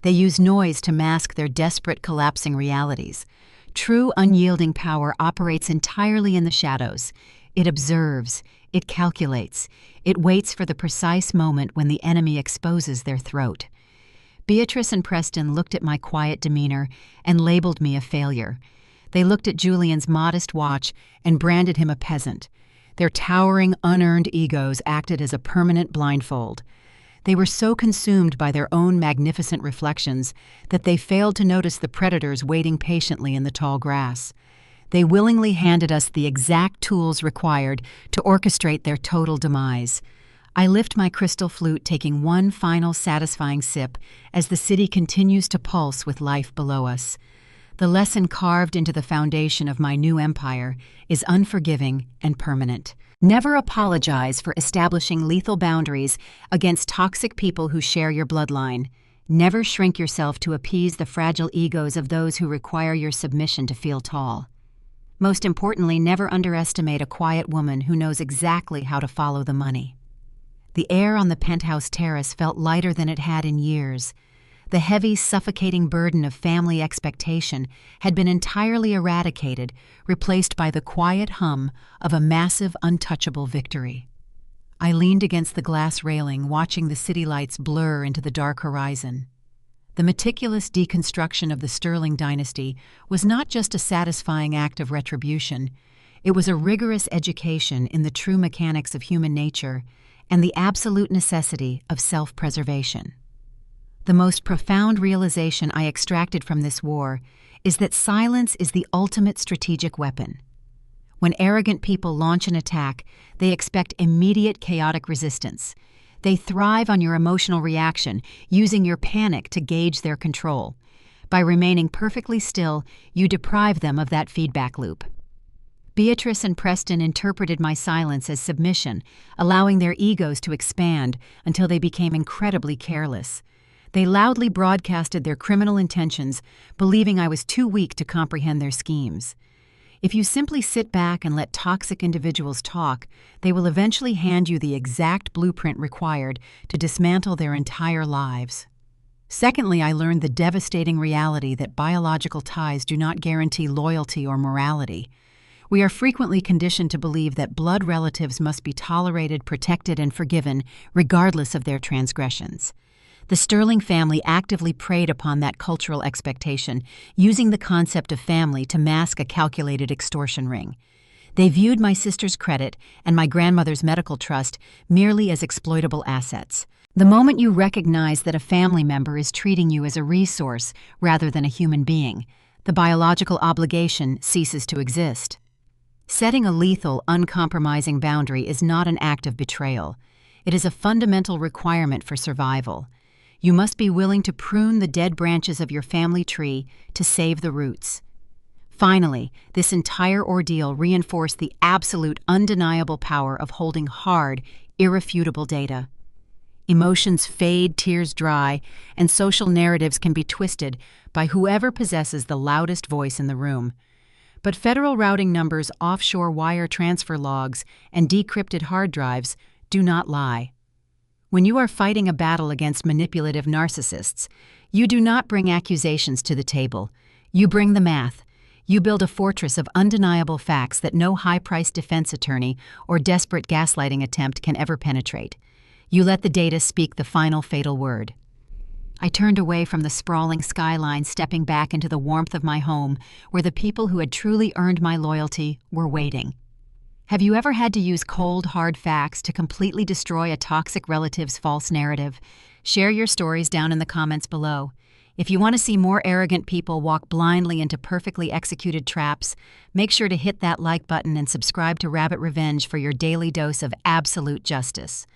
They use noise to mask their desperate, collapsing realities. True, unyielding power operates entirely in the shadows. It observes, it calculates, it waits for the precise moment when the enemy exposes their throat. Beatrice and Preston looked at my quiet demeanor and labeled me a failure. They looked at Julian's modest watch and branded him a peasant. Their towering, unearned egos acted as a permanent blindfold. They were so consumed by their own magnificent reflections that they failed to notice the predators waiting patiently in the tall grass. They willingly handed us the exact tools required to orchestrate their total demise. I lift my crystal flute, taking one final satisfying sip as the city continues to pulse with life below us. The lesson carved into the foundation of my new empire is unforgiving and permanent. Never apologize for establishing lethal boundaries against toxic people who share your bloodline. Never shrink yourself to appease the fragile egos of those who require your submission to feel tall. Most importantly, never underestimate a quiet woman who knows exactly how to follow the money. The air on the penthouse terrace felt lighter than it had in years. The heavy, suffocating burden of family expectation had been entirely eradicated, replaced by the quiet hum of a massive, untouchable victory. I leaned against the glass railing, watching the city lights blur into the dark horizon. The meticulous deconstruction of the Sterling dynasty was not just a satisfying act of retribution, it was a rigorous education in the true mechanics of human nature and the absolute necessity of self-preservation. The most profound realization I extracted from this war is that silence is the ultimate strategic weapon. When arrogant people launch an attack, they expect immediate chaotic resistance. They thrive on your emotional reaction, using your panic to gauge their control. By remaining perfectly still, you deprive them of that feedback loop. Beatrice and Preston interpreted my silence as submission, allowing their egos to expand until they became incredibly careless. They loudly broadcasted their criminal intentions, believing I was too weak to comprehend their schemes. If you simply sit back and let toxic individuals talk, they will eventually hand you the exact blueprint required to dismantle their entire lives. Secondly, I learned the devastating reality that biological ties do not guarantee loyalty or morality. We are frequently conditioned to believe that blood relatives must be tolerated, protected, and forgiven, regardless of their transgressions. The Sterling family actively preyed upon that cultural expectation, using the concept of family to mask a calculated extortion ring. They viewed my sister's credit and my grandmother's medical trust merely as exploitable assets. The moment you recognize that a family member is treating you as a resource rather than a human being, the biological obligation ceases to exist. Setting a lethal, uncompromising boundary is not an act of betrayal. It is a fundamental requirement for survival. You must be willing to prune the dead branches of your family tree to save the roots. Finally, this entire ordeal reinforced the absolute, undeniable power of holding hard, irrefutable data. Emotions fade, tears dry, and social narratives can be twisted by whoever possesses the loudest voice in the room. But federal routing numbers, offshore wire transfer logs, and decrypted hard drives do not lie. When you are fighting a battle against manipulative narcissists, you do not bring accusations to the table. You bring the math. You build a fortress of undeniable facts that no high-priced defense attorney or desperate gaslighting attempt can ever penetrate. You let the data speak the final fatal word. I turned away from the sprawling skyline, stepping back into the warmth of my home, where the people who had truly earned my loyalty were waiting. Have you ever had to use cold, hard facts to completely destroy a toxic relative's false narrative? Share your stories down in the comments below. If you want to see more arrogant people walk blindly into perfectly executed traps, make sure to hit that like button and subscribe to Rabbit Revenge for your daily dose of absolute justice.